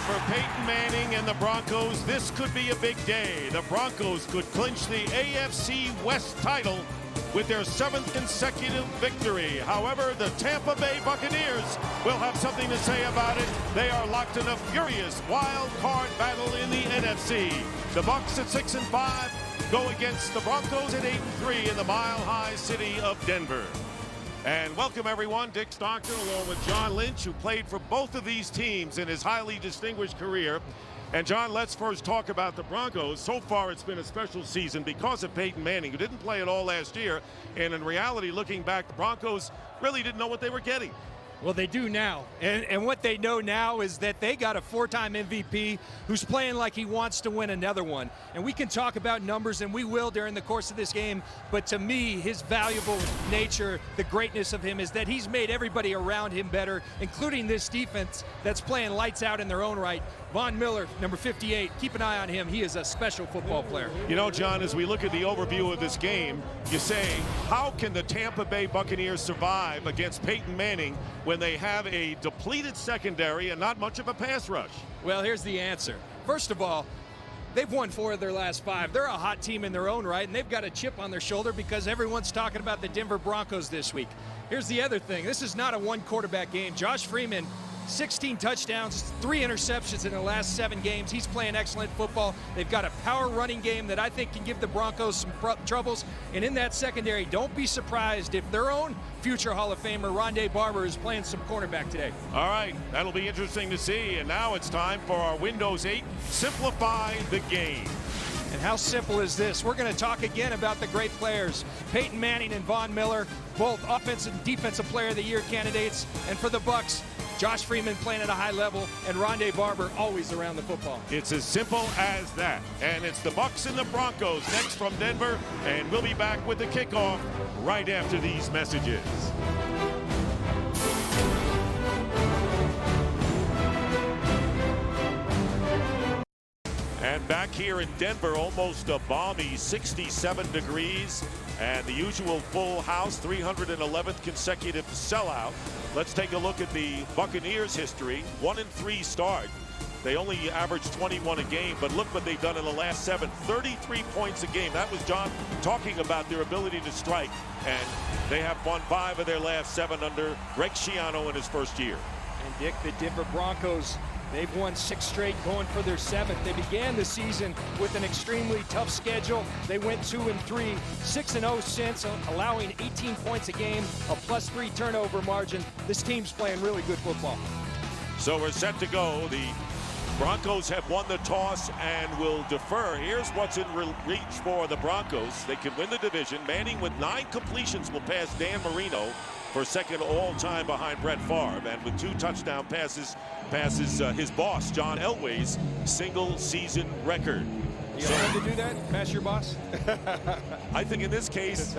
For Peyton Manning and the Broncos, this could be a big day. The Broncos could clinch the AFC West title with their 7th consecutive victory. However, the Tampa Bay Buccaneers will have something to say about it. They are locked in a furious wild card battle in the NFC. The Bucs at 6-5 go against the Broncos at 8-3 in the mile-high city of Denver. And welcome everyone, Dick Stockton along with John Lynch, who played for both of these teams in his highly distinguished career. And John, let's first talk about the Broncos. So far it's been a special season because of Peyton Manning, who didn't play at all last year. And in reality, looking back, the Broncos really didn't know what they were getting. Well, they do now, and what they know now is that they got a 4-time MVP who's playing like he wants to win another one. And we can talk about numbers, and we will during the course of this game, but to me, his valuable nature, the greatness of him, is that he's made everybody around him better, including this defense that's playing lights out in their own right. Von Miller, number 58, keep an eye on him. He is a special football player. You know, John, as we look at the overview of this game, you say, how can the Tampa Bay Buccaneers survive against Peyton Manning when they have a depleted secondary and not much of a pass rush? Well, here's the answer. First of all, they've won 4 of their last 5. They're a hot team in their own right, and they've got a chip on their shoulder because everyone's talking about the Denver Broncos this week. Here's the other thing. This is not a one-quarterback game. Josh Freeman, 16 touchdowns, 3 interceptions in the last 7 games. He's playing excellent football. They've got a power running game that I think can give the Broncos some troubles. And in that secondary, don't be surprised if their own future Hall of Famer, Rondé Barber, is playing some cornerback today. All right, that'll be interesting to see. And now it's time for our Windows 8 Simplify the Game. And how simple is this? We're going to talk again about the great players. Peyton Manning and Von Miller, both offensive and defensive player of the year candidates. And for the Bucs, Josh Freeman playing at a high level, and Rondé Barber always around the football. It's as simple as that. And it's the Bucs and the Broncos next from Denver, and we'll be back with the kickoff right after these messages. And back here in Denver, almost a balmy 67 degrees, and the usual full house, 311th consecutive sellout. Let's take a look at the Buccaneers' history. 1-3 start. They only average 21 a game, but look what they've done in the last 7. 33 points a game. That was John talking about their ability to strike, and they have won 5 of their last 7 under Greg Schiano in his first year. And Dick, the Denver Broncos, they've won 6 straight, going for their 7th. They began the season with an extremely tough schedule. They went 2-3, 6-0 since, allowing 18 points a game, a +3 turnover margin. This team's playing really good football. So we're set to go. The Broncos have won the toss and will defer. Here's what's in reach for the Broncos. They can win the division. Manning with 9 completions will pass Dan Marino for second all-time behind Brett Favre, and with 2 touchdown passes his boss John Elway's single-season record. You allowed to do that? Pass your boss? I think in this case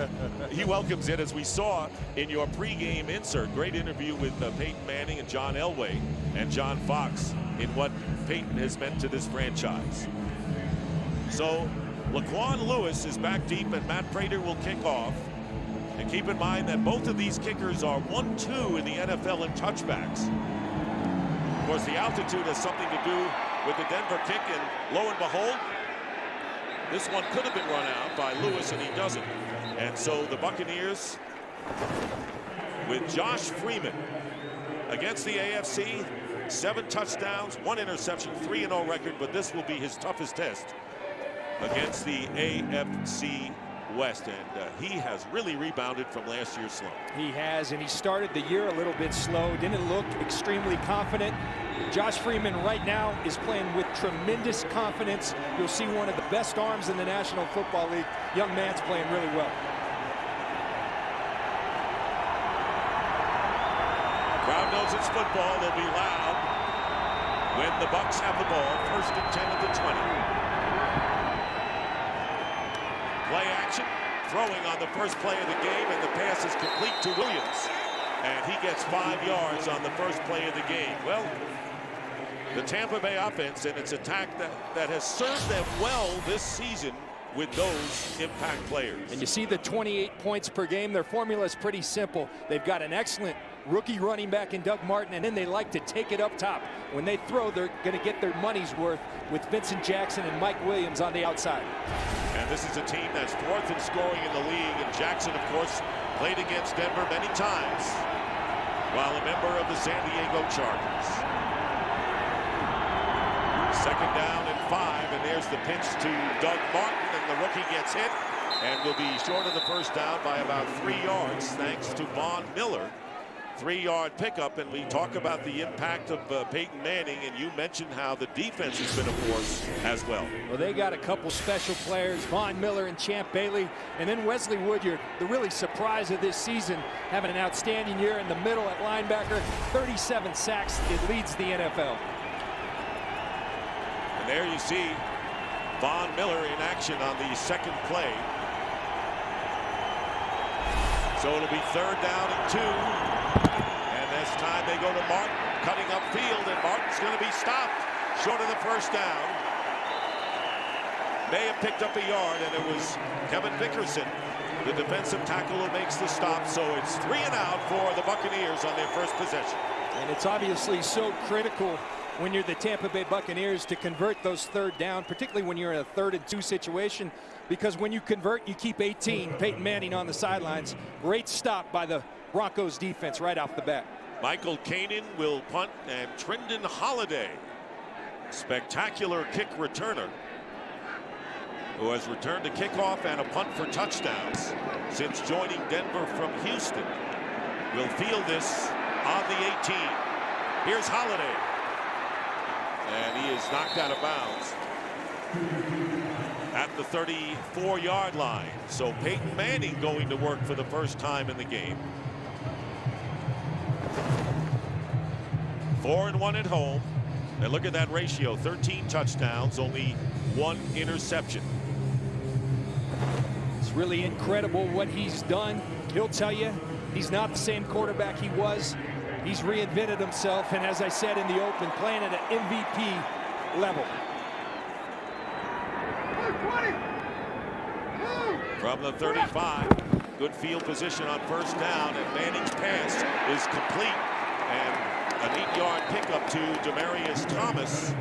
he welcomes it, as we saw in your pregame insert. Great interview with Peyton Manning and John Elway and John Fox in what Peyton has meant to this franchise. So Laquan Lewis is back deep, and Matt Prater will kick off. And keep in mind that both of these kickers are 1-2 in the NFL in touchbacks. Of course, the altitude has something to do with the Denver kick, and lo and behold, this one could have been run out by Lewis, and he doesn't. And so the Buccaneers, with Josh Freeman against the AFC, 7 touchdowns, 1 interception, 3-0 record, but this will be his toughest test against the AFC West, and he has really rebounded from last year's slump. He has, and he started the year a little bit slow, didn't look extremely confident. Josh Freeman right now is playing with tremendous confidence. You'll see one of the best arms in the National Football League. Young man's playing really well. Crowd knows it's football. They'll be loud when the Bucs have the ball. 1st and 10 at the 20. Play action, throwing on the first play of the game, and the pass is complete to Williams. And he gets 5 yards on the first play of the game. Well, the Tampa Bay offense and its attack that has served them well this season with those impact players. And you see the 28 points per game. Their formula is pretty simple. They've got an excellent rookie running back in Doug Martin, and then they like to take it up top. When they throw, they're going to get their money's worth with Vincent Jackson and Mike Williams on the outside. And this is a team that's 4th in scoring in the league, and Jackson, of course, played against Denver many times while a member of the San Diego Chargers. 2nd down and 5, and there's the pitch to Doug Martin, and the rookie gets hit and will be short of the first down by about 3 yards thanks to Von Miller. 3-yard pickup, and we talk about the impact of Peyton Manning, and you mentioned how the defense has been a force as well. Well, they got a couple special players, Von Miller and Champ Bailey, and then Wesley Woodyard, the really surprise of this season, having an outstanding year in the middle at linebacker, 37 sacks. It leads the NFL. And there you see Von Miller in action on the 2nd play. So it'll be 3rd down and 2. And this time they go to Martin, cutting upfield, and Martin's going to be stopped short of the first down. May have picked up a yard, and it was Kevin Vickerson, the defensive tackle, who makes the stop. So it's 3 and out for the Buccaneers on their first possession. And it's obviously so critical when you're the Tampa Bay Buccaneers to convert those 3rd down, particularly when you're in a 3rd and 2 situation, because when you convert, you keep 18. Peyton Manning on the sidelines. Great stop by the Broncos defense right off the bat. Michael Kanan will punt, and Trendon Holiday, spectacular kick returner, who has returned a kickoff and a punt for touchdowns since joining Denver from Houston, will field this on the 18. Here's Holiday, and he is knocked out of bounds at the 34-yard line. So Peyton Manning going to work for the first time in the game. 4-1 at home, and look at that ratio: 13 touchdowns, only 1 interception. It's really incredible what he's done. He'll tell you he's not the same quarterback he was. He's reinvented himself, and as I said in the open, playing at an MVP level. From the 35, good field position on first down, and Manning's pass is complete, and an 8-yard pickup to Demaryius Thomas.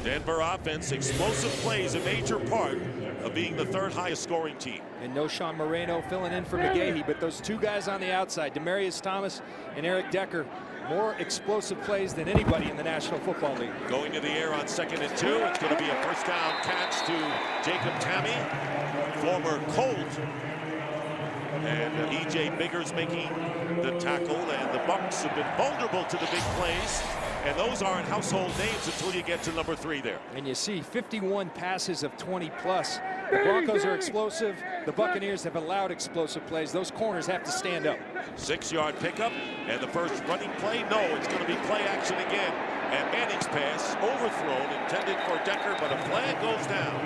Denver offense, explosive plays, a major part of being the 3rd highest scoring team. And no Sean Moreno filling in for McGahee, but those 2 guys on the outside, Demaryius Thomas and Eric Decker, more explosive plays than anybody in the National Football League. Going to the air on 2nd and 2. It's going to be a first down catch to Jacob Tammy, former Colt. And E.J. Biggers making the tackle, and the Bucs have been vulnerable to the big plays, and those aren't household names until you get to number 3 there. And you see 51 passes of 20 plus. The Broncos are explosive. The Buccaneers have allowed explosive plays. Those corners have to stand up. 6-yard pickup, and the first running play. No, it's going to be play action again. And Manning's pass overthrown, intended for Decker, but a flag goes down.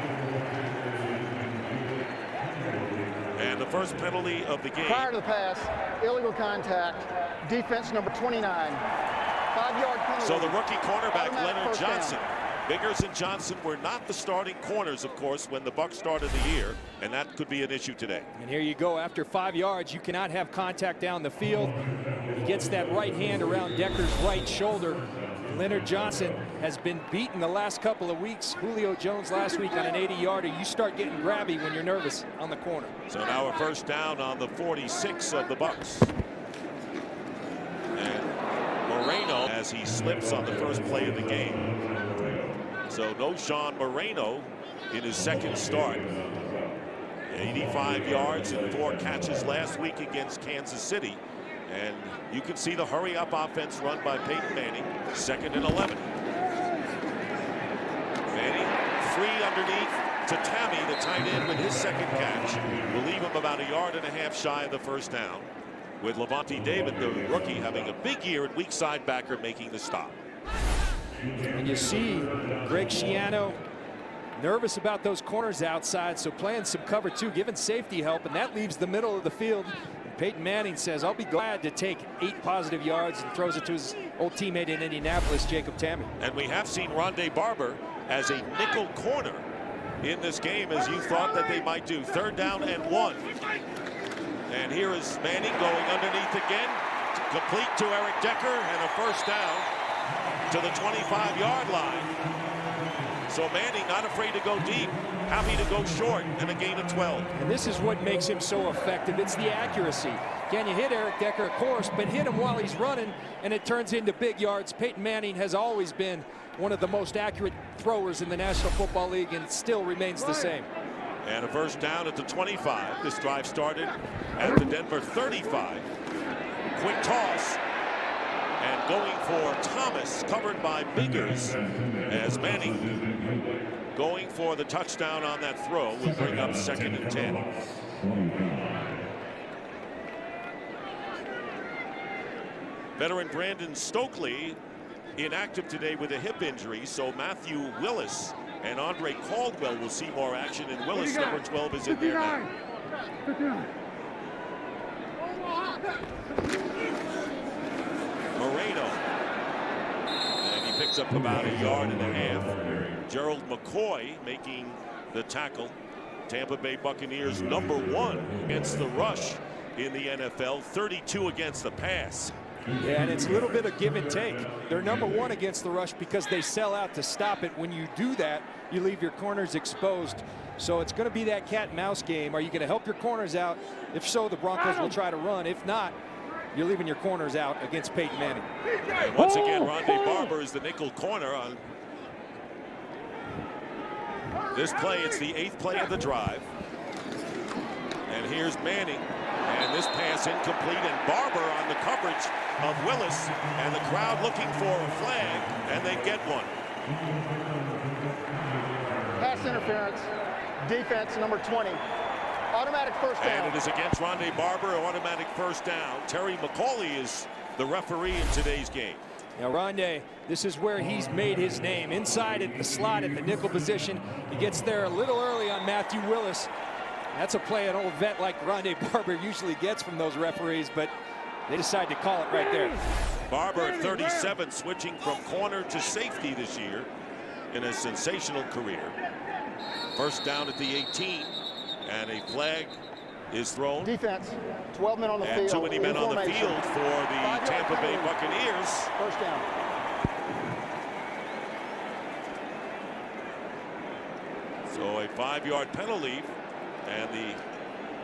And the first penalty of the game. Prior to the pass, illegal contact, defense number 29. 5-yard penalty. So the rookie cornerback, Automatic Leonard Johnson. Biggers and Johnson were not the starting corners, of course, when the Bucs started the year, and that could be an issue today. And here you go. After 5 yards, you cannot have contact down the field. He gets that right hand around Decker's right shoulder. Leonard Johnson has been beaten the last couple of weeks. Julio Jones last week on an 80-yarder. You start getting grabby when you're nervous on the corner. So now a first down on the 46 of the Bucs. And Moreno, as he slips on the first play of the game. So no Sean Moreno in his 2nd start. 85 yards and 4 catches last week against Kansas City. And you can see the hurry-up offense run by Peyton Manning. 2nd and 11. Manning free underneath to Tammy, the tight end, with his 2nd catch. Will leave him about 1.5 yards shy of the first down, with Levante David, the rookie, having a big year at weak side backer, making the stop. And you see Greg Schiano nervous about those corners outside, so playing some cover 2, giving safety help, and that leaves the middle of the field. And Peyton Manning says, I'll be glad to take 8 positive yards, and throws it to his old teammate in Indianapolis, Jacob Tammy. And we have seen Rondé Barber as a nickel corner in this game as you thought that they might do. 3rd down and 1. And here is Manning going underneath again, complete to Eric Decker, and a 1st down to the 25-yard line. So Manning not afraid to go deep, happy to go short, and a gain of 12. And this is what makes him so effective. It's the accuracy. Can you hit Eric Decker? Of course, but hit him while he's running, and it turns into big yards. Peyton Manning has always been one of the most accurate throwers in the National Football League, and still remains the same. And a 1st down at the 25. This drive started at the Denver 35. Quick toss. And going for Thomas, covered by Biggers, as Manning going for the touchdown on that throw will bring up 2nd and 10. Veteran Brandon Stokely inactive today with a hip injury, so Matthew Willis and Andre Caldwell will see more action, and Willis, number 12, is in there now. Moreno, and he picks up about 1.5 yards. Gerald McCoy making the tackle. Tampa Bay Buccaneers number 1 against the rush in the NFL, 32 against the pass. Yeah, and it's a little bit of give and take. They're number 1 against the rush because they sell out to stop it. When you do that, you leave your corners exposed. So it's going to be that cat and mouse game. Are you going to help your corners out? If so, the Broncos will try to run. If not, you're leaving your corners out against Peyton Manning. And once again, Rondé Barber is the nickel corner on this play. It's the 8th play of the drive. And here's Manning. And this pass incomplete, and Barber on the coverage of Willis, and the crowd looking for a flag, and they get one. Pass interference, defense number 20. Automatic 1st down. And it is against Rondé Barber, automatic 1st down. Terry McCauley is the referee in today's game. Now Rondé, this is where he's made his name. Inside at the slot at the nickel position. He gets there a little early on Matthew Willis. That's a play an old vet like Rondé Barber usually gets from those referees, but they decide to call it right there. Barber at 37, switching from corner to safety this year in a sensational career. 1st down at the 18, and a flag is thrown. Defense, 12 men on the field. And too many men on the field for the Tampa Bay Buccaneers. 1st down. So a 5-yard penalty. And the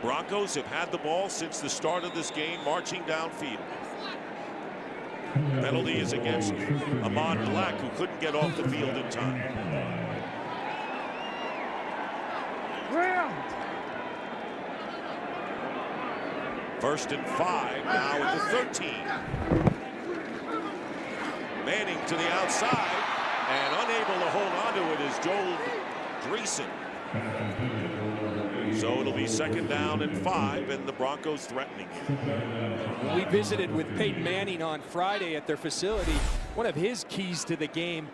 Broncos have had the ball since the start of this game, marching downfield. Penalty is against Ahmad Black, who couldn't get off the field in time. First and 5 now at the 13. Manning to the outside, and unable to hold on to it is Joel Dreesen. So it'll be 2nd down and 5, and the Broncos threatening it. We visited with Peyton Manning on Friday at their facility. One of his keys to the game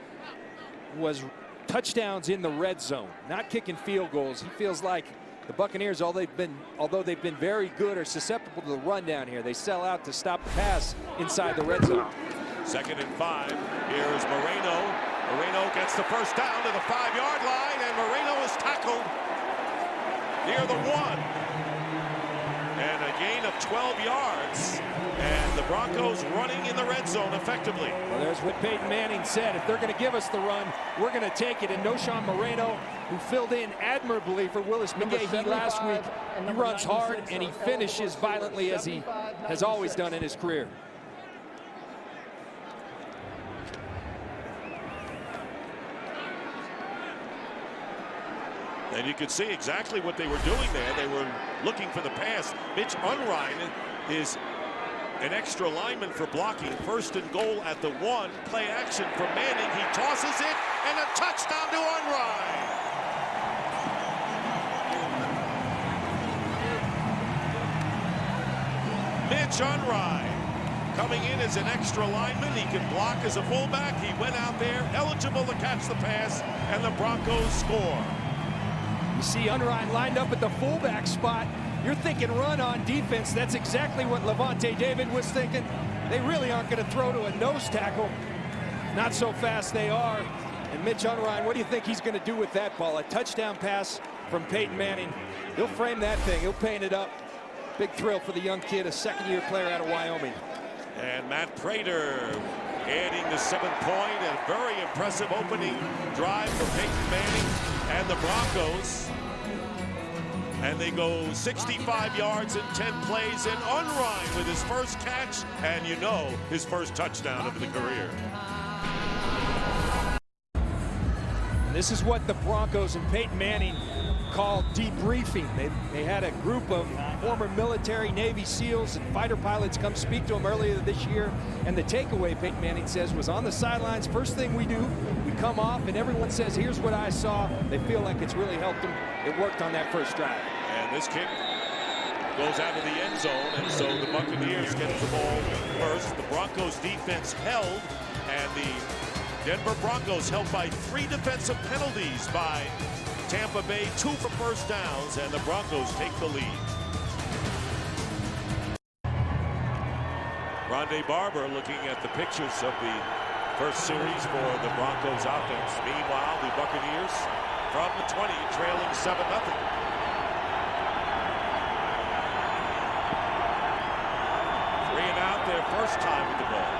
was touchdowns in the red zone, not kicking field goals. He feels like the Buccaneers, although they've been very good, are susceptible to the run down here. They sell out to stop the pass inside the red zone. 2nd and 5. Here's Moreno. Moreno gets the 1st down to the 5-yard line, and Moreno is tackled near the 1. And a gain of 12 yards. And the Broncos running in the red zone effectively. Well, there's what Peyton Manning said. If they're going to give us the run, we're going to take it. And Noshawn Moreno, who filled in admirably for Willis McGahee last week, he runs hard and he finishes violently as he has always done in his career. And you could see exactly what they were doing there. They were looking for the pass. Mitch Unrein is an extra lineman for blocking. 1st and goal at the 1. Play action from Manning. He tosses it, and a touchdown to Unrein. Mitch Unrein coming in as an extra lineman. He can block as a fullback. He went out there eligible to catch the pass, and the Broncos score. You see Unrein lined up at the fullback spot. You're thinking run on defense. That's exactly what Levante David was thinking. They really aren't going to throw to a nose tackle. Not so fast they are. And Mitch Unrein, what do you think he's going to do with that ball? A touchdown pass from Peyton Manning. He'll frame that thing. He'll paint it up. Big thrill for the young kid, a second-year player out of Wyoming. And Matt Prater adding the 7th point. A very impressive opening drive for Peyton Manning and the Broncos. And they go 65 yards in 10 plays, and Unrein with his first catch, and you know, his first touchdown of the career. This is what the Broncos and Peyton Manning call debriefing. They had a group of former military, Navy SEALs and fighter pilots come speak to him earlier this year. And the takeaway, Peyton Manning says, was on the sidelines. First thing we do, we come off and everyone says, here's what I saw. They feel like it's really helped them. It worked on that first drive. And this kick goes out of the end zone, and so the Buccaneers get the ball first. The Broncos defense held, and the Denver Broncos held by 3 defensive penalties by Tampa Bay, 2 for first downs, and the Broncos take the lead. Rondé Barber looking at the pictures of the first series for the Broncos offense. Meanwhile, the Buccaneers from the 20 trailing 7-0. Their first time with the ball.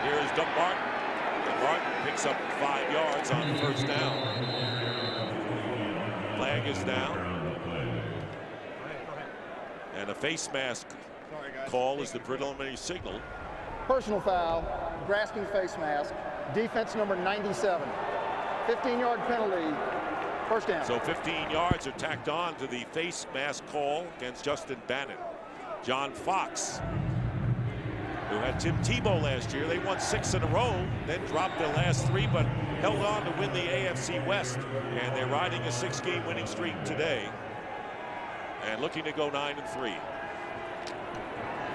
Here is Doug Martin. And Martin picks up 5 yards on the first down. Flag is down. And a face mask call is the preliminary signal. Personal foul, grasping face mask, defense number 97. 15-yard penalty. First down. So 15 yards are tacked on to the face mask call against Justin Bannon. John Fox, who had Tim Tebow last year. They won 6 in a row, then dropped their last 3, but held on to win the AFC West. And they're riding a 6-game winning streak today and looking to go 9-3.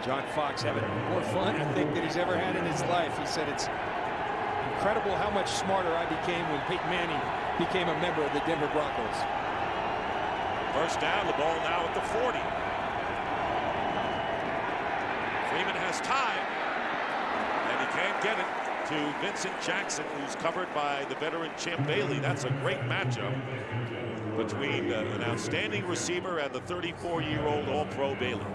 John Fox having more fun, I think, than he's ever had in his life. He said it's incredible how much smarter I became when Peyton Manning became a member of the Denver Broncos. First down, the ball now at the 40. Freeman has time, and he can't get it to Vincent Jackson, who's covered by the veteran Champ Bailey. That's a great matchup between an outstanding receiver and the 34-year-old All-Pro Bailey.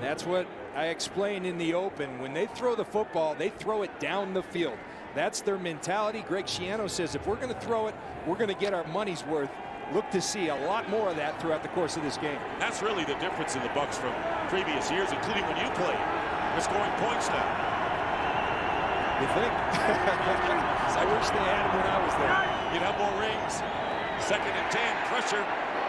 That's what I explained in the open. When they throw the football, they throw it down the field. That's their mentality. Greg Schiano says if we're going to throw it, we're going to get our money's worth. Look to see a lot more of that throughout the course of this game. That's really the difference in the Bucs from previous years, including when you played. They're scoring points now. You think? I wish they had them when I was there. You'd have more rings. 2nd and 10, pressure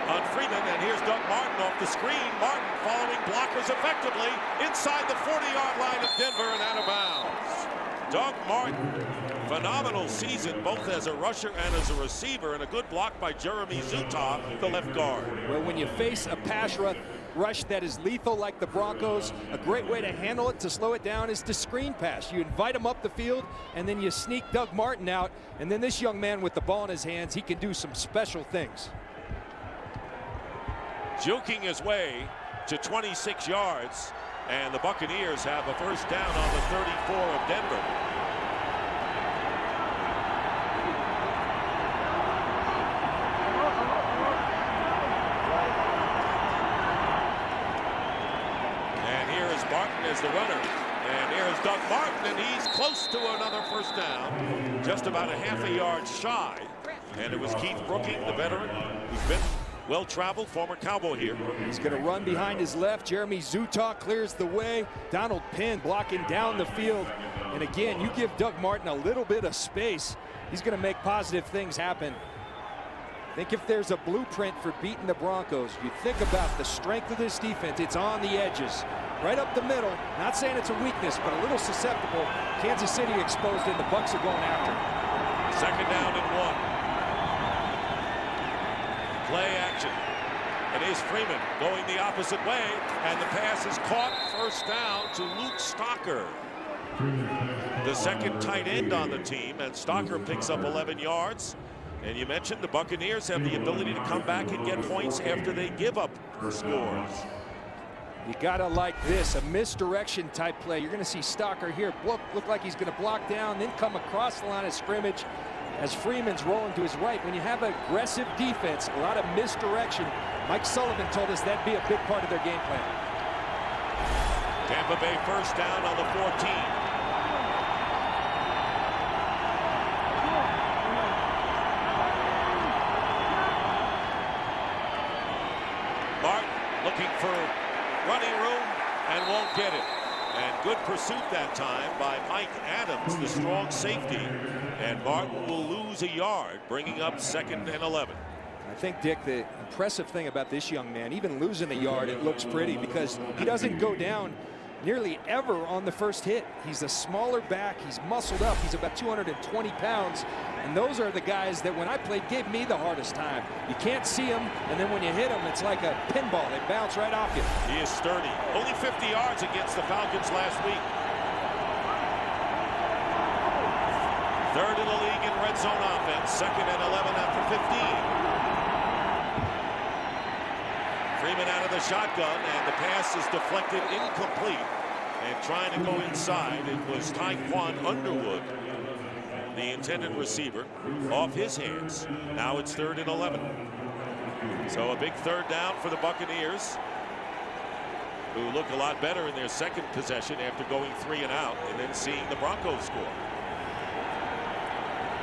on Freeman, and here's Doug Martin off the screen. Martin following blockers effectively inside the 40-yard line of Denver and out of bounds. Doug Martin, phenomenal season both as a rusher and as a receiver, and a good block by Jeremy Zutah, the left guard. Well, when you face a pass rush that is lethal like the Broncos, a great way to handle it, to slow it down, is to screen pass. You invite him up the field, and then you sneak Doug Martin out, and then this young man with the ball in his hands, he can do some special things. Juking his way to 26 yards, and the Buccaneers have a first down on the 34 of Denver. And here is Martin as the runner. And here is Doug Martin, and he's close to another first down. Just about a half a yard shy. And it was Keith Brooking, the veteran, who's been well-traveled, former Cowboy here. He's going to run behind his left. Jeremy Zutah clears the way. Donald Penn blocking down the field. And again, you give Doug Martin a little bit of space, he's going to make positive things happen. I think if there's a blueprint for beating the Broncos, you think about the strength of this defense. It's on the edges, right up the middle. Not saying it's a weakness, but a little susceptible. Kansas City exposed it. The Bucs are going after it. 2nd down and 1. Play action. It is Freeman going the opposite way, and the pass is caught. First down to Luke Stocker, the 2nd tight end on the team, and Stocker picks up 11 yards. And you mentioned the Buccaneers have the ability to come back and get points after they give up scores. You gotta like this, a misdirection type play. You're gonna see Stalker here look like he's gonna block down, then come across the line of scrimmage as Freeman's rolling to his right. When you have aggressive defense, a lot of misdirection, Mike Sullivan told us that'd be a big part of their game plan. Tampa Bay first down on the 14. Martin looking for running room and won't get it. And good pursuit that time by Mike Adams, the strong safety. And Martin will lose a yard, bringing up 2nd and 11. I think, Dick, the impressive thing about this young man, even losing a yard, it looks pretty because he doesn't go down nearly ever on the first hit. He's a smaller back. He's muscled up. He's about 220 pounds. And those are the guys that when I played gave me the hardest time. You can't see them, and then when you hit them, it's like a pinball. They bounce right off you. He is sturdy. Only 50 yards against the Falcons last week. 3rd in the league in red zone offense. 2nd and 11 after 15. Freeman out of the shotgun, and the pass is deflected incomplete. And trying to go inside, it was Tyquan Underwood, the intended receiver, off his hands. Now it's 3rd and 11. So a big 3rd down for the Buccaneers, who look a lot better in their second possession after going 3 and out and then seeing the Broncos score.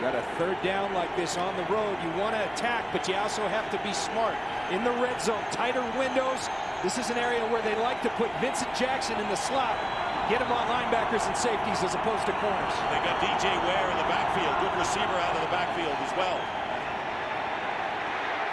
Got a 3rd down like this on the road. You want to attack, but you also have to be smart. In the red zone, tighter windows. This is an area where they like to put Vincent Jackson in the slot. Get him on linebackers and safeties as opposed to corners. They got DJ Ware in the backfield. Good receiver out of the backfield as well.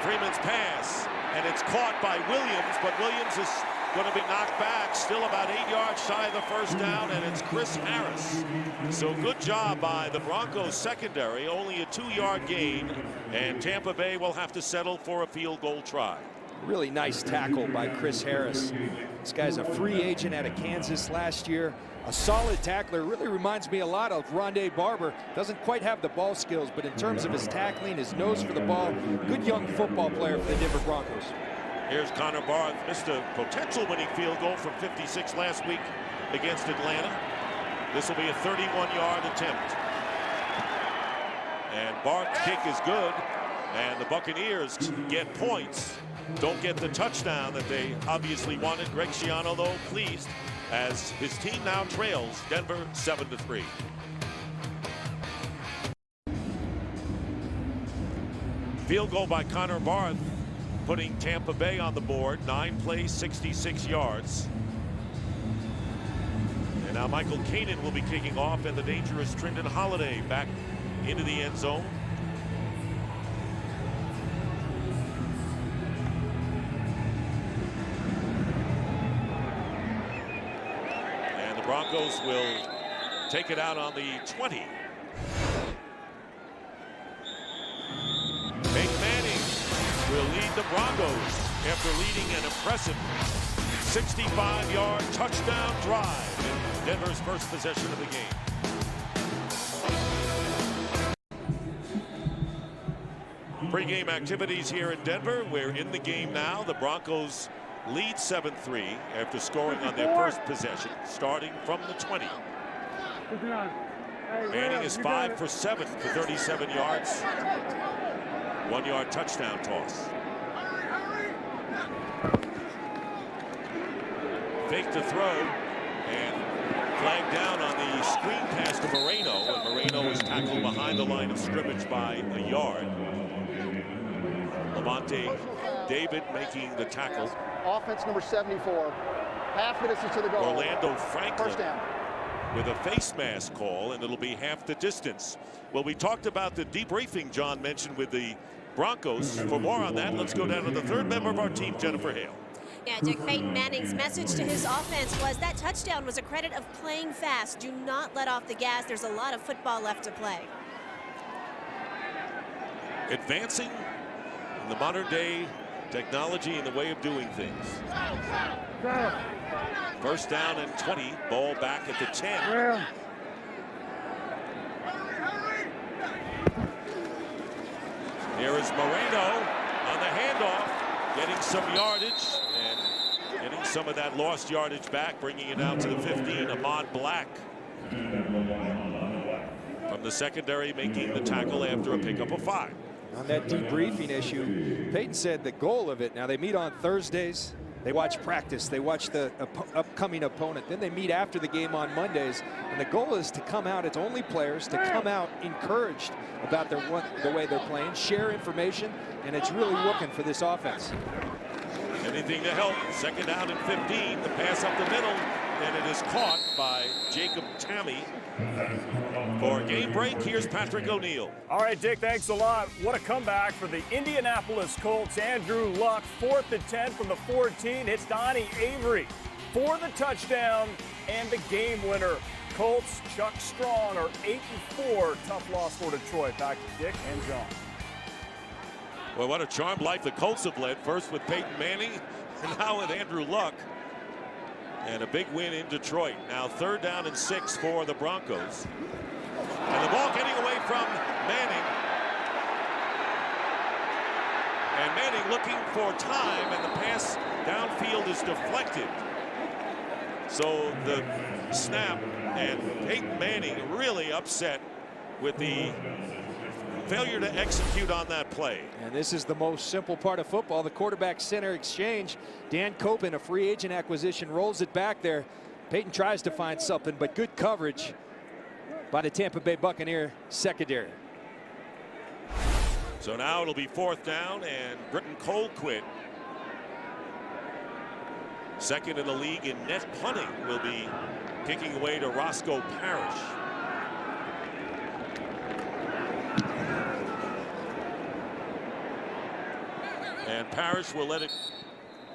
Freeman's pass, and it's caught by Williams, but Williams is going to be knocked back. Still about 8 yards shy of the first down, and it's Chris Harris. So good job by the Broncos secondary. Only a 2-yard gain, and Tampa Bay will have to settle for a field goal try. Really nice tackle by Chris Harris. This guy's a free agent out of Kansas last year. A solid tackler. Really reminds me a lot of Rondé Barber. Doesn't quite have the ball skills, but in terms of his tackling, his nose for the ball, good young football player for the Denver Broncos. Here's Connor Barth. Missed a potential winning field goal from 56 last week against Atlanta. This will be a 31-yard attempt. And Barth's kick is good, and the Buccaneers get points. Don't get the touchdown that they obviously wanted. Greg Schiano, though, pleased as his team now trails Denver 7-3. Field goal by Connor Barth, putting Tampa Bay on the board. 9 plays, 66 yards. And now Michael Kanan will be kicking off, and the dangerous Trindon Holiday back into the end zone. And the Broncos will take it out on the 20. Peyton Manning will lead the Broncos after leading an impressive 65-yard touchdown drive in Denver's first possession of the game. Pre-game activities here in Denver. We're in the game now. The Broncos lead 7-3 after scoring on their first possession, starting from the 20. Manning is 5 for 7 for 37 yards. 1-yard touchdown toss. Fake to throw, and flagged down on the screen pass to Moreno, and Moreno was tackled behind the line of scrimmage by a yard. Levante David making the tackle. Offense number 74. Half the distance to the goal. Orlando Franklin First down with a face mask call, and it'll be half the distance. Well, we talked about the debriefing John mentioned with the Broncos. For more on that, let's go down to the third member of our team, Jennifer Hale. Yeah, Dick, Peyton Manning's message to his offense was that touchdown was a credit of playing fast. Do not let off the gas. There's a lot of football left to play. Advancing in the modern day technology and the way of doing things. First down and 20, ball back at the 10. Here is Moreno on the handoff, getting some yardage and getting some of that lost yardage back, bringing it out to the 15. Ahmad Black from the secondary making the tackle after a pickup of 5. On that debriefing issue, Peyton said the goal of it, now they meet on Thursdays, they watch practice, they watch the upcoming opponent, then they meet after the game on Mondays, and the goal is to come out, it's only players, to come out encouraged about the way they're playing, share information, and it's really working for this offense. Anything to help. 2nd down and 15. The pass up the middle, and it is caught by Jacob Tammy. For a game break, here's Patrick O'Neill. All right, Dick, thanks a lot. What a comeback for the Indianapolis Colts. Andrew Luck, 4th and 10 from the 14, hits Donnie Avery for the touchdown and the game winner. Colts, Chuck Strong are 8-4. Tough loss for Detroit. Back to Dick and John. Well, what a charmed life the Colts have led. First with Peyton Manning, and now with Andrew Luck. And a big win in Detroit. Now 3rd down and 6 for the Broncos. And the ball getting away from Manning. And Manning looking for time, and the pass downfield is deflected. So the snap, and Peyton Manning really upset with the failure to execute on that play. And this is the most simple part of football, the quarterback center exchange. Dan Copen, a free agent acquisition, rolls it back there. Peyton tries to find something, but good coverage by the Tampa Bay Buccaneer secondary. So now it'll be 4th down, and Britton Colquitt, 2nd in the league in net punting, will be kicking away to Roscoe Parrish. And Parrish will let it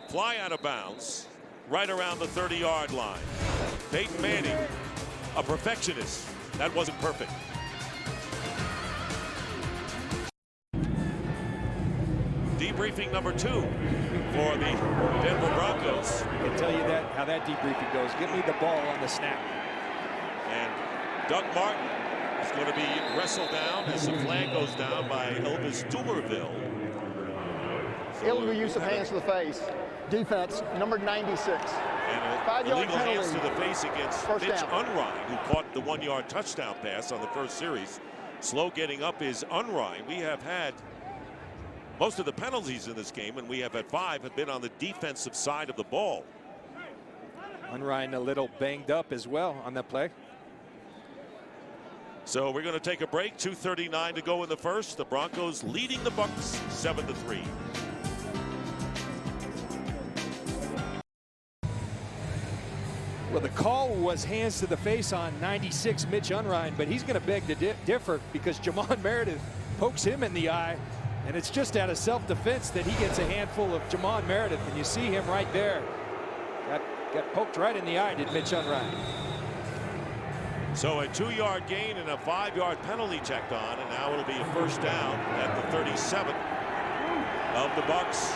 fly out of bounds right around the 30-yard line. Peyton Manning, a perfectionist. That wasn't perfect. Debriefing number 2 for the Denver Broncos. I can tell you that how that debriefing goes. Give me the ball on the snap. And Doug Martin is going to be wrestled down as the flag goes down by Elvis Dumerville. Illegal use of hands to the face. Defense, number 96. And 5-yard illegal penalty. hands to the face against First Mitch down. Unrein, who caught the 1-yard touchdown pass on the first series. Slow getting up is Unrein. We have had most of the penalties in this game, and we have had 5 have been on the defensive side of the ball. Unrein a little banged up as well on that play. So we're going to take a break. 2:39 to go in the first. The Broncos leading the Bucs 7-3. Well, the call was hands to the face on 96 Mitch Unrein, but he's going to beg to differ because Jamon Meredith pokes him in the eye, and it's just out of self-defense that he gets a handful of Jamon Meredith, and you see him right there. Got poked right in the eye, did Mitch Unrein. So a 2-yard gain and a 5-yard penalty checked on, and now it'll be a first down at the 37 of the Bucs.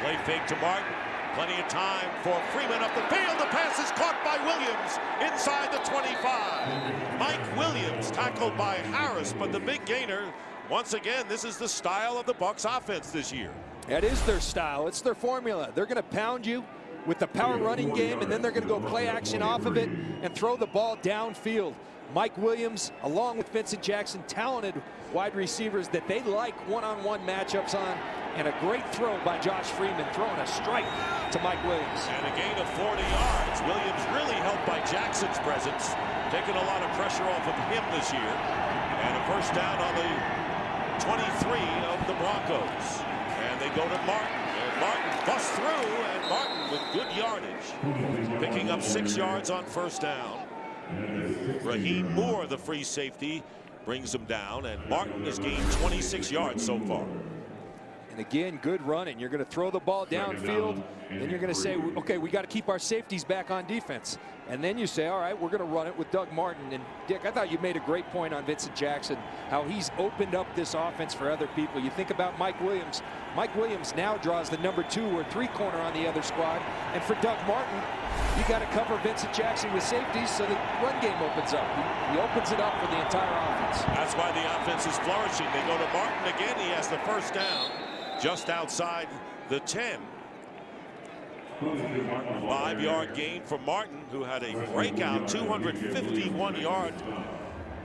Play fake to Martin. Plenty of time for Freeman up the field. The pass is caught by Williams inside the 25. Mike Williams tackled by Harris, but the big gainer. Once again, this is the style of the Bucs offense this year. That is their style. It's their formula. They're going to pound you with the power running game, and then they're going to go play action off of it and throw the ball downfield. Mike Williams, along with Vincent Jackson, talented wide receivers that they like one-on-one matchups on, and a great throw by Josh Freeman, throwing a strike to Mike Williams. And a gain of 40 yards. Williams really helped by Jackson's presence, taking a lot of pressure off of him this year. And a first down on the 23 of the Broncos. And they go to Martin. And Martin busts through, and Martin with good yardage, picking up 6 yards on first down. Raheem Moore, the free safety, brings him down, and Martin has gained 26 yards so far. And again, good running. You're going to throw the ball downfield, then you're going to say, okay, we got to keep our safeties back on defense. And then you say, all right, we're going to run it with Doug Martin. And Dick, I thought you made a great point on Vincent Jackson, how he's opened up this offense for other people. You think about Mike Williams. Mike Williams now draws the number 2 or 3 corner on the other squad. And for Doug Martin, you got to cover Vincent Jackson with safeties so the run game opens up. He opens it up for the entire offense. That's why the offense is flourishing. They go to Martin again. He has the first down just outside the 10. 5-yard gain for Martin, who had a breakout 251-yard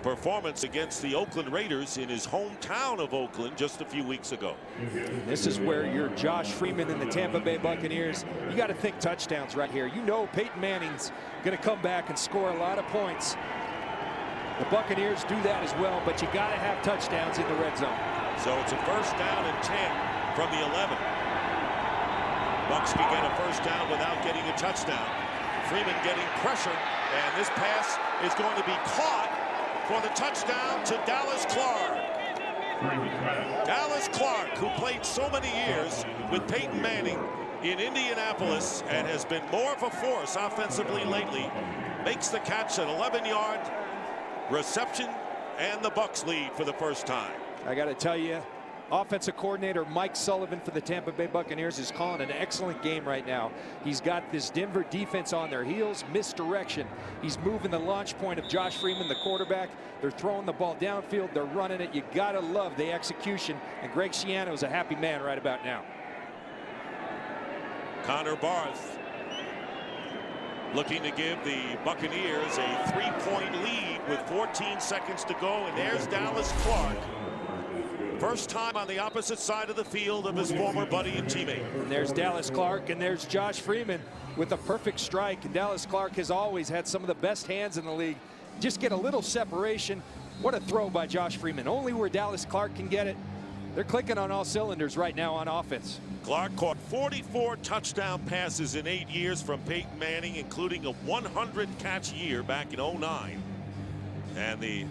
performance against the Oakland Raiders in his hometown of Oakland just a few weeks ago. This is where you're Josh Freeman and the Tampa Bay Buccaneers. You got to think touchdowns right here. You know Peyton Manning's going to come back and score a lot of points. The Buccaneers do that as well, but you got to have touchdowns in the red zone. So it's a first down and 10 from the 11. Bucs can get a first down without getting a touchdown. Freeman getting pressure, and this pass is going to be caught for the touchdown to Dallas Clark. Dallas Clark, who played so many years with Peyton Manning in Indianapolis and has been more of a force offensively lately, makes the catch, an 11-yard reception, and the Bucs lead for the first time. I got to tell you, offensive coordinator Mike Sullivan for the Tampa Bay Buccaneers is calling an excellent game right now. He's got this Denver defense on their heels, misdirection. He's moving the launch point of Josh Freeman, the quarterback. They're throwing the ball downfield. They're running it. You got to love the execution. And Greg Schiano is a happy man right about now. Connor Barth looking to give the Buccaneers a 3-point lead with 14 seconds to go. And there's Dallas Clark. First time on the opposite side of the field of his former buddy and teammate. And there's Dallas Clark, and there's Josh Freeman with a perfect strike. And Dallas Clark has always had some of the best hands in the league. Just get a little separation. What a throw by Josh Freeman. Only where Dallas Clark can get it. They're clicking on all cylinders right now on offense. Clark caught 44 touchdown passes in 8 years from Peyton Manning, including a 100-catch year back in '09. And the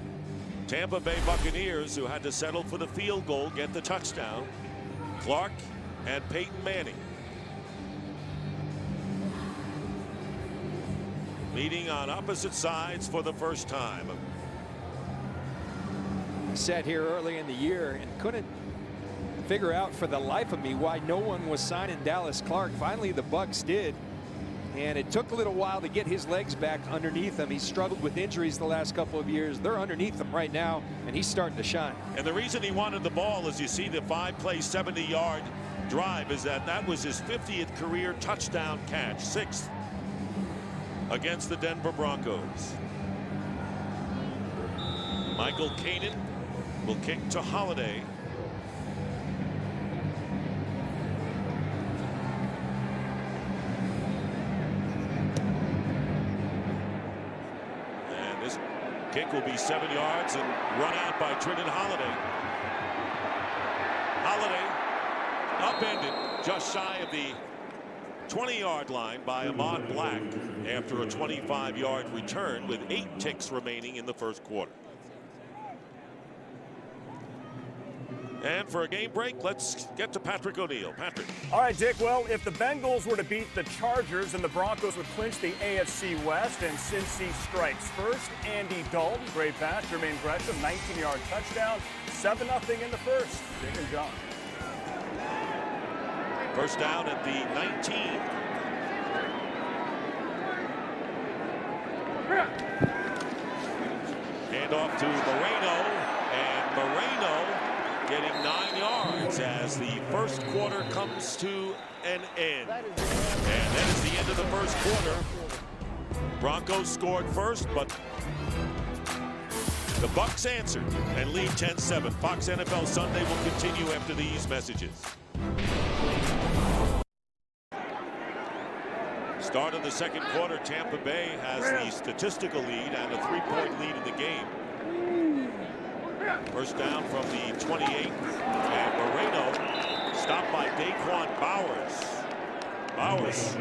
Tampa Bay Buccaneers, who had to settle for the field goal, get the touchdown. Clark and Peyton Manning meeting on opposite sides for the first time. I sat here early in the year and couldn't figure out for the life of me why no one was signing Dallas Clark. Finally, the Bucs did. And it took a little while to get his legs back underneath him. He's struggled with injuries the last couple of years. They're underneath him right now, and he's starting to shine. And the reason he wanted the ball, as you see the 5-play, 70-yard drive, is that was his 50th career touchdown catch, 6th against the Denver Broncos. Michael Kanan will kick to Holiday. Kick will be 7 yards and run out by Trinidad Holiday. Holiday upended just shy of the 20-yard line by Ahmad Black after a 25-yard return with 8 ticks remaining in the first quarter. And for a game break, let's get to Patrick O'Neill. Patrick. All right, Dick. Well, if the Bengals were to beat the Chargers, then the Broncos would clinch the AFC West. And Cincy strikes first. Andy Dalton, great pass. Jermaine Gresham, 19-yard touchdown. 7-0 in the first. Dick and John. First down at the 19. Hand off to Moreno, and Moreno getting 9 yards as the first quarter comes to an end. And that is the end of the first quarter. Broncos scored first, but the Bucs answered and lead 10-7. Fox NFL Sunday will continue after these messages. Start of the second quarter, Tampa Bay has the statistical lead and a 3-point lead in the game. First down from the 28, and Moreno stopped by Daquan Bowers. Bowers,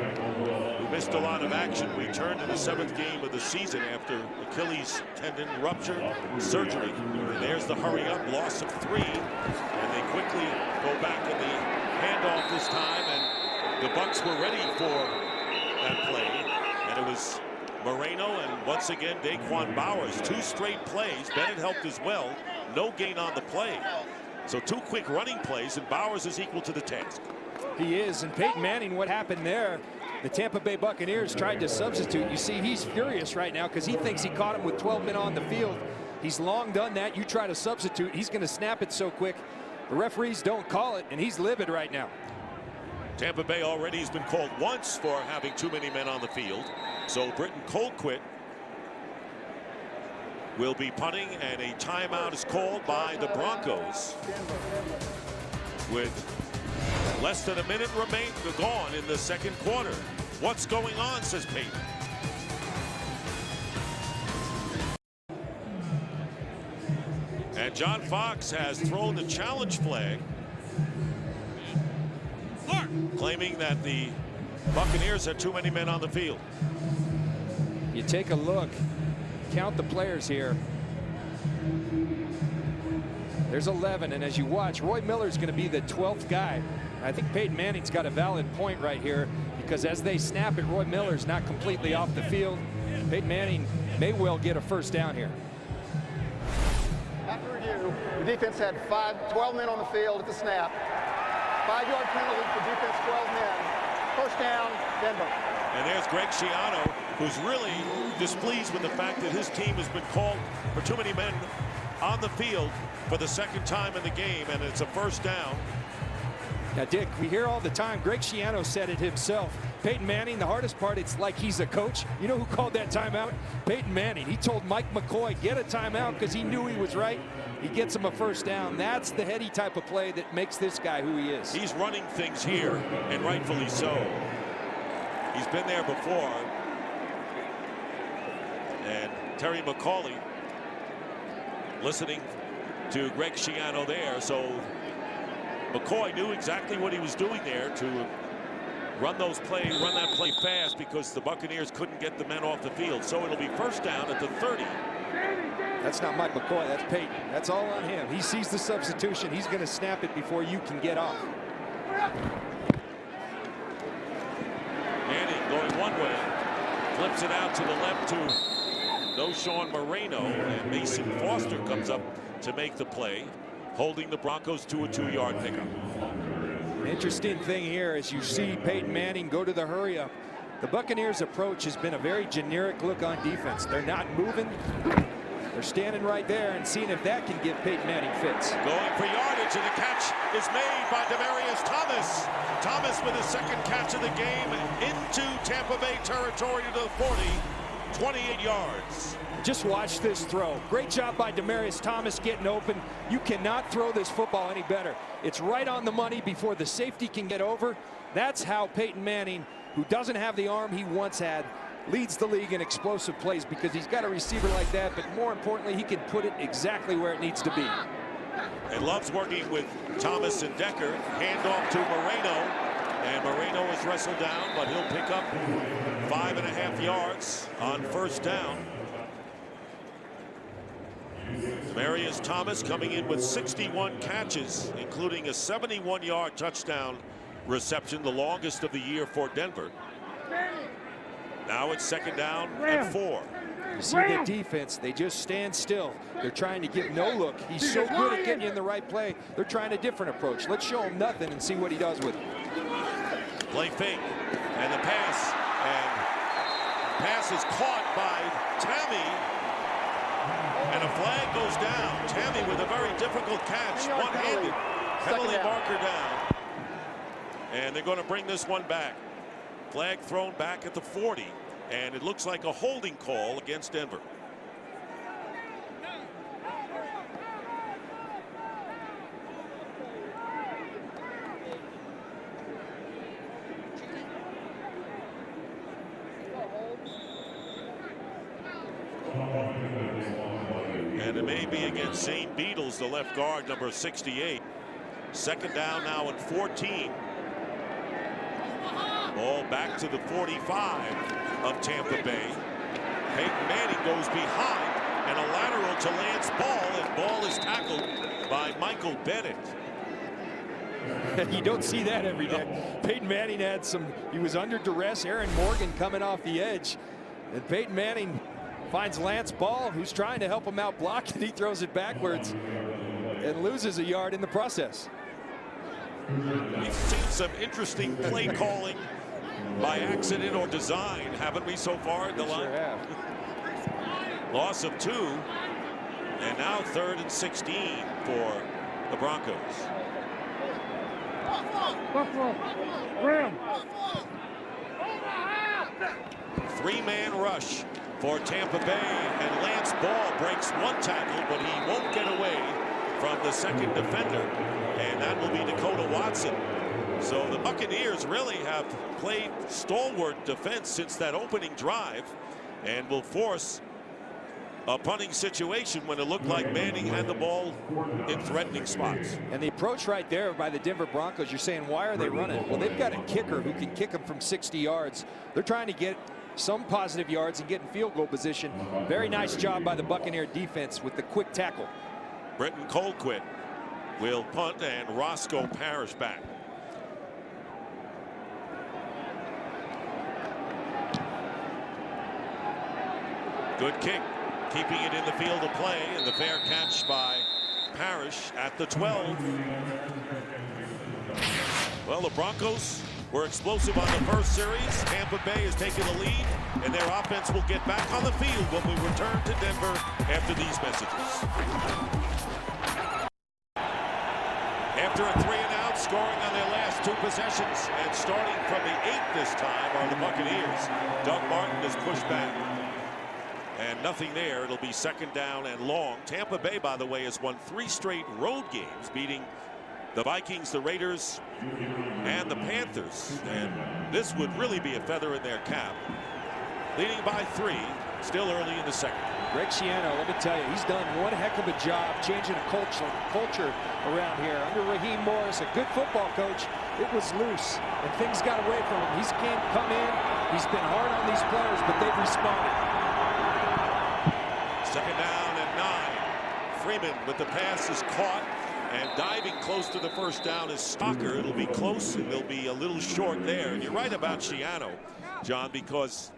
who missed a lot of action, returned in the 7th game of the season after Achilles tendon rupture surgery. And there's the hurry up, loss of 3, and they quickly go back in the handoff this time, and the Bucs were ready for that play, and it was Moreno and once again Daquan Bowers. 2 straight plays. Bennett helped as well. No gain on the play. So 2 quick running plays, and Bowers is equal to the task. He is. And Peyton Manning, what happened there? The Tampa Bay Buccaneers tried to substitute. You see, he's furious right now because he thinks he caught him with 12 men on the field. He's long done that. You try to substitute, he's going to snap it so quick. The referees don't call it, and he's livid right now. Tampa Bay already has been called once for having too many men on the field. So Britton Colquitt will be punting, and a timeout is called by the Broncos. With less than a minute gone in the second quarter. What's going on, says Peyton. And John Fox has thrown the challenge flag, claiming that the Buccaneers had too many men on the field. You take a look, count the players here. There's 11, and as you watch, Roy Miller's going to be the 12th guy. I think Peyton Manning's got a valid point right here, because as they snap it, Roy Miller's not completely off the field. Peyton Manning may well get a first down here. After review, the defense had 12 men on the field at the snap. 5-yard penalty for defense, 12 men. First down, Denver. And there's Greg Schiano, who's really displeased with the fact that his team has been called for too many men on the field for the second time in the game, and it's a first down. Now, Dick, we hear all the time, Greg Schiano said it himself. Peyton Manning, the hardest part, it's like he's a coach. You know who called that timeout? Peyton Manning. He told Mike McCoy, get a timeout, because he knew he was right. He gets him a first down. That's the heady type of play that makes this guy who he is. He's running things here, and rightfully so. He's been there before. And Terry McCauley listening to Greg Schiano there. So McCoy knew exactly what he was doing there to run that play fast, because the Buccaneers couldn't get the men off the field. So it'll be first down at the 30. That's not Mike McCoy, that's Peyton. That's all on him. He sees the substitution. He's going to snap it before you can get off. Manning going one way, flips it out to the left to Noshawn Moreno, and Mason Foster comes up to make the play, holding the Broncos to a 2-yard pickup. Interesting thing here, as you see Peyton Manning go to the hurry up. The Buccaneers' approach has been a very generic look on defense. They're not moving. They're standing right there and seeing if that can give Peyton Manning fits. Going for yardage, and the catch is made by Demaryius Thomas. Thomas with his second catch of the game into Tampa Bay territory to the 40, 28 yards. Just watch this throw. Great job by Demaryius Thomas getting open. You cannot throw this football any better. It's right on the money before the safety can get over. That's how Peyton Manning, who doesn't have the arm he once had, leads the league in explosive plays, because he's got a receiver like that, but more importantly, he can put it exactly where it needs to be. And loves working with Thomas and Decker. Handoff to Moreno, and Moreno is wrestled down, but he'll pick up 5.5 yards on first down. Demaryius Thomas coming in with 61 catches, including a 71-yard touchdown reception, the longest of the year for Denver. Now it's second down and 4. You see the defense, they just stand still. They're trying to give no look. He's so good at getting you in the right play. They're trying a different approach. Let's show him nothing and see what he does with it. Play fake, and the pass, and pass is caught by Tammy, and a flag goes down. Tammy with a very difficult catch, one-handed, penalty marker down, and they're going to bring this one back. Flag thrown back at the 40, and it looks like a holding call against Denver. And it may be against Zane Beadles, the left guard, number 68. Second down now and 14. Ball back to the 45 of Tampa Bay. Peyton Manning goes behind, and a lateral to Lance Ball, and Ball is tackled by Michael Bennett. You don't see that every day. Peyton Manning had he was under duress. Aaron Morgan coming off the edge. And Peyton Manning finds Lance Ball, who's trying to help him out block, and he throws it backwards and loses a yard in the process. We've seen some interesting play calling by accident or design, haven't we, so far in the line? Sure have. Loss of 2, and now 3rd and 16 for the Broncos. Three-man rush for Tampa Bay, and Lance Ball breaks one tackle, but he won't get away from the second defender, and that will be Dakota Watson. So the Buccaneers really have played stalwart defense since that opening drive, and will force a punting situation when it looked like Manning had the ball in threatening spots. And the approach right there by the Denver Broncos, you're saying, why are they running? Well, they've got a kicker who can kick them from 60 yards. They're trying to get some positive yards and get in field goal position. Very nice job by the Buccaneer defense with the quick tackle. Brenton Colquitt will punt, and Roscoe Parrish back. Good kick, keeping it in the field of play, and the fair catch by Parrish at the 12. Well, the Broncos were explosive on the first series. Tampa Bay has taken the lead, and their offense will get back on the field when we return to Denver after these messages. After a 3-and-out, scoring on their last 2 possessions, and starting from the 8 this time are the Buccaneers. Doug Martin is pushed back, and nothing there. It'll be 2nd down and long. Tampa Bay, by the way, has won 3 straight road games, beating the Vikings, the Raiders, and the Panthers, and this would really be a feather in their cap. Leading by 3, still early in the second. Greg Schiano, let me tell you, he's done one heck of a job changing the culture around here. Under Raheem Morris, a good football coach, it was loose, and things got away from him. He's come in, he's been hard on these players, but they've responded. 2nd down and 9. Freeman with the pass is caught, and diving close to the 1st down is Stalker. It'll be close, and they'll be a little short there. And you're right about Schiano, John, because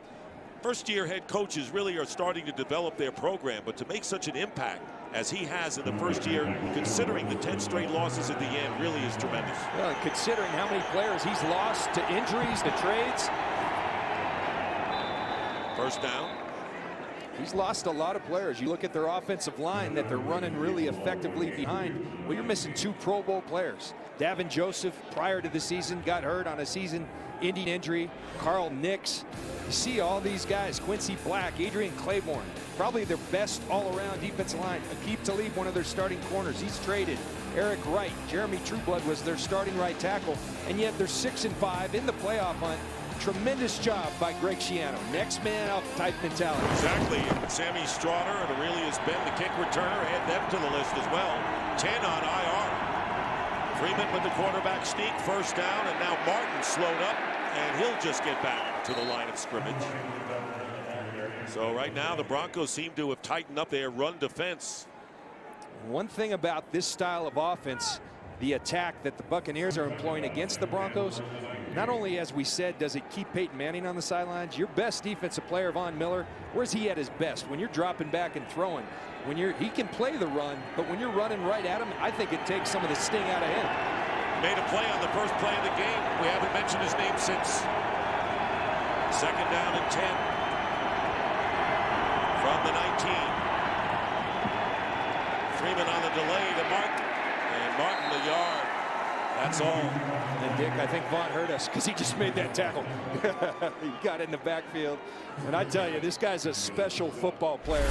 first-year head coaches really are starting to develop their program, but to make such an impact as he has in the first year, considering the 10 straight losses at the end, really is tremendous. Well, considering how many players he's lost to injuries, to trades. 1st down. He's lost a lot of players. You look at their offensive line that they're running really effectively behind. Well, you're missing 2 Pro Bowl players. Davin Joseph, prior to the season, got hurt on a season-ending injury. Carl Nix. You see all these guys, Quincy Black, Adrian Claiborne, probably their best all-around defensive line. Aqib Talib, one of their starting corners, he's traded. Eric Wright, Jeremy Trueblood was their starting right tackle, and yet they're 6-5 in the playoff hunt. Tremendous job by Greg Schiano. Next man up type mentality. Exactly. And Sammy Straughter and Aurelius Ben, the kick returner, add them to the list as well. 10 on IR. Freeman with the quarterback sneak, 1st down, and now Martin slowed up, and he'll just get back to the line of scrimmage. So right now the Broncos seem to have tightened up their run defense. One thing about this style of offense, the attack that the Buccaneers are employing against the Broncos, not only, as we said, does it keep Peyton Manning on the sidelines, your best defensive player, Von Miller, where's he at his best? When you're dropping back and throwing, he can play the run, but when you're running right at him, I think it takes some of the sting out of him. Made a play on the first play of the game. We haven't mentioned his name since. 2nd down and 10 from the 19. Freeman on the delay to Martin, and Martin a yard. That's all. And Dick, I think Vaughn heard us because he just made that tackle. He got in the backfield. And I tell you, this guy's a special football player,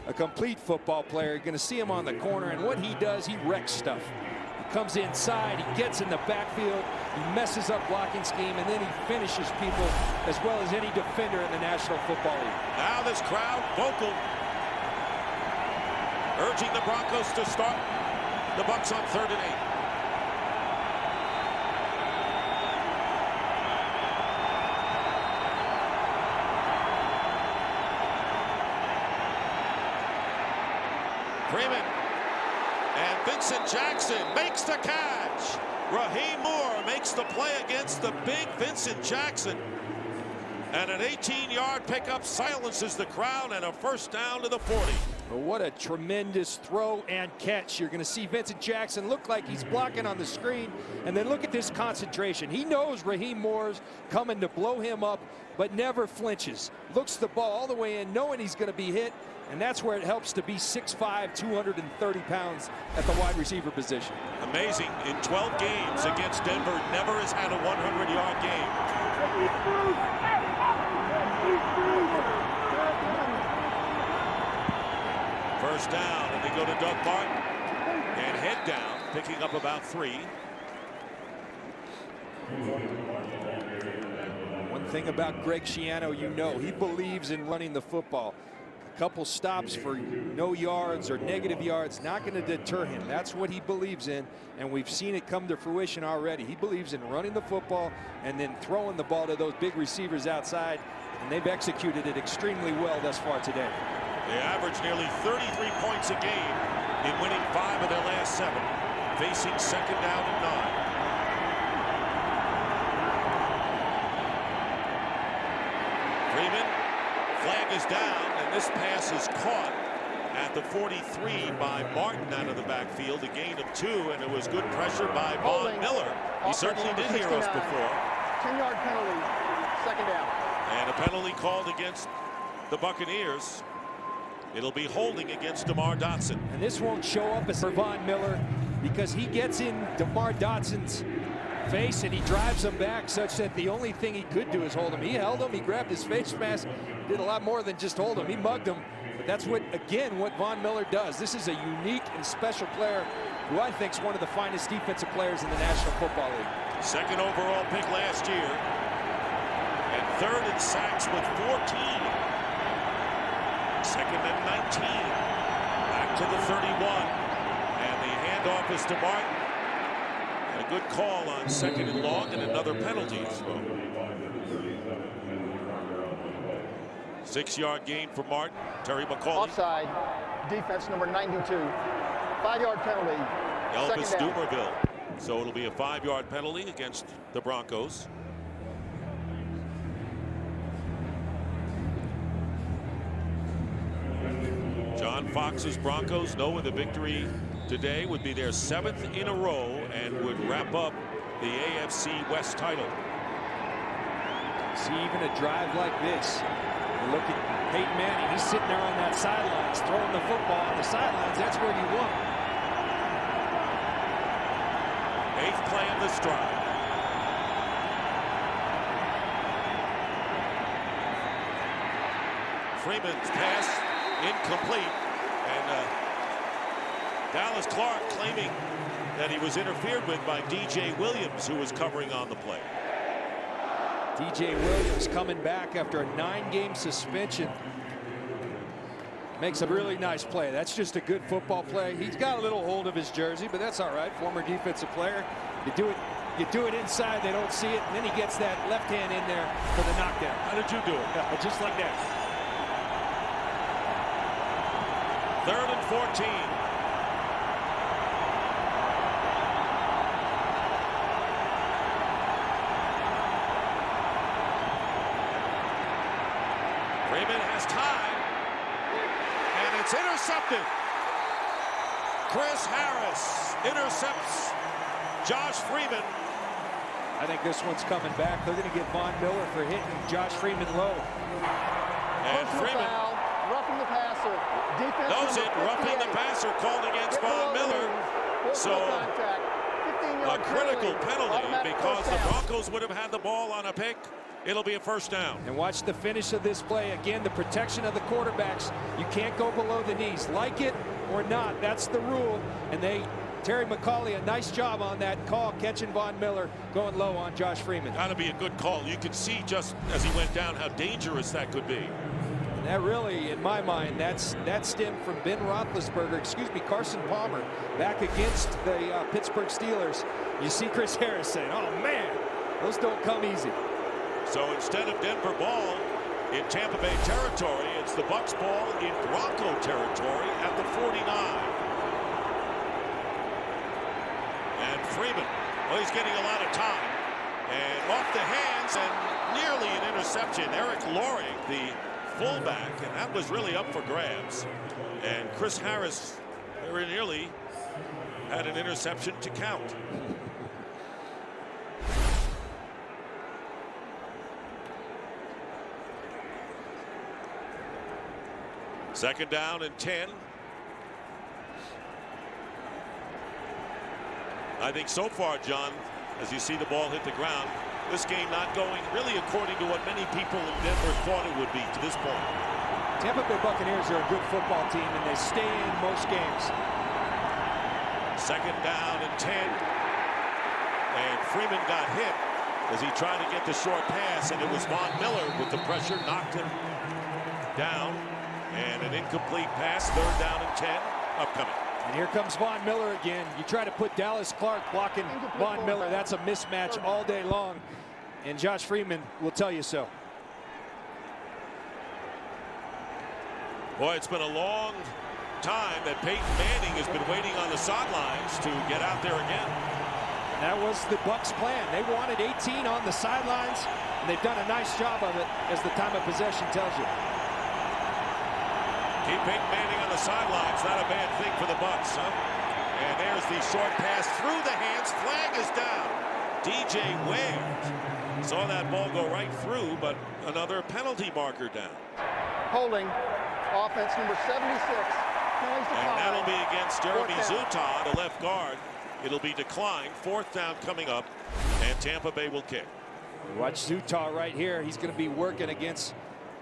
a complete football player. You're going to see him on the corner, and what he does, he wrecks stuff. He comes inside, he gets in the backfield, he messes up blocking scheme, and then he finishes people as well as any defender in the National Football League. Now this crowd vocal, urging the Broncos to start the Bucs on 3rd and 8. Freeman, and Vincent Jackson makes the catch. Raheem Moore makes the play against the big Vincent Jackson. And an 18-yard pickup silences the crowd, and a first down to the 40. Well, what a tremendous throw and catch. You're going to see Vincent Jackson look like he's blocking on the screen. And then look at this concentration. He knows Raheem Moore's coming to blow him up, but never flinches. Looks the ball all the way in, knowing he's going to be hit. And that's where it helps to be 6'5", 230 pounds at the wide receiver position. Amazing. In 12 games against Denver, never has had a 100-yard game. First down, and they go to Doug Martin. And head down, picking up about 3. One thing about Greg Schiano, you know, he believes in running the football. A couple stops for no yards or negative yards, not going to deter him. That's what he believes in, and we've seen it come to fruition already. He believes in running the football and then throwing the ball to those big receivers outside, and they've executed it extremely well thus far today. They average nearly 33 points a game in winning 5 of their last 7, facing second down and 9. Freeman, flag is down, and this pass is caught at the 43 by Martin out of the backfield, a gain of 2, and it was good pressure by Von Miller. He certainly did hear us before. 10-yard penalty, second down. And a penalty called against the Buccaneers. It'll be holding against DeMar Dotson. And this won't show up as for Von Miller because he gets in DeMar Dotson's face and he drives him back such that the only thing he could do is hold him. He held him, he grabbed his face mask, did a lot more than just hold him. He mugged him. But that's what Von Miller does. This is a unique and special player who I think is one of the finest defensive players in the National Football League. Second overall pick last year. And third in sacks with 14. Second and 19. Back to the 31. And the handoff is to Martin. And a good call on second and long and another penalty. 6-yard gain for Martin. Terry McCauley. Offside. Defense number 92. 5-yard penalty. Elvis Dumerville. So it'll be a 5-yard penalty against the Broncos. John Fox's Broncos know with a victory today would be their 7th in a row and would wrap up the AFC West title. See, even a drive like this, you look at Peyton Manning, he's sitting there on that sidelines, throwing the football on the sidelines. That's where you want him. 8th play of this drive. Freeman's pass incomplete, and Dallas Clark claiming that he was interfered with by DJ Williams, who was covering on the play. DJ Williams coming back after a 9-game suspension. Makes a really nice play. That's just a good football play. He's got a little hold of his jersey, but that's all right. Former defensive player. You do it inside, they don't see it, and then he gets that left hand in there for the knockdown. How did you do it? Yeah, just like that. 3rd and 14. Freeman has time, and it's intercepted. Chris Harris intercepts Josh Freeman. I think this one's coming back. They're going to get Von Miller for hitting Josh Freeman low. And Freeman foul, roughing the passer. Defense knows it. Roughing the passer called against Von Miller. So a critical penalty because the Broncos would have had the ball on a pick. It'll be a first down. And watch the finish of this play. Again, the protection of the quarterbacks. You can't go below the knees. Like it or not, that's the rule. And Terry McCauley, a nice job on that call, catching Von Miller, going low on Josh Freeman. Got to be a good call. You could see just as he went down how dangerous that could be. And that really, in my mind, that stemmed from Ben Roethlisberger, Carson Palmer, back against the Pittsburgh Steelers. You see Chris Harris saying, oh man, those don't come easy. So instead of Denver ball in Tampa Bay territory, it's the Bucs ball in Bronco territory at the 49. And Freeman, well, he's getting a lot of time. And off the hands, and nearly an interception. Eric Loring, the fullback, and that was really up for grabs. And Chris Harris very nearly had an interception to count. Second down and 10. I think so far, John, as you see the ball hit the ground, this game not going really according to what many people in Denver thought it would be to this point. Tampa Bay Buccaneers are a good football team, and they stay in most games. Second down and 10. And Freeman got hit as he tried to get the short pass, and it was Von Miller with the pressure, knocked him down. And an incomplete pass, third down and 10, upcoming. And here comes Von Miller again. You try to put Dallas Clark blocking Von Miller. That's a mismatch all day long. And Josh Freeman will tell you so. Boy, it's been a long time that Peyton Manning has been waiting on the sidelines to get out there again. And that was the Bucs' plan. They wanted 18 on the sidelines, and they've done a nice job of it, as the time of possession tells you. Keep Peyton Manning on the sidelines, not a bad thing for the Bucs, huh? And there's the short pass through the hands. Flag is down. DJ Ware saw that ball go right through, but another penalty marker down. Holding, offense number 76. And that'll be against Jeremy Zuttah, the left guard. It'll be declined. Fourth down coming up, and Tampa Bay will kick. Watch Zuttah right here. He's going to be working against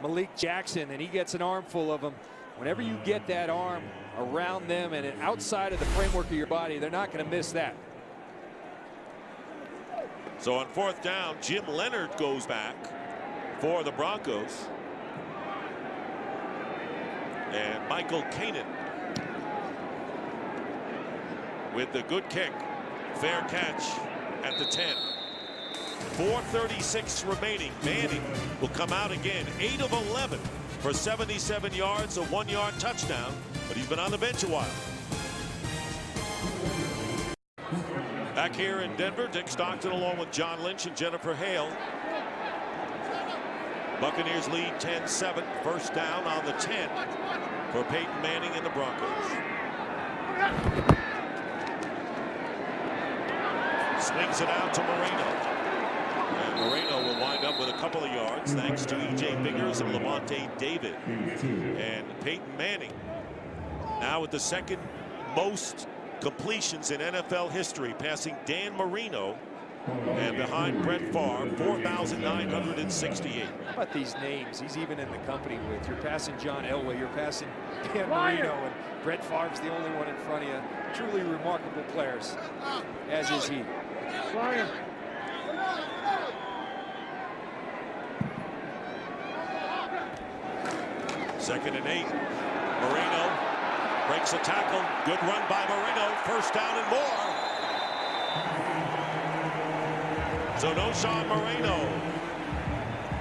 Malik Jackson, and he gets an armful of them. Whenever you get that arm around them and outside of the framework of your body, they're not going to miss that. So on fourth down, Jim Leonard goes back for the Broncos. And Michael Kanan with the good kick. Fair catch at the 10. 4:36 remaining. Manning will come out again. 8 of 11 for 77 yards, a 1-yard touchdown, but he's been on the bench a while. Back here in Denver, Dick Stockton along with John Lynch and Jennifer Hale. Buccaneers lead 10-7. First down on the 10 for Peyton Manning and the Broncos. Swings it out to Moreno. And Moreno will wind up with a couple of yards thanks to E.J. Biggers and Lavonte David. And Peyton Manning now with the second most completions in NFL history, passing Dan Marino, and behind Brett Favre, 4,968. How about these names he's even in the company with? You're passing John Elway, you're passing Dan Marino, and Brett Favre's the only one in front of you. Truly remarkable players, as is he. Second and 8. Moreno breaks a tackle. Good run by Moreno. First down and more. So no Sean Moreno,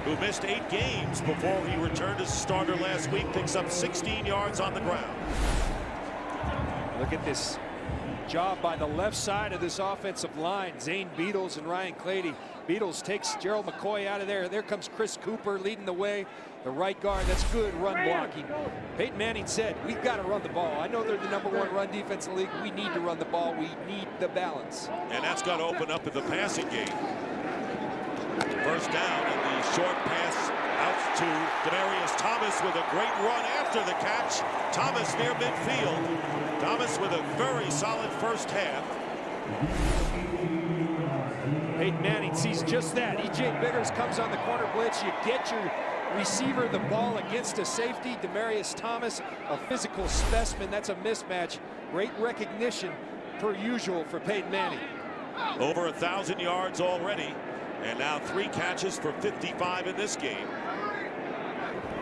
who missed 8 games before he returned as a starter last week, picks up 16 yards on the ground. Look at this job by the left side of this offensive line. Zane Beadles and Ryan Clady. Beadles takes Gerald McCoy out of there. There comes Chris Cooper leading the way. The right guard, that's good run blocking. Peyton Manning said, we've got to run the ball. I know they're the #1 run defense in the league. We need to run the ball. We need the balance. And that's got to open up in the passing game. First down, and the short pass out to Demaryius Thomas with a great run after the catch. Thomas near midfield. Thomas with a very solid first half. Peyton Manning sees just that. E.J. Biggers comes on the corner blitz. You get your receiver the ball against a safety. Demaryius Thomas, a physical specimen. That's a mismatch. Great recognition per usual for Peyton Manning. Over 1,000 yards already, and now 3 catches for 55 in this game.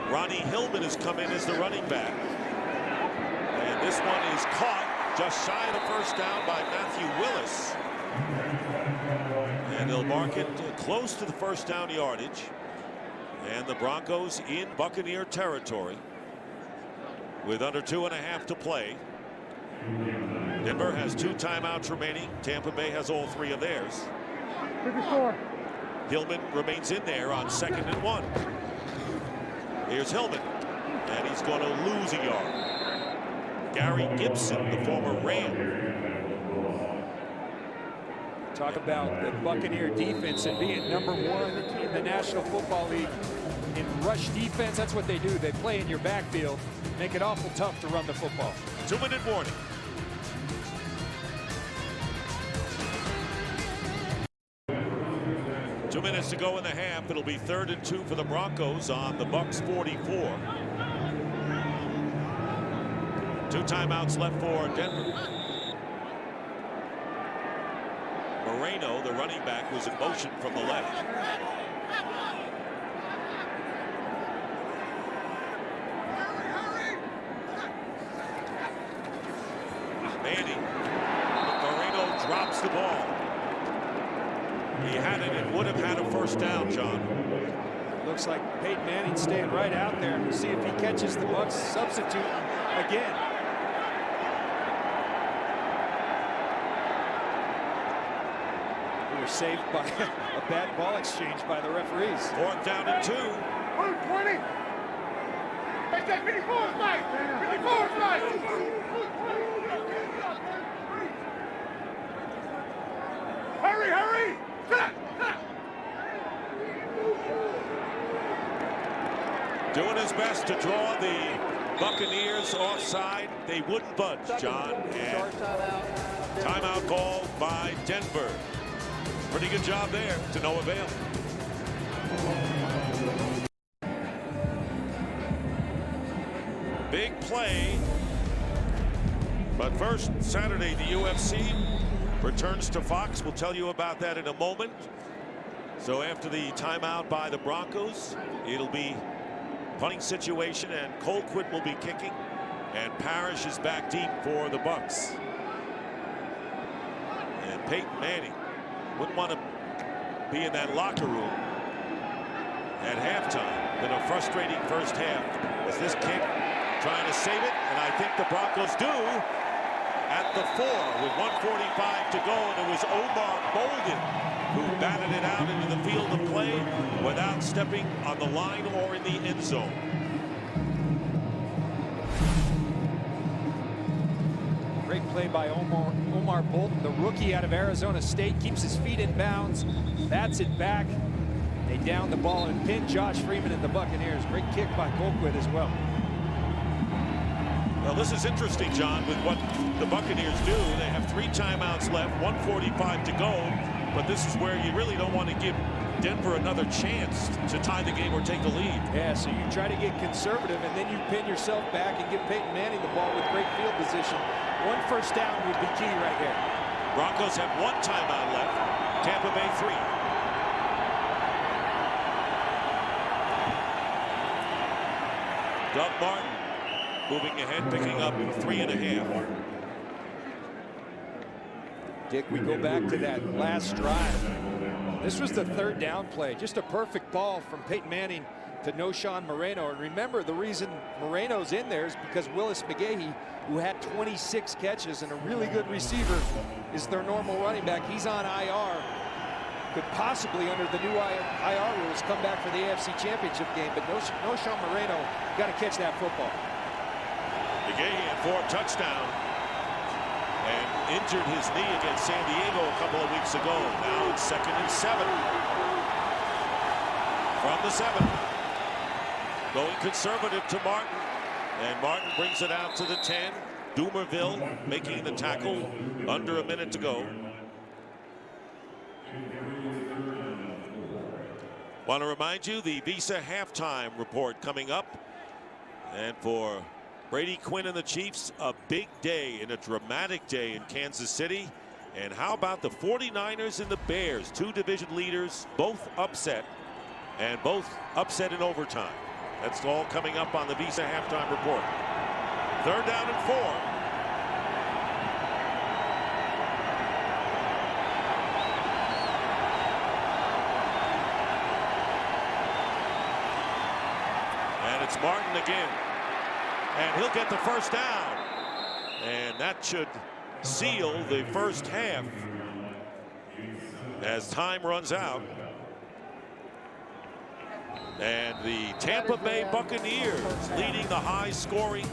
Ronnie Hillman has come in as the running back, and this one is caught just shy of the first down by Matthew Willis, and they'll mark it close to the first down yardage. And the Broncos in Buccaneer territory with under 2.5 to play. Denver has 2 timeouts remaining. Tampa Bay has all 3 of theirs. Hillman remains in there on 2nd and 1. Here's Hillman, and he's going to lose a yard. Gary Gibson, the former Ram. Talk about the Buccaneer defense and being #1 in the National Football League in rush defense. That's what they do. They play in your backfield, make it awful tough to run the football. 2-minute warning. Two minutes to go in the half. It'll be 3rd and 2 for the Broncos on the Bucs 44. 2 timeouts left for Denver. Moreno, the running back, was in motion from the left. Manning. Moreno drops the ball. He had it and would have had a 1st down, John. Looks like Peyton Manning staying right out there to see if he catches the Bucs substitute again. We were saved by a bad ball exchange by the referees. 4th down and 2. 20. Take that 54 slice. 54 slice. Hurry, hurry. Doing his best to draw the Buccaneers offside. They wouldn't budge, John. And timeout called by Denver. Pretty good job there to no avail. Big play. But first, Saturday, the UFC returns to Fox. We'll tell you about that in a moment. So after the timeout by the Broncos, it'll be punting situation, and Colquitt will be kicking, and Parrish is back deep for the Bucs. And Peyton Manning wouldn't want to be in that locker room at halftime. Been a frustrating first half as this kick trying to save it, and I think the Broncos do at the 4 with 1:45 to go, and it was Omar Bolden who batted it out into the field of play without stepping on the line or in the end zone. Great play by Omar Bolden, the rookie out of Arizona State, keeps his feet in bounds, bats it back. They down the ball and pin Josh Freeman and the Buccaneers. Great kick by Colquitt as well. Well, this is interesting, John, with what the Buccaneers do. They have 3 timeouts left, 1:45 to go. But this is where you really don't want to give Denver another chance to tie the game or take the lead. Yeah, so you try to get conservative, and then you pin yourself back and give Peyton Manning the ball with great field position. 1 first down would be key right here. Broncos have 1 timeout left. Tampa Bay 3. Doug Martin moving ahead, picking up 3.5. Dick, we go back to that last drive. This was the 3rd down play. Just a perfect ball from Peyton Manning to Noshawn Moreno. And remember, the reason Moreno's in there is because Willis McGahee, who had 26 catches and a really good receiver, is their normal running back. He's on IR. Could possibly, under the new IR rules, come back for the AFC Championship game. But Noshawn Moreno got to catch that football. McGahee had 4 touchdowns and injured his knee against San Diego a couple of weeks ago. Now it's 2nd and 7 from the 7. Going conservative to Martin, and Martin brings it out to the 10. Dumerville making the tackle, under a minute to go. Want to remind you, the Visa halftime report coming up, and for Brady Quinn and the Chiefs, a big day and a dramatic day in Kansas City. And how about the 49ers and the Bears, 2 division leaders, both upset, and both upset in overtime. That's all coming up on the Visa halftime report. 3rd down and 4. And it's Martin again. And he'll get the 1st down. And that should seal the first half as time runs out. And the Tampa Bay Buccaneers leading the high-scoring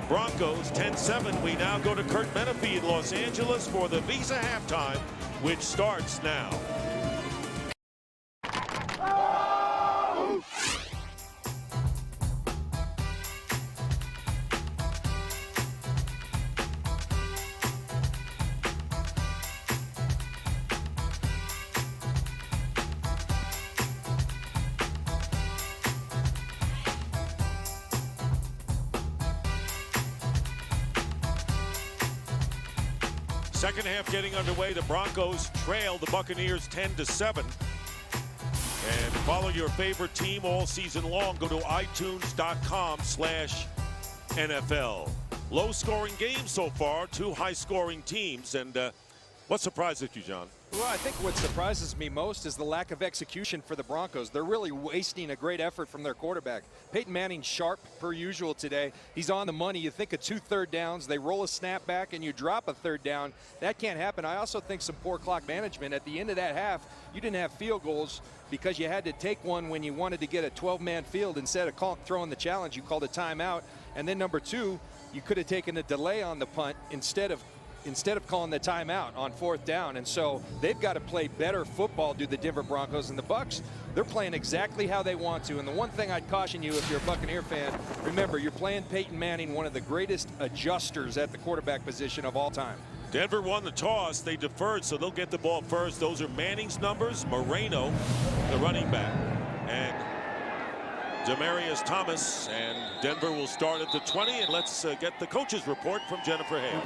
Broncos 10-7. We now go to Kurt Menefee in Los Angeles for the Visa halftime, which starts now. Second half getting underway. The Broncos trail the Buccaneers 10-7. And follow your favorite team all season long. Go to itunes.com/NFL. Low scoring game so far, 2 high scoring teams. And what surprises you, John? Well, I think what surprises me most is the lack of execution for the Broncos. They're really wasting a great effort from their quarterback. Peyton Manning sharp per usual today. He's on the money. You think of 2 third downs, they roll a snap back and you drop a third down. That can't happen. I also think some poor clock management. At the end of that half, you didn't have field goals because you had to take one when you wanted to get a 12-man field. Instead of throwing the challenge, you called a timeout. And then number 2, you could have taken a delay on the punt instead of calling the timeout on 4th down. And so they've got to play better football, do the Denver Broncos. And the Bucs, they're playing exactly how they want to. And the one thing I'd caution you if you're a Buccaneer fan, remember, you're playing Peyton Manning, one of the greatest adjusters at the quarterback position of all time. Denver won the toss. They deferred, so they'll get the ball first. Those are Manning's numbers. Moreno, the running back, and Demaryius Thomas. And Denver will start at the 20. And let's get the coach's report from Jennifer Hale.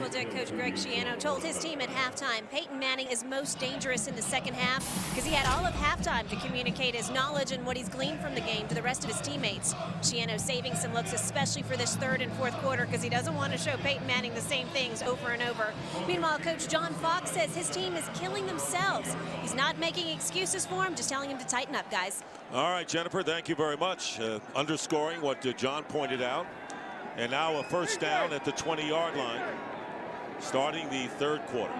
Well, Dick, Coach Greg Schiano told his team at halftime Peyton Manning is most dangerous in the second half because he had all of halftime to communicate his knowledge and what he's gleaned from the game to the rest of his teammates. Schiano saving some looks, especially for this 3rd and 4th quarter, because he doesn't want to show Peyton Manning the same things over and over. Meanwhile, Coach John Fox says his team is killing themselves. He's not making excuses for him, just telling him to tighten up, guys. All right, Jennifer, thank you very much. Underscoring what John pointed out. And now a first down at the 20-yard line, starting the 3rd quarter.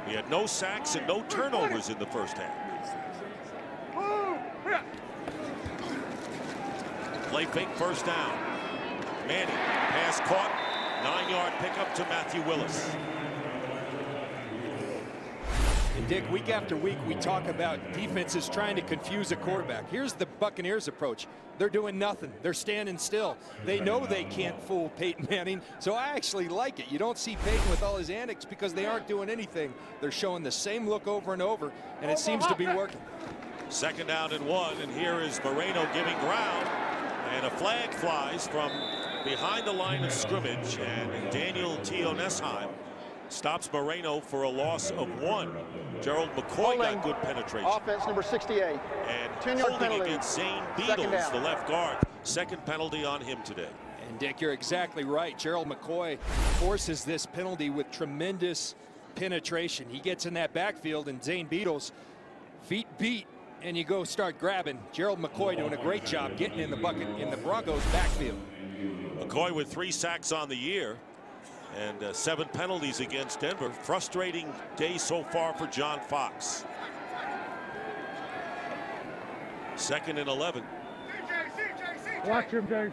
We had no sacks and no turnovers in the first half. Play fake, first down. Manning, pass caught, 9-yard pickup to Matthew Willis. And Dick, week after week, we talk about defenses trying to confuse a quarterback. Here's the Buccaneers approach. They're doing nothing. They're standing still. They know they can't fool Peyton Manning, so I actually like it. You don't see Peyton with all his antics because they aren't doing anything. They're showing the same look over and over, and it seems to be working. 2nd down and 1, and here is Moreno giving ground, and a flag flies from behind the line of scrimmage, and Daniel Tionesheim stops Moreno for a loss of 1. Gerald McCoy got good penetration. Offense number 68. And 10-yard holding penalty. against Zane Beadles, the left guard. 2nd penalty on him today. And Dick, you're exactly right. Gerald McCoy forces this penalty with tremendous penetration. He gets in that backfield, and Zane Beadles, feet beat, and you go start grabbing. Gerald McCoy doing a great job getting in the Broncos backfield. McCoy with 3 sacks on the year. And 7 penalties against Denver. Frustrating day so far for John Fox. 2nd and 11. Watch him, Dave.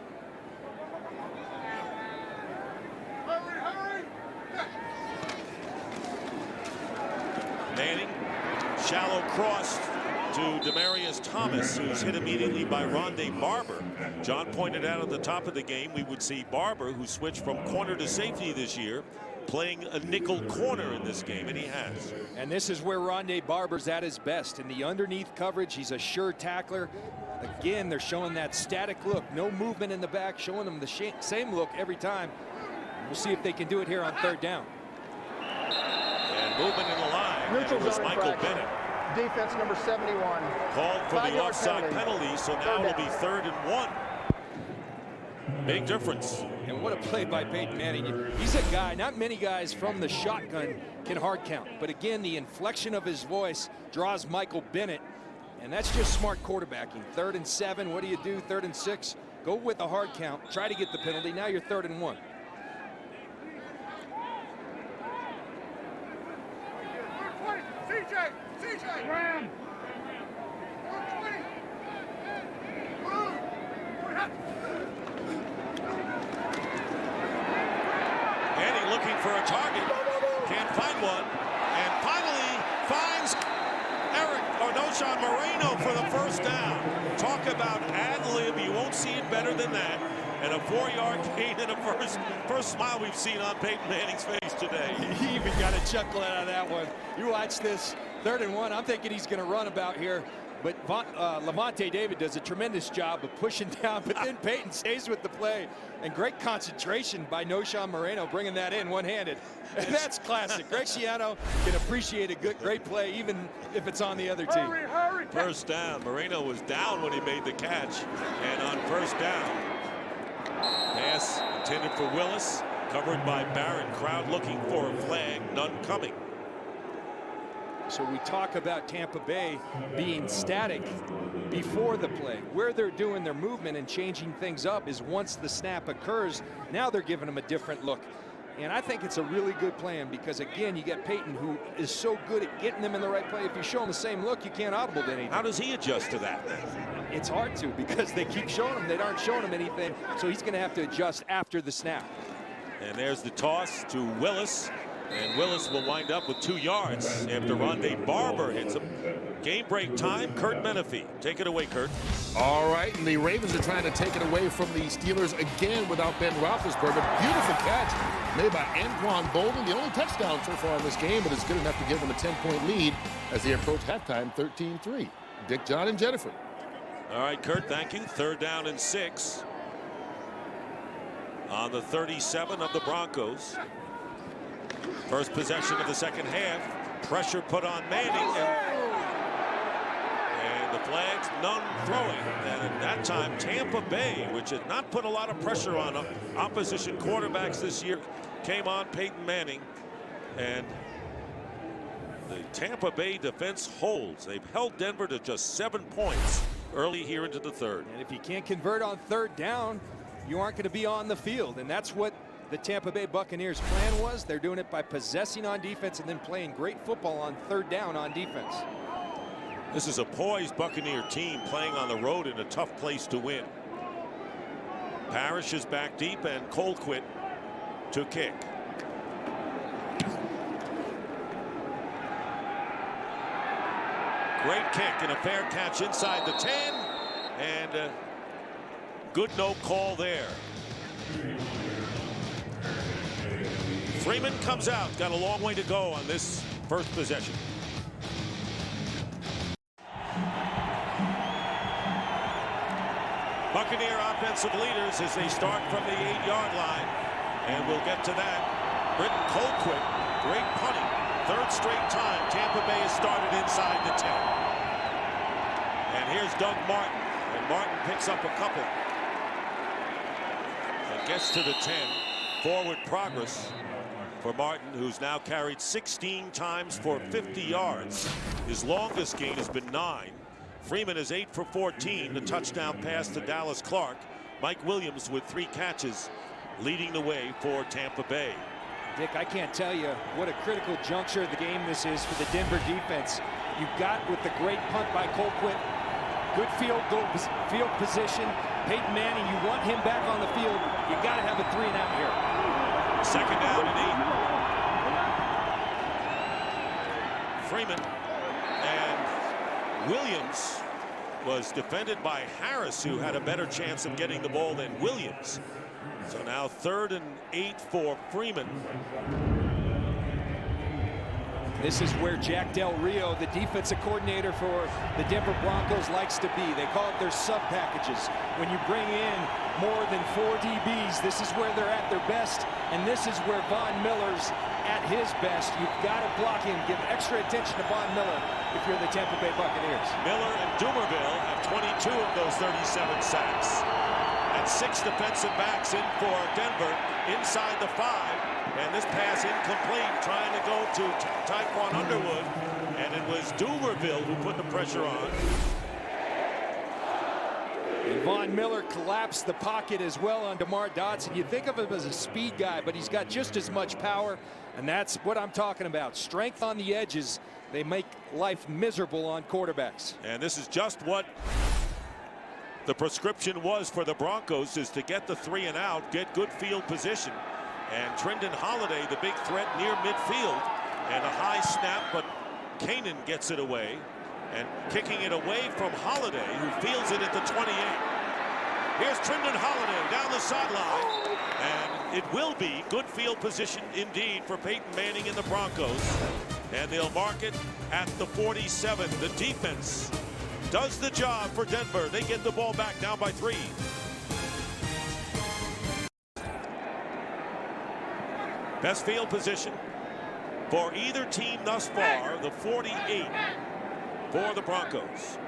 Manning, shallow cross to Demaryius Thomas, who's hit immediately by Rondé Barber. John pointed out at the top of the game we would see Barber, who switched from corner to safety this year, playing a nickel corner in this game, and he has. And this is where Rondé Barber's at his best. In the underneath coverage, he's a sure tackler. Again, they're showing that static look, no movement in the back, showing them the same look every time. We'll see if they can do it here on 3rd down. And movement in the line, and it was Michael Bennett. Defense number 71. Called for the offside penalty, so now it'll be 3rd and 1. Big difference. And what a play by Peyton Manning. He's a guy, not many guys from the shotgun can hard count. But again, the inflection of his voice draws Michael Bennett. And that's just smart quarterbacking. 3rd and 7, what do you do? 3rd and 6, go with the hard count. Try to get the penalty. Now you're 3rd and 1. CJ! Ram! for a target. Can't find one. And finally finds Josh Moreno for the first down. Talk about ad-lib. You won't see it better than that. And a 4-yard gain and a first smile we've seen on Peyton Manning's face today. He even got a chuckle out of that one. You watch this 3rd and 1. I'm thinking he's going to run about here. But Lavonte David does a tremendous job of pushing down, but then Peyton stays with the play. And great concentration by Noshawn Moreno, bringing that in one-handed. And that's classic. Greg Schiano can appreciate a great play, even if it's on the other team. Hurry. First down. Moreno was down when he made the catch. And on first down, pass intended for Willis, covered by Barrett. Crowd looking for a flag, none coming. So we talk about Tampa Bay being static before the play. Where they're doing their movement and changing things up is once the snap occurs. Now they're giving them a different look. And I think it's a really good plan because, again, you get Peyton, who is so good at getting them in the right play. If you show him the same look, you can't audible to anything. How does he adjust to that? It's hard to, because they keep showing him. They aren't showing him anything. So he's going to have to adjust after the snap. And there's the toss to Willis. And Willis will wind up with 2 yards after Rondé Barber hits him. Game break time. Kurt Menefee. Take it away, Kurt. All right, and the Ravens are trying to take it away from the Steelers again without Ben Roethlisberger. Beautiful catch made by Anquan Bolden. The only touchdown so far in this game, but it's good enough to give them a 10-point lead as they approach halftime 13-3. Dick, John, and Jennifer. All right, Kurt, thank you. 3rd down and 6. On the 37 of the Broncos. First possession of the second half. Pressure put on Manning. And the flags, none throwing. And at that time, Tampa Bay, which had not put a lot of pressure on opposition quarterbacks this year, came on Peyton Manning. And the Tampa Bay defense holds. They've held Denver to just 7 points early here into the 3rd. And if you can't convert on 3rd down, you aren't going to be on the field. And that's what the Tampa Bay Buccaneers' plan was. They're doing it by possessing on defense and then playing great football on 3rd down on defense. This is a poised Buccaneer team playing on the road in a tough place to win. Parrish is back deep and Colquitt to kick. Great kick and a fair catch inside the 10, and good no call there. Freeman comes out. Got a long way to go on this first possession. Buccaneer offensive leaders as they start from the 8-yard line. And we'll get to that. Britton Colquitt, great punting. 3rd straight time Tampa Bay has started inside the 10. And here's Doug Martin. And Martin picks up a couple. And gets to the 10. Forward progress for Martin, who's now carried 16 times for 50 yards. His longest gain has been 9. Freeman is 8 for 14. The touchdown pass to Dallas Clark. Mike Williams with 3 catches leading the way for Tampa Bay. Dick, I can't tell you what a critical juncture of the game this is for the Denver defense. You've got, with the great punt by Colquitt, good field position. Peyton Manning, you want him back on the field. You got to have a 3-and-out here. 2nd down and 8. Freeman and Williams was defended by Harris, who had a better chance of getting the ball than Williams. So now 3rd and 8 for Freeman. This is where Jack Del Rio, the defensive coordinator for the Denver Broncos, likes to be. They call it their sub packages. When you bring in more than 4 DBs, this is where they're at their best, and this is where Von Miller's at his best. You've got to block him. Give extra attention to Von Miller if you're the Tampa Bay Buccaneers. Miller and Dumerville have 22 of those 37 sacks. And 6 defensive backs in for Denver inside the 5. And this pass incomplete, trying to go to Tyquan Underwood. And it was Dumerville who put the pressure on. And Von Miller collapsed the pocket as well on DeMar Dotson. You think of him as a speed guy, but he's got just as much power. And that's what I'm talking about. Strength on the edges. They make life miserable on quarterbacks. And this is just what the prescription was for the Broncos, is to get the 3-and-out, get good field position. And Trendon Holiday, the big threat near midfield. And a high snap, but Kanan gets it away. And kicking it away from Holiday, who fields it at the 28. Here's Trendon Holiday down the sideline. And it will be good field position indeed for Peyton Manning and the Broncos. And they'll mark it at the 47. The defense does the job for Denver. They get the ball back down by 3. Best field position for either team thus far, the 48 for the Broncos.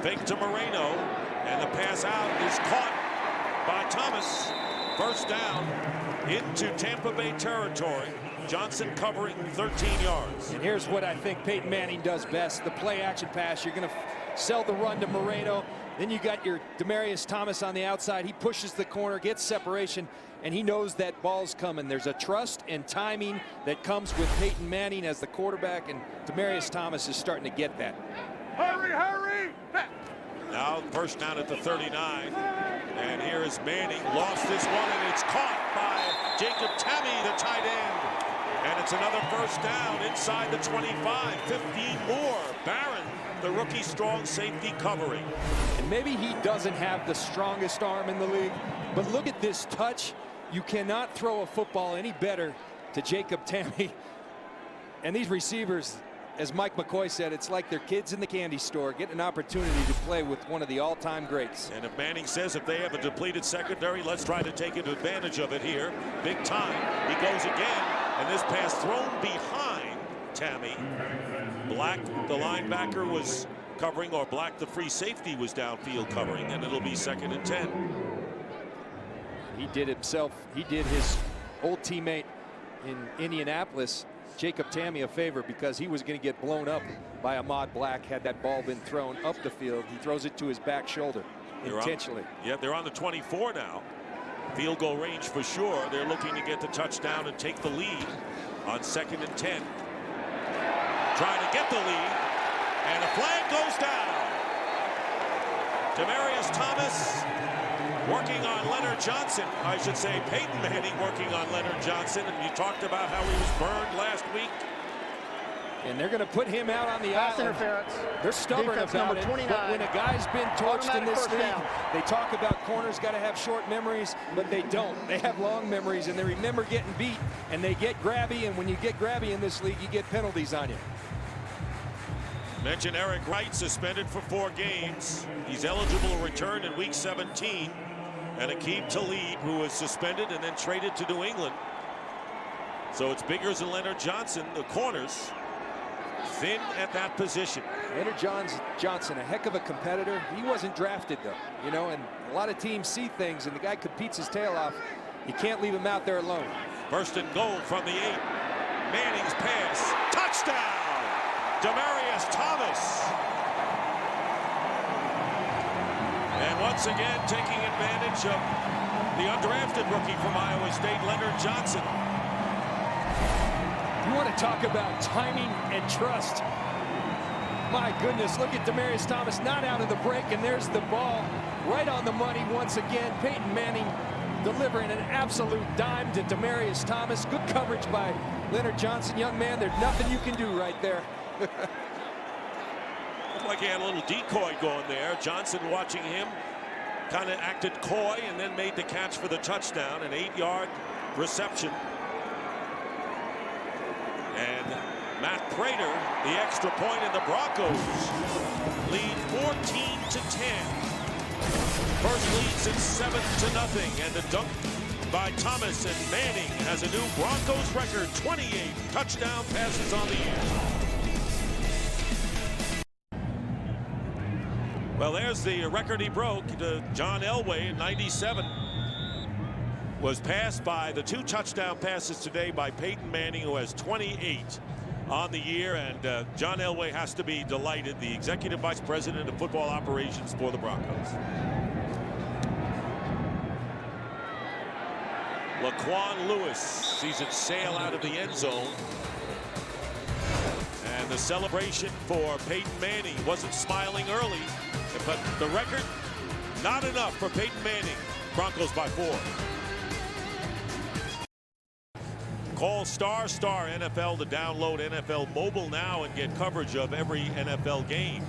Fake to Moreno, and the pass out is caught by Thomas. First down into Tampa Bay territory. Johnson covering 13 yards. And here's what I think Peyton Manning does best, the play action pass. You're going to sell the run to Moreno. Then you got your Demaryius Thomas on the outside. He pushes the corner, gets separation, and he knows that ball's coming. There's a trust and timing that comes with Peyton Manning as the quarterback, and Demaryius Thomas is starting to get that. Hurry, hurry! Now first down at the 39. And here is Manning. Lost this one, and it's caught by Jacob Tamme, the tight end. And it's another first down inside the 25. 15 more. Barron, the rookie strong safety, covering. And maybe he doesn't have the strongest arm in the league, but look at this touch. You cannot throw a football any better to Jacob Tamme. And these receivers, as Mike McCoy said, it's like they're kids in the candy store getting an opportunity to play with one of the all-time greats. And if Manning says if they have a depleted secondary, let's try to take advantage of it here. Big time. He goes again, and this pass thrown behind Tamme. Black, the linebacker, was covering, or Black, the free safety, was downfield covering, and it'll be 2nd and 10. He did himself, he did his old teammate in Indianapolis, Jacob Tamme, a favor, because he was going to get blown up by Ahmad Black had that ball been thrown up the field. He throws it to his back shoulder intentionally. They're on the 24 now. Field goal range for sure. They're looking to get the touchdown and take the lead on 2nd and 10. Trying to get the lead, and a flag goes down. Demaryius Thomas working on Leonard Johnson. I should say Peyton Manning working on Leonard Johnson. And you talked about how he was burned last week. And they're going to put him out on the island. Interference. They're stubborn Defense about number it. 29. But when a guy's been torched in this Automatic league, first down. they talk about corners got to have short memories, but they don't. They have long memories, and they remember getting beat, and they get grabby. And when you get grabby in this league, you get penalties on you. Mention Eric Wright suspended for 4 games. He's eligible to return in week 17. And Aqib Talib, who was suspended and then traded to New England. So it's Biggers and Leonard Johnson, the corners, thin at that position. Leonard Johnson, a heck of a competitor. He wasn't drafted, though, you know, and a lot of teams see things, and the guy competes his tail off. You can't leave him out there alone. First and goal from the 8. Manning's pass. Touchdown! Demaryius Thomas. And once again, taking advantage of the undrafted rookie from Iowa State, Leonard Johnson. You want to talk about timing and trust. My goodness, look at Demaryius Thomas, not out of the break, and there's the ball right on the money once again. Peyton Manning delivering an absolute dime to Demaryius Thomas. Good coverage by Leonard Johnson. Young man, there's nothing you can do right there. Looked like he had a little decoy going there. Johnson, watching him, kind of acted coy and then made the catch for the touchdown, an 8-yard reception. And Matt Prater, the extra point, and the Broncos lead 14-10. First lead since 7-0, and the dunk by Thomas, and Manning has a new Broncos record, 28 touchdown passes on the year. Well, there's the record he broke. John Elway in '97 was passed by the 2 touchdown passes today by Peyton Manning, who has 28 on the year. And John Elway has to be delighted, the executive vice president of football operations for the Broncos. Laquan Lewis sees it sail out of the end zone. And the celebration for Peyton Manning wasn't smiling early, but the record Not enough for Peyton Manning. Broncos by 4. Call ** NFL to download NFL Mobile now and get coverage of every NFL game.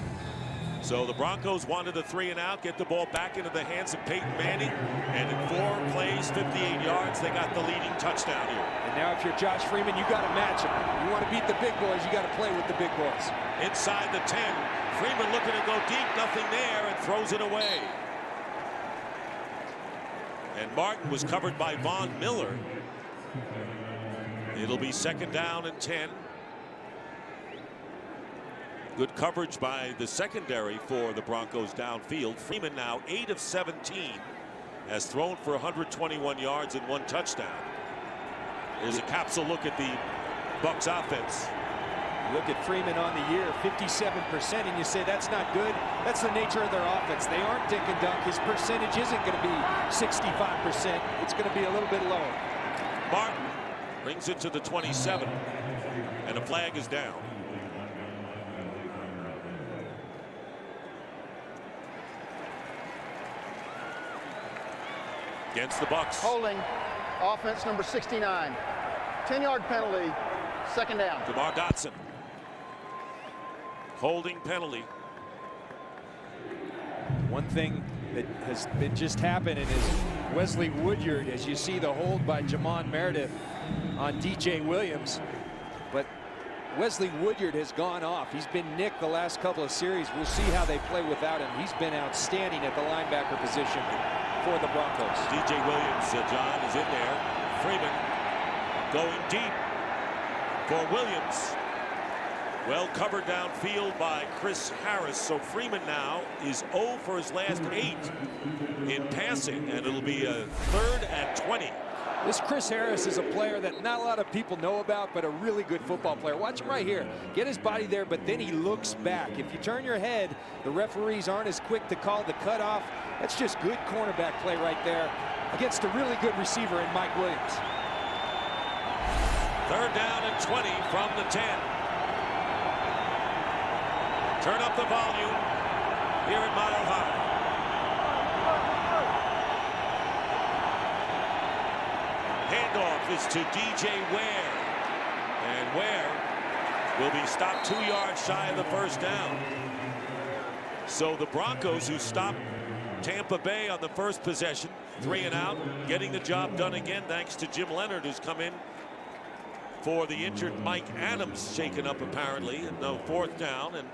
So the Broncos wanted a 3 and out, get the ball back into the hands of Peyton Manning, and in 4 plays, 58 yards, they got the leading touchdown here. And now if you're Josh Freeman, you got to match him. You want to beat the big boys, you got to play with the big boys. Inside the 10, Freeman looking to go deep, nothing there, and throws it away. And Martin was covered by Von Miller. It'll be 2nd down and 10. Good coverage by the secondary for the Broncos downfield. Freeman now 8 of 17, has thrown for 121 yards and 1 touchdown. There's a capsule look at the Bucs offense. Look at Freeman on the year, 57%, and you say that's not good. That's the nature of their offense. They aren't dink and dunk. His percentage isn't going to be 65%. It's going to be a little bit lower. Martin brings it to the 27, and a flag is down. Against the Bucs. Holding, offense number 69. 10-yard penalty, 2nd down. DeMar Dotson. Holding penalty. One thing that has been just happening is Wesley Woodyard, as you see the hold by Jamon Meredith on DJ Williams. But Wesley Woodyard has gone off. He's been nicked the last couple of series. We'll see how they play without him. He's been outstanding at the linebacker position for the Broncos. DJ Williams, John, is in there. Freeman going deep for Williams. Well covered downfield by Chris Harris. So Freeman now is 0 for his last 8 in passing, and it'll be a 3rd and 20. This Chris Harris is a player that not a lot of people know about, but a really good football player. Watch him right here. Get his body there, but then he looks back. If you turn your head, the referees aren't as quick to call the cutoff. That's just good cornerback play right there against a really good receiver in Mike Williams. 3rd down and 20 from the 10. Turn up the volume here at Mile High. Handoff is to DJ Ware. And Ware will be stopped 2 yards shy of the 1st down. So the Broncos, who stopped Tampa Bay on the 1st possession, 3 and out, getting the job done again thanks to Jim Leonard, who's come in for the injured Mike Adams, shaken up apparently, and no 4th down. And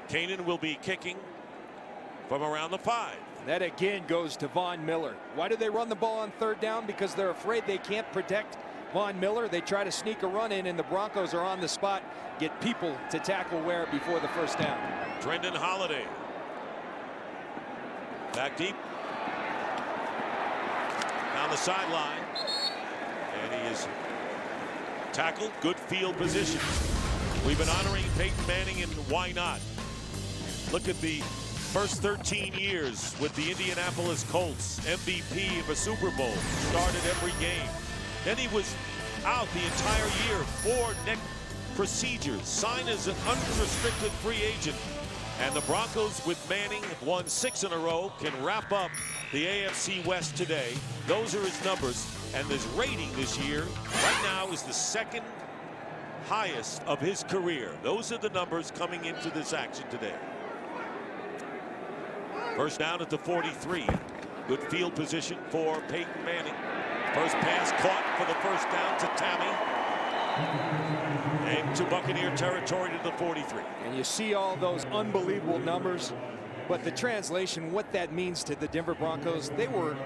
Kanan will be kicking from around the 5. That again goes to Von Miller. Why do they run the ball on 3rd down? Because they're afraid they can't protect Von Miller. They try to sneak a run in, and the Broncos are on the spot, get people to tackle Ware before the 1st down. Brendan Holiday back deep down the sideline, and he is tackled. Good field position. We've been honoring Peyton Manning, and why not? Look at the first 13 years with the Indianapolis Colts, MVP of a Super Bowl, started every game. Then he was out the entire year, 4 neck procedures, signed as an unrestricted free agent. And the Broncos, with Manning, have won 6 in a row, can wrap up the AFC West today. Those are his numbers, and his rating this year right now is the 2nd highest of his career. Those are the numbers coming into this action today. 1st down at the 43. Good field position for Peyton Manning. First pass caught for the 1st down to Tammy. And to Buccaneer territory to the 43. And you see all those unbelievable numbers, but the translation, what that means to the Denver Broncos, they were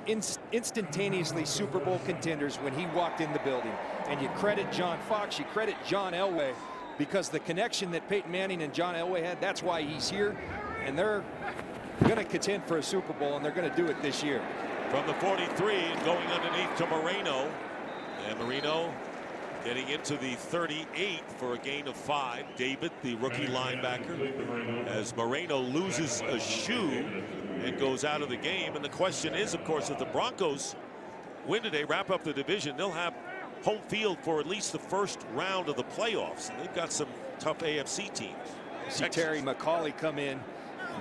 instantaneously Super Bowl contenders when he walked in the building. And you credit John Fox, you credit John Elway, because the connection that Peyton Manning and John Elway had, that's why he's here. And they're going to contend for a Super Bowl, and they're going to do it this year. From the 43 and going underneath to Moreno. And Moreno getting into the 38 for a gain of 5. David, the rookie linebacker, as Moreno loses a shoe and goes out of the game. And the question is, of course, if the Broncos win today, wrap up the division, they'll have home field for at least the 1st round of the playoffs. And they've got some tough AFC teams. See Terry McCauley come in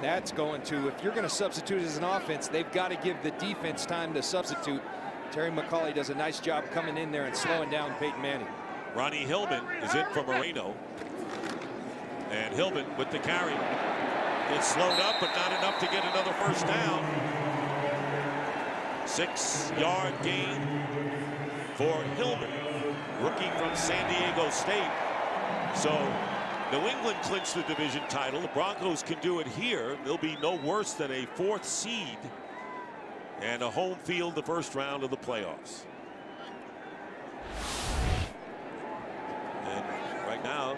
That's going to, if you're going to substitute as an offense, they've got to give the defense time to substitute. Terry McCauley does a nice job coming in there and slowing down Peyton Manning. Ronnie Hillman is in for Moreno. And Hillman with the carry. Gets slowed up, but not enough to get another first down. 6-yard gain for Hillman, rookie from San Diego State. So New England clinched the division title. The Broncos can do it here. They'll be no worse than a 4th seed and a home field the first round of the playoffs. And right now,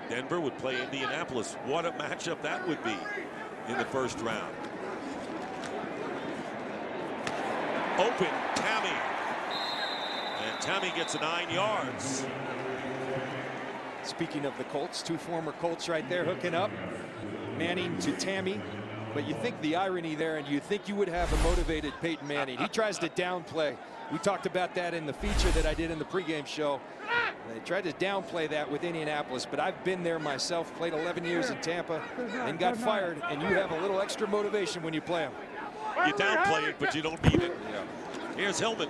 Denver would play Indianapolis. What a matchup that would be in the first round. Open, Tammy. And Tammy gets 9 yards. Speaking of the Colts, 2 former Colts right there hooking up. Manning to Tammy. But you think the irony there, and you think you would have a motivated Peyton Manning. He tries to downplay. We talked about that in the feature that I did in the pregame show. They tried to downplay that with Indianapolis, but I've been there myself, played 11 years in Tampa, and got fired, and you have a little extra motivation when you play them. You downplay it, but you don't need it. Yeah. Here's Hillman.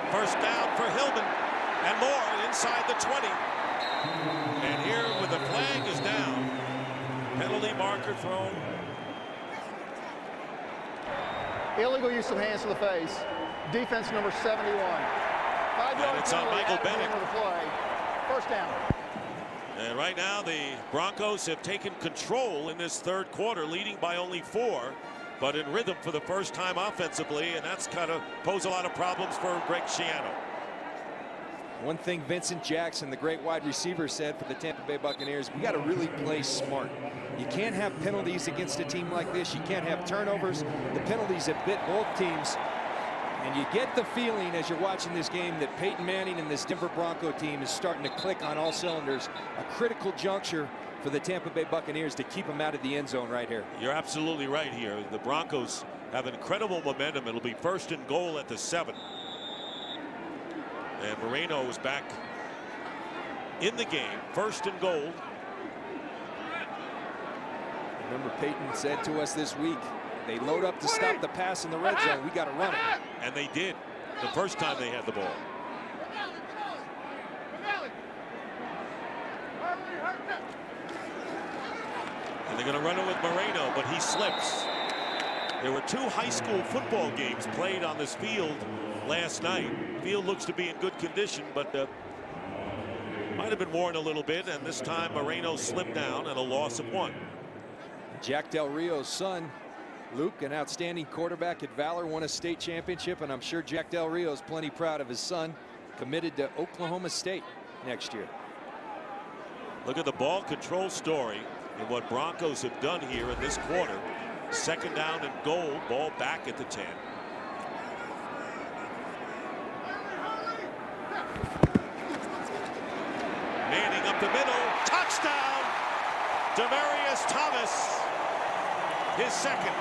First down for Hillman, and more inside the 20. And here, with the flag is down, penalty marker thrown. Illegal use of hands to the face. Defense number 71. 5-yard And it's on Michael Bennett. The play. First down. And right now, the Broncos have taken control in this third quarter, leading by only 4, but in rhythm for the first time offensively, and that's kind of posed a lot of problems for Greg Schiano. One thing Vincent Jackson, the great wide receiver, said for the Tampa Bay Buccaneers, we got to really play smart. You can't have penalties against a team like this. You can't have turnovers. The penalties have bit both teams. And you get the feeling as you're watching this game that Peyton Manning and this Denver Bronco team is starting to click on all cylinders. A critical juncture for the Tampa Bay Buccaneers to keep them out of the end zone right here. You're absolutely right here. The Broncos have incredible momentum. It'll be 1st and goal at the 7. And Moreno is back in the game. 1st and goal. Remember, Peyton said to us this week, they load up to stop the pass in the red zone. We got to run it. And they did the first time they had the ball. And they're going to run it with Moreno, but he slips. There were 2 high school football games played on this field last night. Field looks to be in good condition, but might have been worn a little bit, and this time Moreno slipped down and a loss of 1. Jack Del Rio's son, Luke, an outstanding quarterback at Valor, won a state championship, and I'm sure Jack Del Rio's plenty proud of his son, committed to Oklahoma State next year. Look at the ball control story and what Broncos have done here in this quarter. 2nd down and goal, ball back at the 10. Manning up the middle, touchdown! Demaryius Thomas, his 2nd.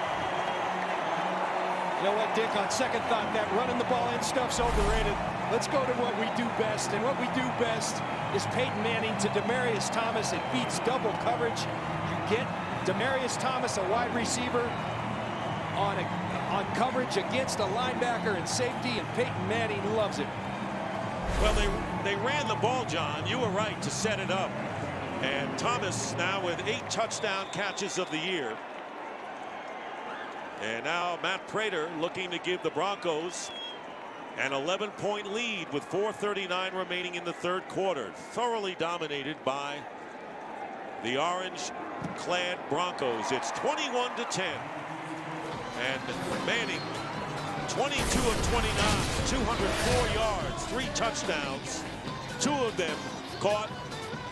You know what, Dick, on second thought, that running the ball in stuff's overrated. Let's go to what we do best, and what we do best is Peyton Manning to Demaryius Thomas. It beats double coverage. You get Demaryius Thomas, a wide receiver, on coverage against a linebacker and safety, and Peyton Manning loves it. Well, they ran the ball, John. You were right to set it up. And Thomas now with 8 touchdown catches of the year. And now Matt Prater looking to give the Broncos an 11-point lead with 4:39 remaining in the third quarter. Thoroughly dominated by the orange-clad Broncos. It's 21-10. And Manning, 22 of 29, 204 yards, 3 touchdowns. 2 of them caught.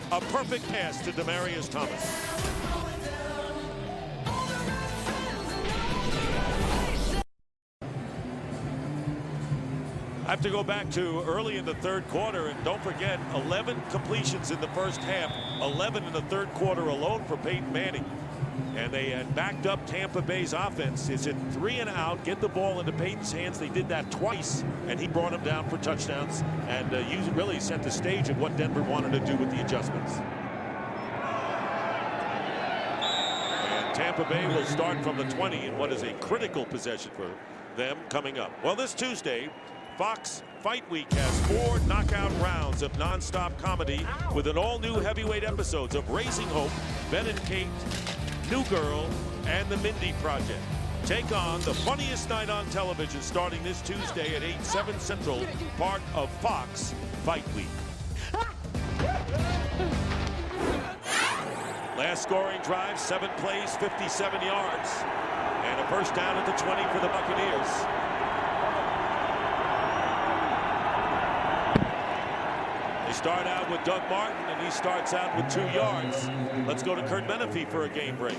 A perfect pass to Demaryius Thomas. I have to go back to early in the third quarter, and don't forget 11 completions in the first half, 11 in the third quarter alone for Peyton Manning. And they had backed up Tampa Bay's offense. Is it 3 and out, get the ball into Peyton's hands. They did that twice, and he brought him down for touchdowns and really set the stage of what Denver wanted to do with the adjustments. And Tampa Bay will start from the 20 in what is a critical possession for them coming up. Well, this Tuesday, Fox Fight Week has 4 knockout rounds of nonstop comedy with an all-new heavyweight episodes of Raising Hope, Ben and Kate, New Girl, and The Mindy Project. Take on the funniest night on television starting this Tuesday at 8, 7 Central, part of Fox Fight Week. Last scoring drive, 7 plays, 57 yards, and a first down at the 20 for the Buccaneers. They start out with Doug Martin, and he starts out with 2 yards. Let's go to Kurt Menefee for a game break.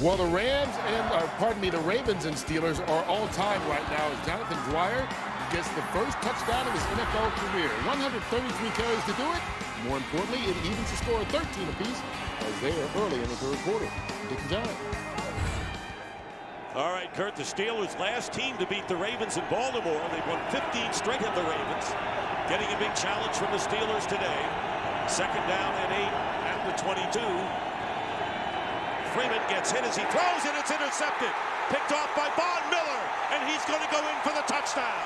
Well, the the Ravens and Steelers are all tied right now as Jonathan Dwyer gets the first touchdown of his NFL career. 133 carries to do it. More importantly, it evens the score of 13 apiece as they are early in the third quarter. Dick and John. All right, Kurt, the Steelers' last team to beat the Ravens in Baltimore. They've won 15 straight of the Ravens. Getting a big challenge from the Steelers today. Second down and 8 at the 22. Freeman gets hit as he throws, and it's intercepted. Picked off by Von Miller, and he's going to go in for the touchdown.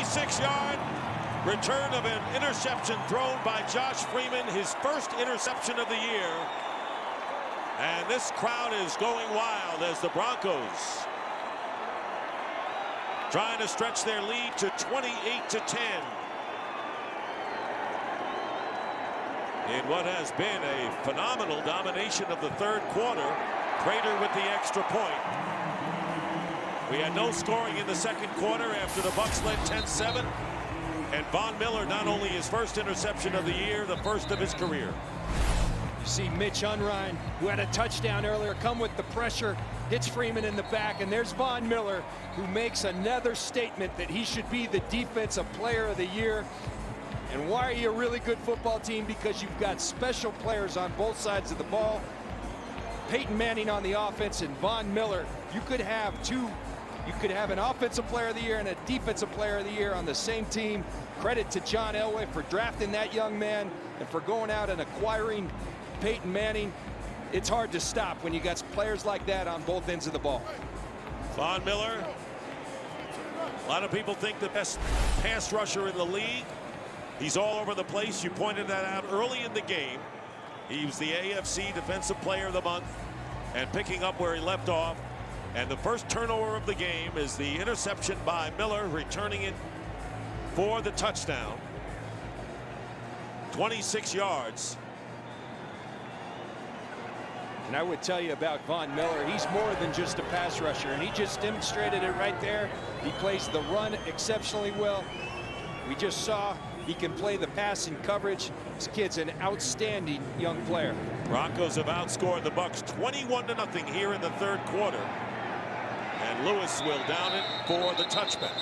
Six-yard return of an interception thrown by Josh Freeman, his first interception of the year. And this crowd is going wild as the Broncos trying to stretch their lead to 28-10 in what has been a phenomenal domination of the third quarter. Prater with the extra point. We had no scoring in the second quarter after the Bucs led 10-7. And Von Miller, not only his first interception of the year, the first of his career. You see Mitch Unrein, who had a touchdown earlier, come with the pressure, hits Freeman in the back, and there's Von Miller, who makes another statement that he should be the defensive player of the year. And why are you a really good football team? Because you've got special players on both sides of the ball. Peyton Manning on the offense and Von Miller. You could have an offensive player of the year and a defensive player of the year on the same team. Credit to John Elway for drafting that young man and for going out and acquiring Peyton Manning. It's hard to stop when you got players like that on both ends of the ball. Von Miller, a lot of people think the best pass rusher in the league. He's all over the place. You pointed that out early in the game. He was the AFC Defensive Player of the Month, and picking up where he left off. And the first turnover of the game is the interception by Miller, returning it for the touchdown. 26 yards. And I would tell you about Von Miller, he's more than just a pass rusher, and he just demonstrated it right there. He plays the run exceptionally well. We just saw he can play the pass in coverage. This kid's an outstanding young player. Broncos have outscored the Bucs 21-0 here in the third quarter. And Lewis will down it for the touchback.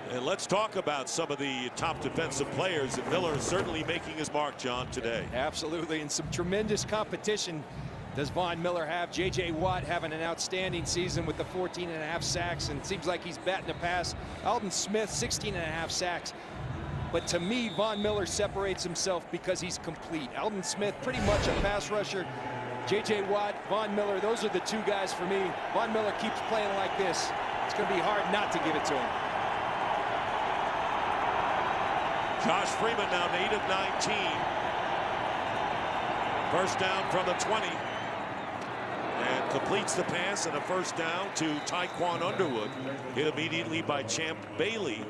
And let's talk about some of the top defensive players. And Miller is certainly making his mark, John, today. Absolutely, and some tremendous competition does Von Miller have. J.J. Watt having an outstanding season with the 14.5 sacks, and it seems like he's batting a pass. Aldon Smith, 16.5 sacks. But to me, Von Miller separates himself because he's complete. Aldon Smith, pretty much a pass rusher. J.J. Watt, Von Miller, those are the two guys for me. Von Miller keeps playing like this. It's going to be hard not to give it to him. Josh Freeman now 8 of 19. First down from the 20. And completes the pass, and a first down to Tyquan Underwood. Hit immediately by Champ Bailey.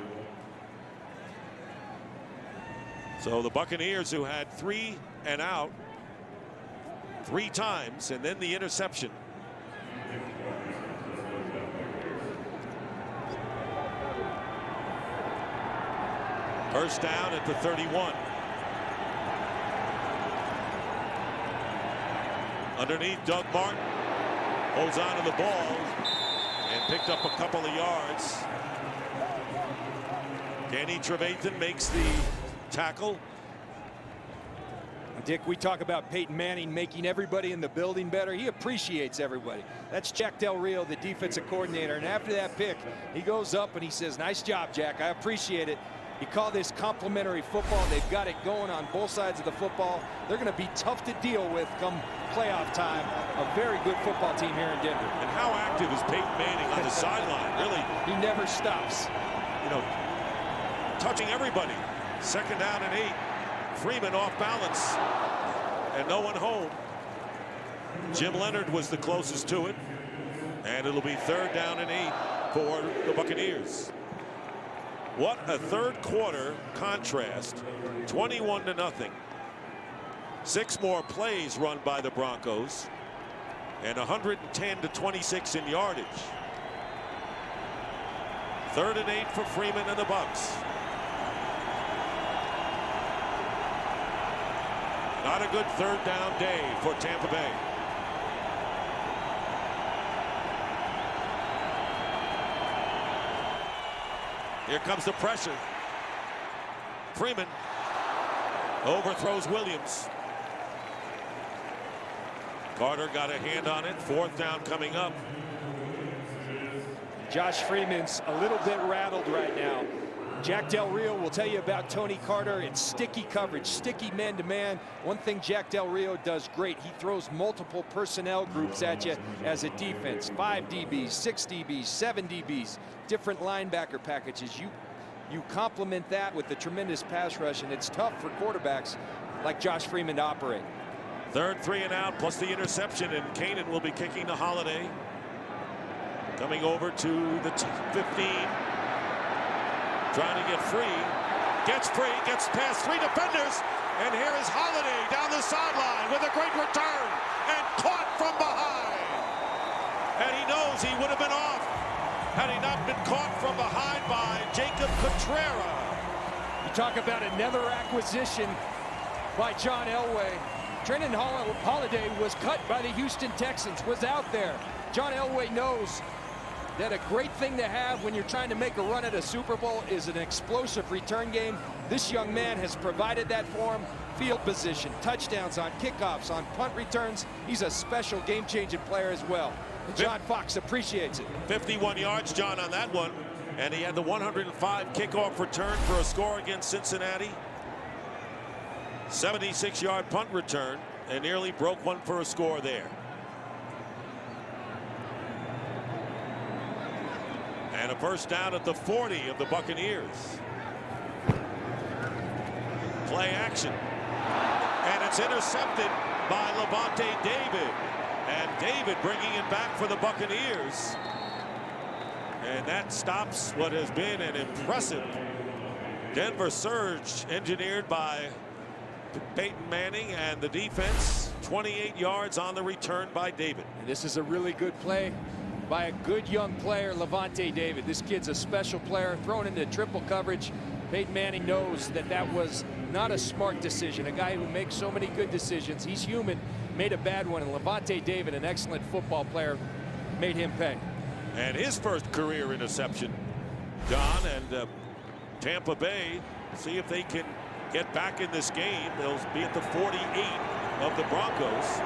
So the Buccaneers, who had 3 and out 3 times, and then the interception. First down at the 31. Underneath Doug Martin. Holds on to the ball and picked up a couple of yards. Danny Trevathan makes the tackle. Dick, we talk about Peyton Manning making everybody in the building better. He appreciates everybody. That's Jack Del Rio, the defensive coordinator. And after that pick, he goes up and he says, "Nice job, Jack. I appreciate it." You call this complimentary football. They've got it going on both sides of the football. They're going to be tough to deal with come playoff time. A very good football team here in Denver. And how active is Peyton Manning on the sideline? Really, he never stops. You know, touching everybody. Second down and 8. Freeman off balance and no one home. Jim Leonard was the closest to it, and it'll be 3rd down and 8 for the Buccaneers. What a third quarter contrast. 21-0. 6 more plays run by the Broncos and 110-26 in yardage. 3rd and 8 for Freeman and the Bucs. Not a good 3rd down day for Tampa Bay. Here comes the pressure. Freeman overthrows Williams. Carter got a hand on it. 4th down coming up. Josh Freeman's a little bit rattled right now. Jack Del Rio will tell you about Tony Carter. It's sticky coverage, sticky man-to-man. One thing Jack Del Rio does great, he throws multiple personnel groups at you as a defense. 5 DBs, 6 DBs, 7 DBs, different linebacker packages. You complement that with the tremendous pass rush, and it's tough for quarterbacks like Josh Freeman to operate. 3rd 3 and out plus the interception, and Kanan will be kicking to Holiday. Coming over to the 15. Trying to get free, gets past 3 defenders, and here is Holiday down the sideline with a great return and caught from behind. And he knows he would have been off had he not been caught from behind by Jacob Cotrera. You talk about another acquisition by John Elway. Trenton Holiday was cut by the Houston Texans, was out there. John Elway knows that a great thing to have when you're trying to make a run at a Super Bowl is an explosive return game. This young man has provided that for him. Field position, touchdowns on kickoffs, on punt returns. He's a special game-changing player as well. And John Fox appreciates it. 51 yards, John, on that one. And he had the 105 kickoff return for a score against Cincinnati. 76-yard punt return, and nearly broke one for a score there. And a 1st down at the 40 of the Buccaneers. Play action. And it's intercepted by Levante David. And David bringing it back for the Buccaneers. And that stops what has been an impressive Denver surge engineered by Peyton Manning and the defense. 28 yards on the return by David. And this is a really good play by a good young player, Levante David. This kid's a special player, thrown into triple coverage. Peyton Manning knows that that was not a smart decision. A guy who makes so many good decisions. He's human, made a bad one, and Levante David, an excellent football player, made him pay. And his first career interception, Don, and Tampa Bay, see if they can get back in this game. They'll be at the 48 of the Broncos.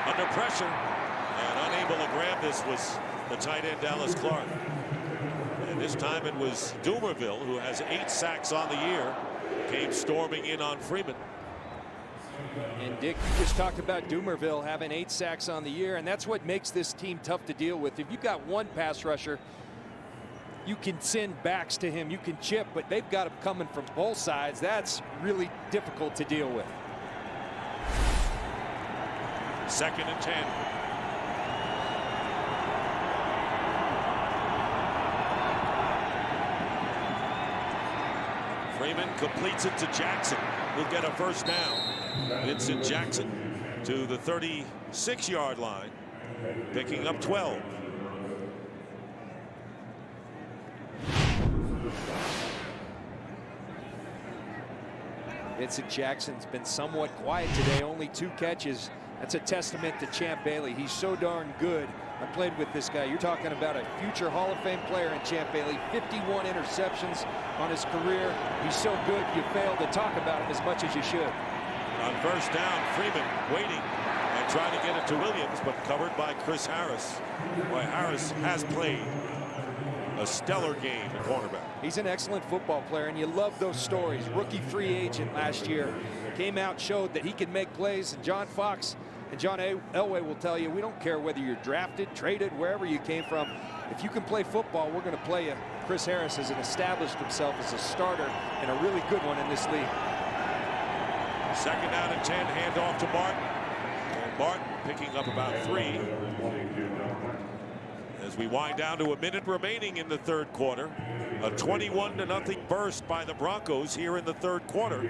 Under pressure and unable to grab this was the tight end Dallas Clark. And this time it was Dumerville, who has 8 sacks on the year, came storming in on Freeman. And Dick, you just talked about Dumerville having 8 sacks on the year, and that's what makes this team tough to deal with. If you've got one pass rusher, you can send backs to him, you can chip, but they've got him coming from both sides. That's really difficult to deal with. 2nd and 10. Freeman completes it to Jackson. He'll get a 1st down. Vincent Jackson to the 36-yard line, picking up 12. Vincent Jackson's been somewhat quiet today, only 2 catches. That's a testament to Champ Bailey. He's so darn good. I played with this guy. You're talking about a future Hall of Fame player in Champ Bailey. 51 interceptions on his career. He's so good you fail to talk about him as much as you should. On first down, Freeman waiting and trying to get it to Williams, but covered by Chris Harris. Boy, Harris has played a stellar game at cornerback. He's an excellent football player, and you love those stories. Rookie free agent last year. Came out, showed that he can make plays, and John Fox and John Elway will tell you, we don't care whether you're drafted, traded, wherever you came from. If you can play football, we're going to play you. Chris Harris has established himself as a starter and a really good one in this league. 2nd down and 10, handoff to Martin. And Martin picking up about 3. As we wind down to a minute remaining in the 3rd quarter. A 21-0 burst by the Broncos here in the 3rd quarter,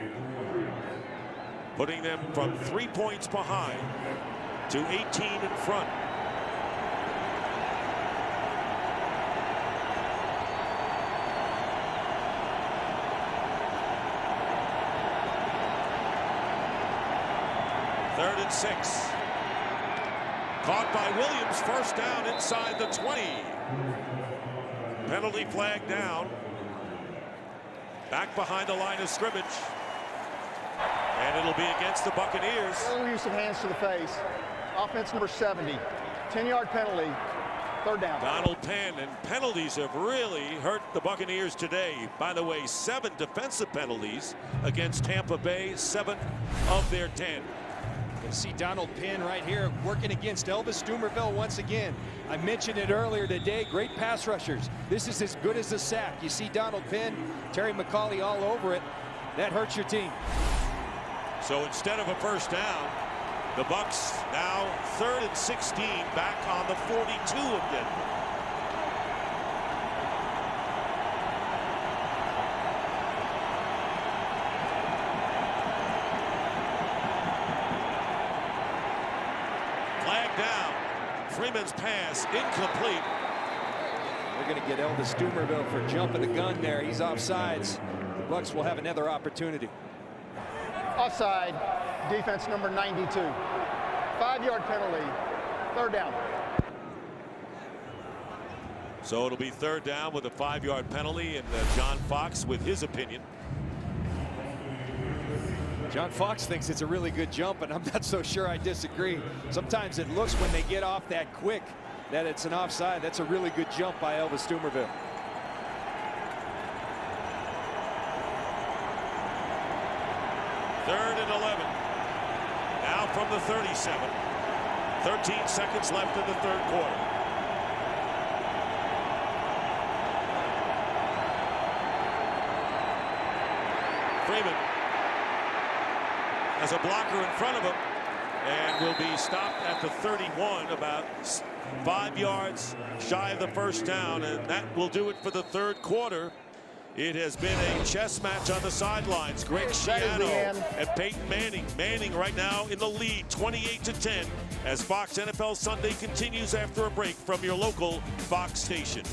putting them from 3 points behind to 18 in front. Third and 6. Caught by Williams, 1st down inside the 20. Penalty flag down. Back behind the line of scrimmage. And it'll be against the Buccaneers. Little use of hands to the face. Offense number 70. 10-yard penalty. 3rd down. Donald Penn, and penalties have really hurt the Buccaneers today. By the way, 7 defensive penalties against Tampa Bay, 7 of their 10. You see Donald Penn right here working against Elvis Dumervil once again. I mentioned it earlier today, great pass rushers. This is as good as a sack. You see Donald Penn, Terry McCauley all over it. That hurts your team. So instead of a 1st down, the Bucs now 3rd and 16 back on the 42 of Denver. Flag down. Freeman's pass incomplete. We're going to get Elvis Dumervil for jumping the gun there. He's offsides. The Bucs will have another opportunity. Offside. Defense number 92. 5-yard penalty. 3rd down. So it'll be 3rd down with a 5-yard penalty, and John Fox with his opinion. John Fox thinks it's a really good jump, and I'm not so sure I disagree. Sometimes it looks when they get off that quick that it's an offside. That's a really good jump by Elvis Dumervil. Third and 11. Now from the 37. 13 seconds left in the 3rd quarter. Freeman has a blocker in front of him and will be stopped at the 31, about 5 yards shy of the 1st down, and that will do it for the 3rd quarter. It has been a chess match on the sidelines. Greg Schiano and Peyton Manning. Manning right now in the lead, 28-10, as Fox NFL Sunday continues after a break from your local Fox station.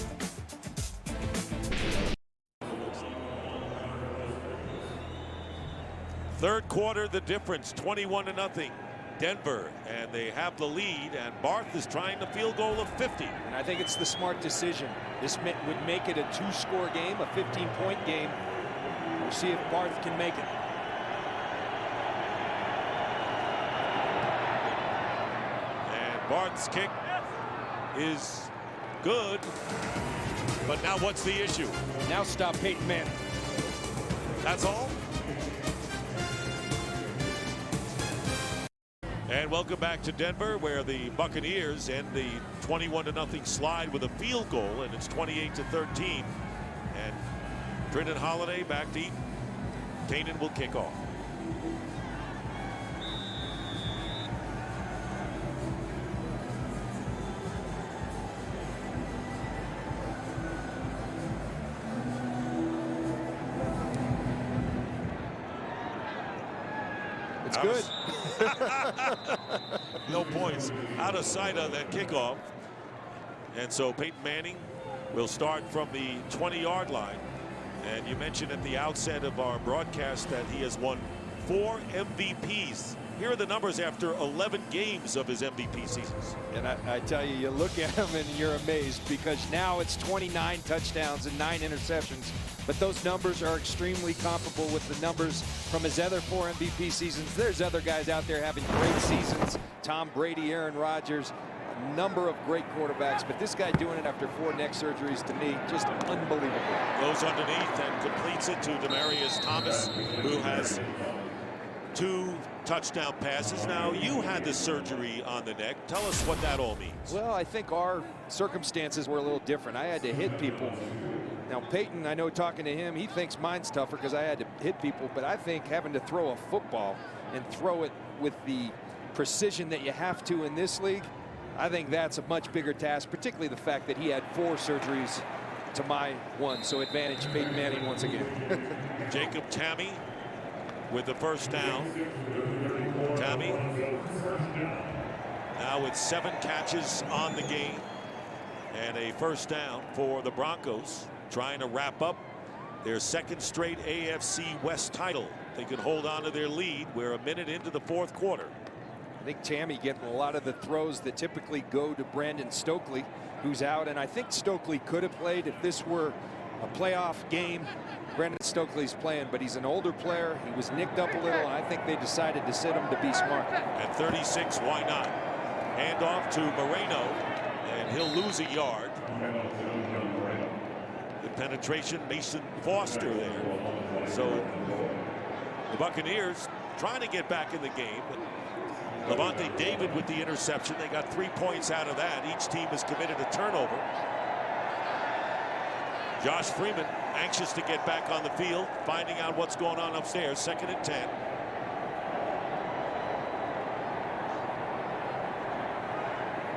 Third quarter, the difference, 21-0. Denver, and they have the lead, and Barth is trying the field goal of 50. And I think it's the smart decision. This would make it a 2-score game, a 15-point game. We'll see if Barth can make it. And Barth's kick is good, but now what's the issue? Now stop Peyton Manning. That's all? And welcome back to Denver, where the Buccaneers end the 21-0 slide with a field goal, and it's 28-13. And Brendan Holiday back deep. Kanan will kick off. It's good. No points. Out of sight on that kickoff. And so Peyton Manning will start from the 20-yard line. And you mentioned at the outset of our broadcast that he has won 4 MVPs. Here are the numbers after 11 games of his MVP seasons. And I tell you, you look at him and you're amazed, because now it's 29 touchdowns and 9 interceptions. But those numbers are extremely comparable with the numbers from his other 4 MVP seasons. There's other guys out there having great seasons. Tom Brady, Aaron Rodgers, a number of great quarterbacks. But this guy doing it after 4 neck surgeries, to me, just unbelievable. Goes underneath and completes it to Demaryius Thomas, who has 2 touchdown passes. Now, you had the surgery on the neck. Tell us what that all means. Well, I think our circumstances were a little different. I had to hit people. Now, Peyton, I know talking to him, he thinks mine's tougher because I had to hit people, but I think having to throw a football and throw it with the precision that you have to in this league, I think that's a much bigger task, particularly the fact that he had 4 surgeries to my 1. So advantage Peyton Manning once again. Jacob Tamme with the first down. Tamme now with 7 catches on the game and a first down for the Broncos, trying to wrap up their 2nd straight AFC West title. They could hold on to their lead. We're a minute into the 4th quarter. I think Tamme getting a lot of the throws that typically go to Brandon Stokely, who's out. And I think Stokely could have played if this were a playoff game. Brandon Stokely's playing, but he's an older player. He was nicked up a little, and I think they decided to sit him to be smart. At 36, why not? Handoff to Moreno, and he'll lose a yard. Good penetration, Mason Foster there. So the Buccaneers trying to get back in the game. But Levante David with the interception. They got 3 points out of that. Each team has committed a turnover. Josh Freeman anxious to get back on the field, finding out what's going on upstairs. 2nd and 10.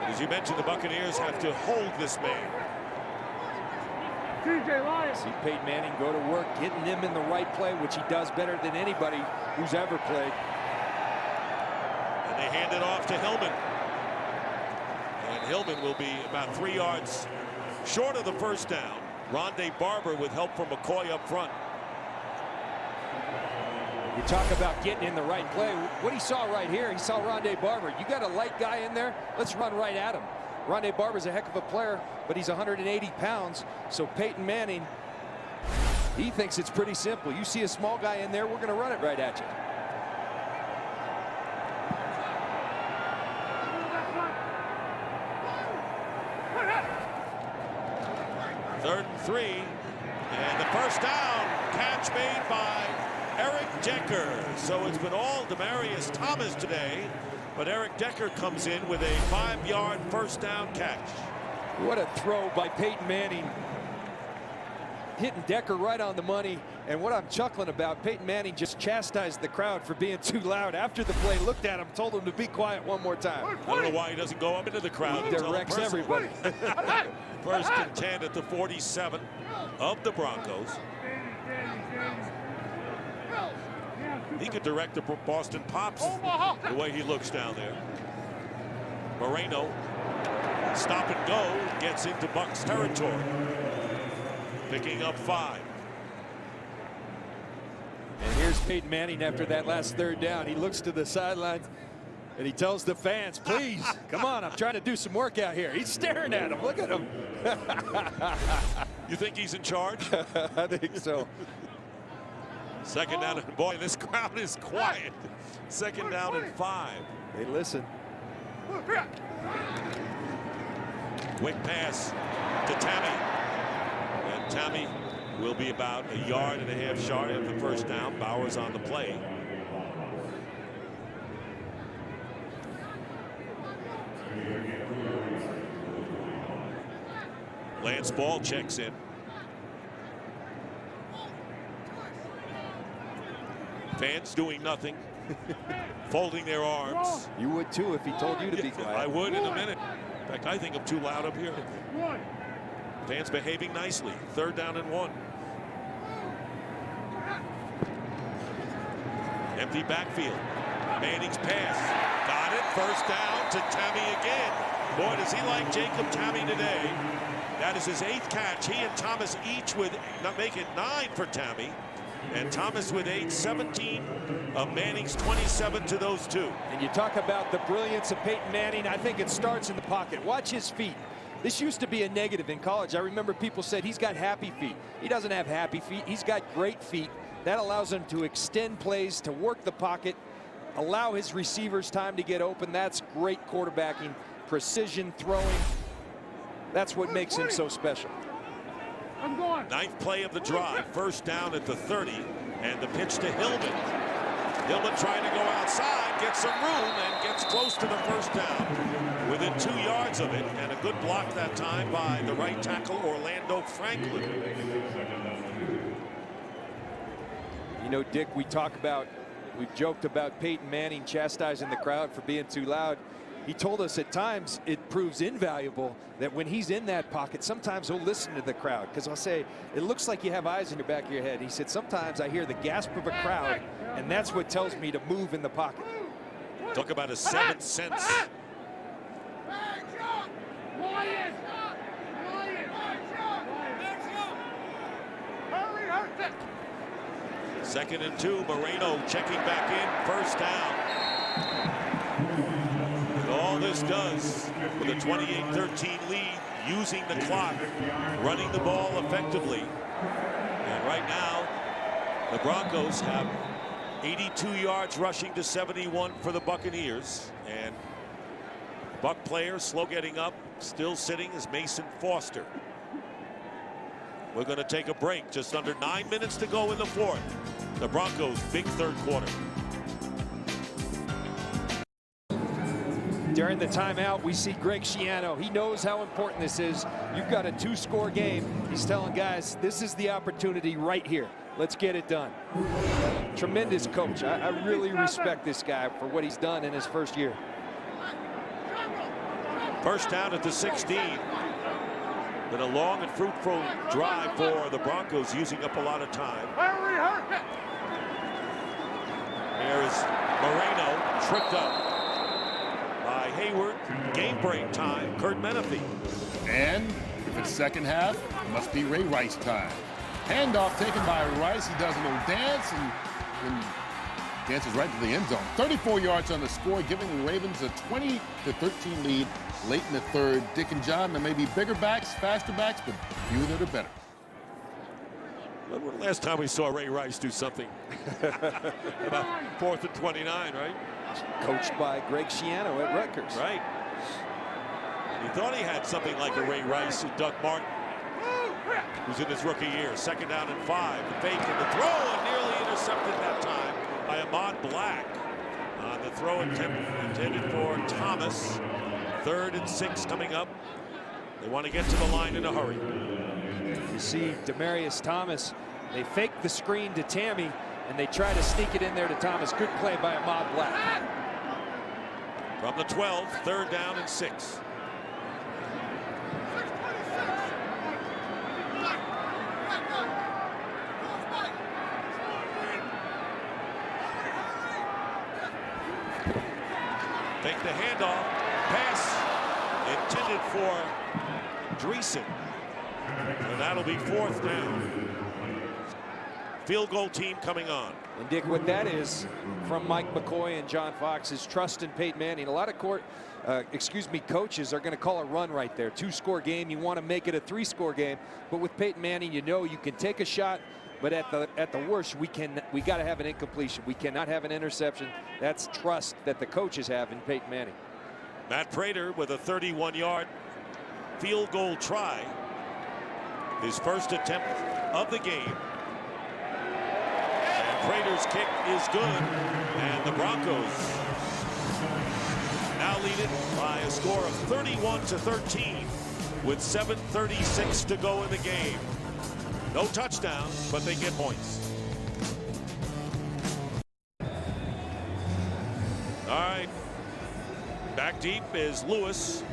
As you mentioned, the Buccaneers have to hold this man. See Peyton Manning go to work, getting him in the right play, which he does better than anybody who's ever played. And they hand it off to Hillman. And Hillman will be about 3 yards short of the first down. Rondé Barber with help from McCoy up front. You talk about getting in the right play. What he saw right here, he saw Rondé Barber. You got a light guy in there, let's run right at him. Rondé Barber's a heck of a player, but he's 180 pounds. So Peyton Manning, he thinks it's pretty simple. You see a small guy in there, we're going to run it right at you. Third and 3, and the first down catch made by Eric Decker. So it's been all Demaryius Thomas today, but Eric Decker comes in with a 5-yard first down catch. What a throw by Peyton Manning, hitting Decker right on the money. And what I'm chuckling about, Peyton Manning just chastised the crowd for being too loud after the play, looked at him, told him to be quiet one more time. I don't know why he doesn't go up into the crowd. He directs everybody. First and 10 at the 47 of the Broncos. He could direct the Boston Pops the way he looks down there. Moreno, stop and go, gets into Bucs territory. Picking up 5. And here's Peyton Manning after that last third down. He looks to the sidelines and he tells the fans, please, come on, I'm trying to do some work out here. He's staring at him. Look at him. You think he's in charge? I think so. 2nd down, and boy, this crowd is quiet. 2nd down and 5. They listen. Quick pass to Tamme. And Tamme will be about a yard and a half short of the first down. Bowers on the play. Lance Ball checks in. Fans doing nothing, folding their arms. You would too if he told you to be quiet. I would in a minute. In fact, I think I'm too loud up here. Fans behaving nicely. 3rd down and 1. Empty backfield. Manning's pass. Got it. First down to Tamme again. Boy, does he like Jacob Tamme today. That is his 8th catch. He and Thomas each would make it 9 for Tamme. And Thomas with 8, 17 of Manning's 27 to those two. And you talk about the brilliance of Peyton Manning. I think it starts in the pocket. Watch his feet. This used to be a negative in college. I remember people said he's got happy feet. He doesn't have happy feet. He's got great feet. That allows him to extend plays, to work the pocket, allow his receivers time to get open. That's great quarterbacking, precision throwing. That's what makes him so special. I'm going. Ninth play of the drive, first down at the 30, and the pitch to Hillman. Hillman trying to go outside, gets some room, and gets close to the first down. Within 2 yards of it, and a good block that time by the right tackle, Orlando Franklin. You know, Dick, we've joked about Peyton Manning chastising the crowd for being too loud. He told us at times it proves invaluable that when he's in that pocket, sometimes he'll listen to the crowd. Because I'll say, it looks like you have eyes in the back of your head. He said, sometimes I hear the gasp of a crowd, and that's what tells me to move in the pocket. Talk about a 7th sense. Second and 2, Moreno checking back in, first down. And all this does with a 28-13 lead, using the clock, running the ball effectively. And right now, the Broncos have 82 yards rushing to 71 for the Buccaneers. And Buck players slow getting up, still sitting is Mason Foster. We're going to take a break. Just under 9 minutes to go in the fourth. The Broncos' big third quarter. During the timeout, we see Greg Schiano. He knows how important this is. You've got a 2-score game. He's telling guys, this is the opportunity right here. Let's get it done. Tremendous coach. I really respect this guy for what he's done in his first year. First down at the 16. Been a long and fruitful drive for the Broncos, using up a lot of time. There is Moreno, tripped up by Hayward. Game break time, Kurt Menefee. And if it's second half, it must be Ray Rice time. Handoff taken by Rice. He does a little dance and dances right to the end zone. 34 yards on the score, giving the Ravens a 20-13 lead late in the third. Dick and John, there may be bigger backs, faster backs, but few that are better. When was the last time we saw Ray Rice do something? About 4th and 29, right? Coached by Greg Schiano at Rutgers. Right. He thought he had something like a Ray Rice and Doug Martin, who's in his rookie year. Second down and 5. The fake and the throw, and nearly intercepted that time by Ahmad Black. On the throw intended for Thomas. 3rd and 6 coming up. They want to get to the line in a hurry. You see Demaryius Thomas. They fake the screen to Tammy, and they try to sneak it in there to Thomas. Good play by Ahmad Black. From the 12, 3rd down and 6. Take the handoff. Pass intended for Dreesen. And that'll be 4th down. Field goal team coming on. And Dick, what that is from Mike McCoy and John Fox is trust in Peyton Manning. A lot of coaches are going to call a run right there. 2-score game. You want to make it a 3-score game. But with Peyton Manning, you know you can take a shot. But at the worst, we got to have an incompletion. We cannot have an interception. That's trust that the coaches have in Peyton Manning. Matt Prater with a 31-yard field goal try. His first attempt of the game. And Prater's kick is good. And the Broncos now lead it by a score of 31-13 with 7:36 to go in the game. No touchdown, but they get points. All right. Back deep is Lewis.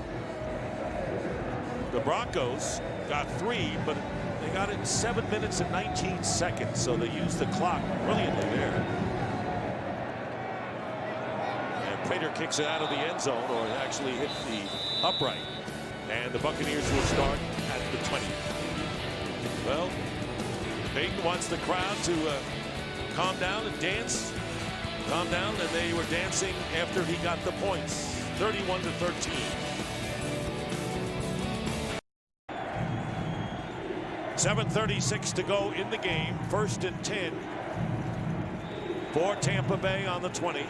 The Broncos got 3, but they got it in 7 minutes and 19 seconds, so they used the clock brilliantly there. And Prater kicks it out of the end zone, or it actually hit the upright. And the Buccaneers will start at the 20. Well, Peyton wants the crowd to calm down and dance. Calm down, and they were dancing after he got the points. 31-13. .736 to go in the game. 1st and 10 for Tampa Bay on the 20.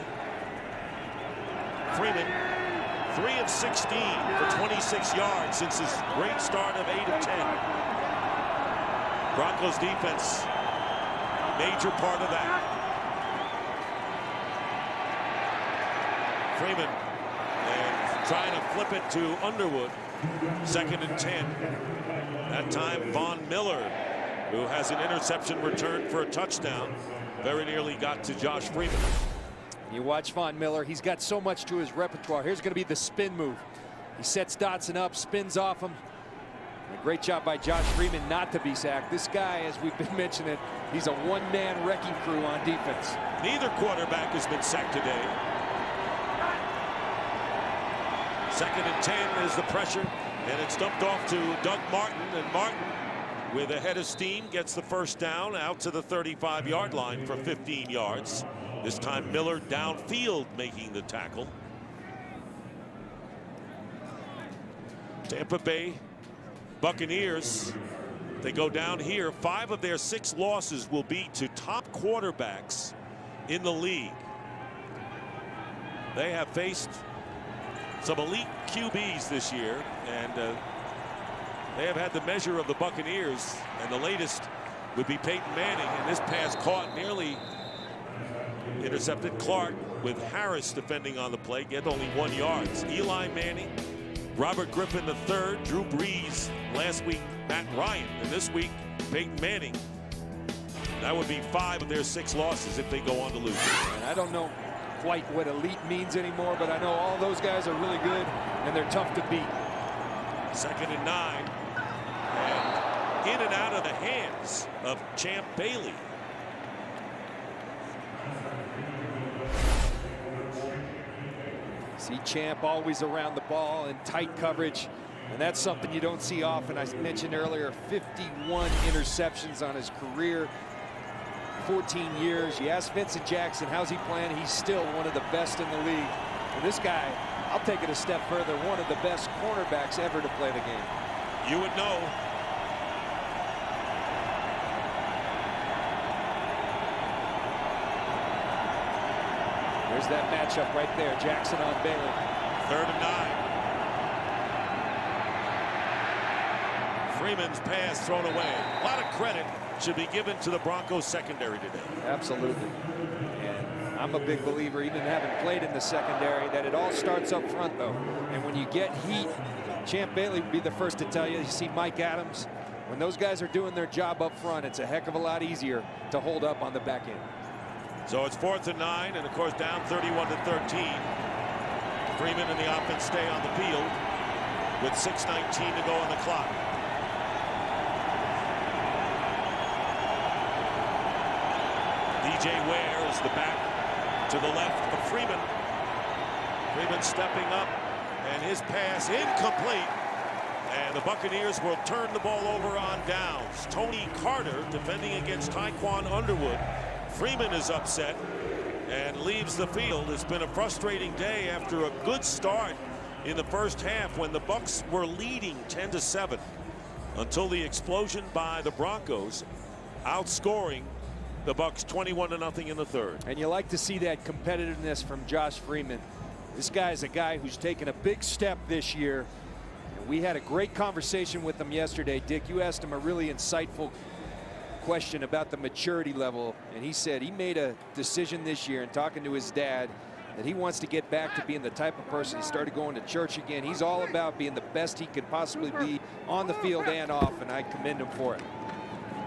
Freeman, 3 of 16 for 26 yards since his great start of 8 of 10. Broncos defense, major part of that. Freeman and trying to flip it to Underwood. 2nd and 10. That time Von Miller, who has an interception return for a touchdown, very nearly got to Josh Freeman. You watch Von Miller, he's got so much to his repertoire. Here's going to be the spin move. He sets Dotson up, spins off him. A great job by Josh Freeman not to be sacked. This guy, as we've been mentioning, he's a one-man wrecking crew on defense. Neither quarterback has been sacked today. 2nd and 10 is the pressure, and it's dumped off to Doug Martin, and Martin, with a head of steam, gets the first down out to the 35-yard line for 15 yards. This time Miller downfield making the tackle. Tampa Bay Buccaneers, they go down here. 5 of their 6 losses will be to top quarterbacks in the league. They have faced some elite QBs this year, and they have had the measure of the Buccaneers, and the latest would be Peyton Manning, and this pass caught, nearly intercepted. Clark with Harris defending on the play, get only 1 yard. Eli Manning, Robert Griffin III, Drew Brees last week, Matt Ryan, and this week Peyton Manning. That would be 5 of their 6 losses if they go on to lose. And I don't know quite what elite means anymore, but I know all those guys are really good and they're tough to beat. 2nd and 9, and in and out of the hands of Champ Bailey. See Champ always around the ball in tight coverage, and that's something you don't see often. I mentioned earlier 51 interceptions on his career, 14 years. You ask Vincent Jackson, how's he playing? He's still one of the best in the league. And this guy, I'll take it a step further, one of the best cornerbacks ever to play the game. You would know. There's that matchup right there, Jackson on Bailey. 3rd and 9. Freeman's pass thrown away. A lot of credit should be given to the Broncos secondary today. Absolutely. And I'm a big believer, even having played in the secondary, that it all starts up front, though. And when you get heat, Champ Bailey would be the first to tell you. You see Mike Adams, when those guys are doing their job up front, it's a heck of a lot easier to hold up on the back end. So it's 4th and 9, and of course down 31-13. Freeman and the offense stay on the field with 6:19 to go on the clock. DJ Ware is the back to the left of Freeman. Freeman stepping up, and his pass incomplete. And the Buccaneers will turn the ball over on downs. Tony Carter defending against Tyquan Underwood. Freeman is upset and leaves the field. It's been a frustrating day after a good start in the first half when the Bucs were leading 10-7 until the explosion by the Broncos, outscoring the Bucs 21-0 in the 3rd. And you like to see that competitiveness from Josh Freeman. This guy is a guy who's taken a big step this year. We had a great conversation with him yesterday. Dick, you asked him a really insightful question about the maturity level, and he said he made a decision this year in talking to his dad that he wants to get back to being the type of person. He started going to church again. He's all about being the best he could possibly be on the field and off, and I commend him for it.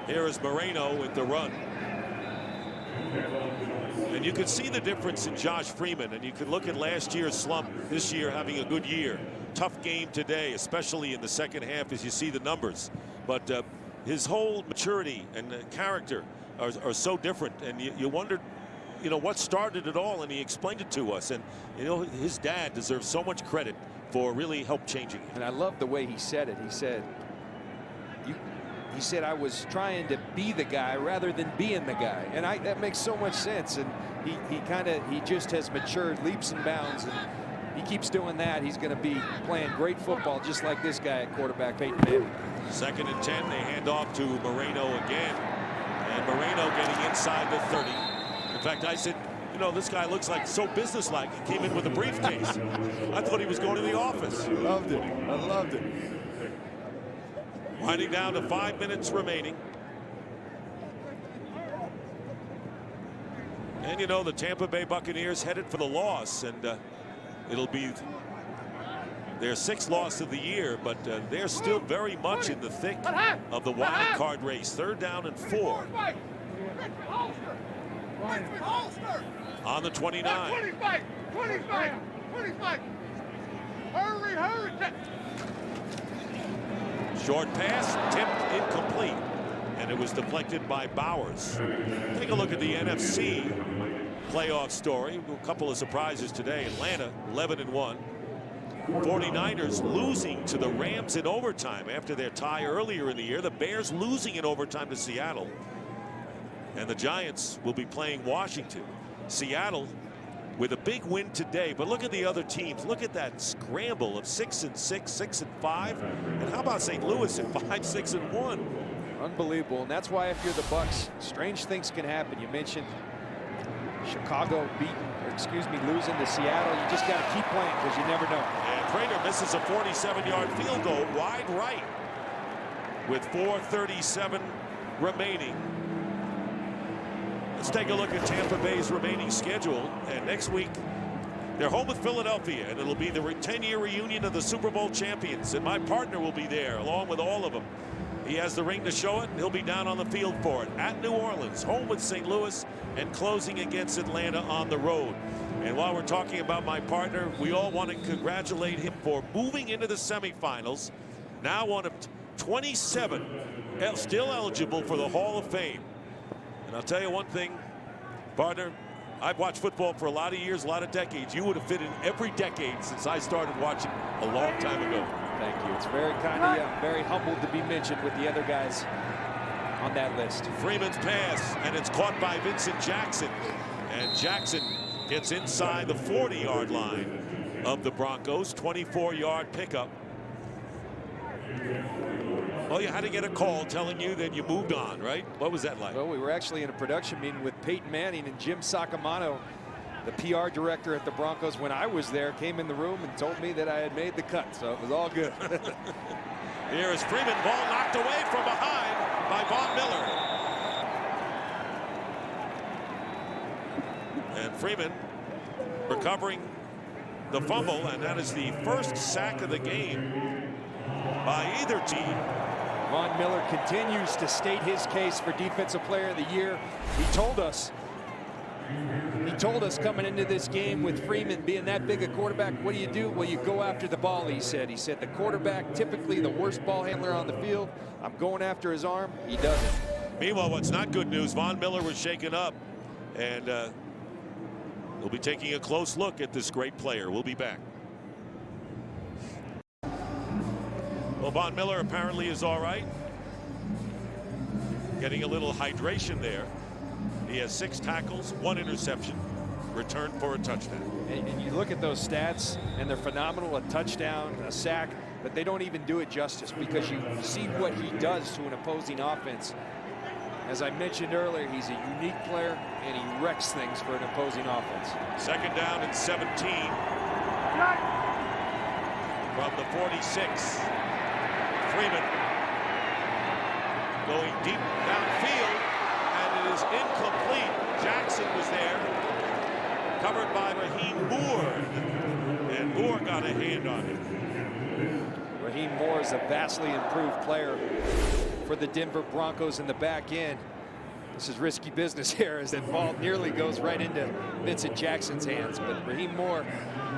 Here is Moreno with the run. And you can see the difference in Josh Freeman, and you can look at last year's slump, this year having a good year. Tough game today, especially in the second half as you see the numbers. But his whole maturity and character are so different, and you wondered, you know, what started it all, and he explained it to us. And you know, his dad deserves so much credit for really help changing it. And I love the way he said it. He said, He said, I was trying to be the guy rather than being the guy. And that makes so much sense. And he just has matured leaps and bounds. And he keeps doing that. He's going to be playing great football just like this guy at quarterback, Peyton Manning. 2nd and 10. They hand off to Moreno again. And Moreno getting inside the 30. In fact, I said, you know, this guy looks like so businesslike. He came in with a briefcase. I thought he was going to the office. Loved it. I loved it. Winding down to 5 minutes remaining. And you know, the Tampa Bay Buccaneers headed for the loss, and it'll be their 6th loss of the year, but they're still very much in the thick of the wild card race. 3rd down and 4. On the 29. 25. Hurry. Short pass, tipped incomplete, and it was deflected by Bowers. Take a look at the NFC playoff story. A couple of surprises today. Atlanta 11-1. 49ers losing to the Rams in overtime after their tie earlier in the year. The Bears losing in overtime to Seattle. And the Giants will be playing Washington. Seattle with a big win today, but look at the other teams. Look at that scramble of 6-6, 6-5, and how about St. Louis at 5-6-1? Unbelievable, and that's why if you're the Bucs, strange things can happen. You mentioned Chicago losing to Seattle. You just got to keep playing because you never know. And Prater misses a 47-yard field goal wide right with 4:37 remaining. Let's take a look at Tampa Bay's remaining schedule. And next week, they're home with Philadelphia, and it'll be the 10-year reunion of the Super Bowl champions. And my partner will be there, along with all of them. He has the ring to show it, and he'll be down on the field for it. At New Orleans, home with St. Louis, and closing against Atlanta on the road. And while we're talking about my partner, we all want to congratulate him for moving into the semifinals. Now one of 27, still eligible for the Hall of Fame. And I'll tell you one thing, partner, I've watched football for a lot of years, a lot of decades. You would have fit in every decade since I started watching a long time ago. Thank you. It's very kind of you. I'm very humbled to be mentioned with the other guys on that list. Freeman's pass, and it's caught by Vincent Jackson. And Jackson gets inside the 40-yard line of the Broncos. 24-yard pickup. Well, you had to get a call telling you that you moved on, right? What was that like? Well, we were actually in a production meeting with Peyton Manning, and Jim Sacamano, the PR director at the Broncos, when I was there, came in the room and told me that I had made the cut, so it was all good. Here is Freeman, ball knocked away from behind by Von Miller. And Freeman recovering the fumble, and that is the first sack of the game by either team. Von Miller continues to state his case for Defensive Player of the Year. He told us coming into this game with Freeman being that big a quarterback, what do? Well, you go after the ball, he said. He said the quarterback, typically the worst ball handler on the field. I'm going after his arm. He does it. Meanwhile, what's not good news, Von Miller was shaken up, and we'll be taking a close look at this great player. We'll be back. Well, Von Miller apparently is all right. Getting a little hydration there. He has 6 tackles, 1 interception, returned for a touchdown. And you look at those stats, and they're phenomenal. A touchdown, a sack, but they don't even do it justice because you see what he does to an opposing offense. As I mentioned earlier, he's a unique player, and he wrecks things for an opposing offense. 2nd down and 17 from the 46. Freeman going deep downfield, and it is incomplete. Jackson was there, covered by Raheem Moore, and Moore got a hand on it. Raheem Moore is a vastly improved player for the Denver Broncos in the back end. This is risky business here as that ball nearly goes right into Vincent Jackson's hands, but Raheem Moore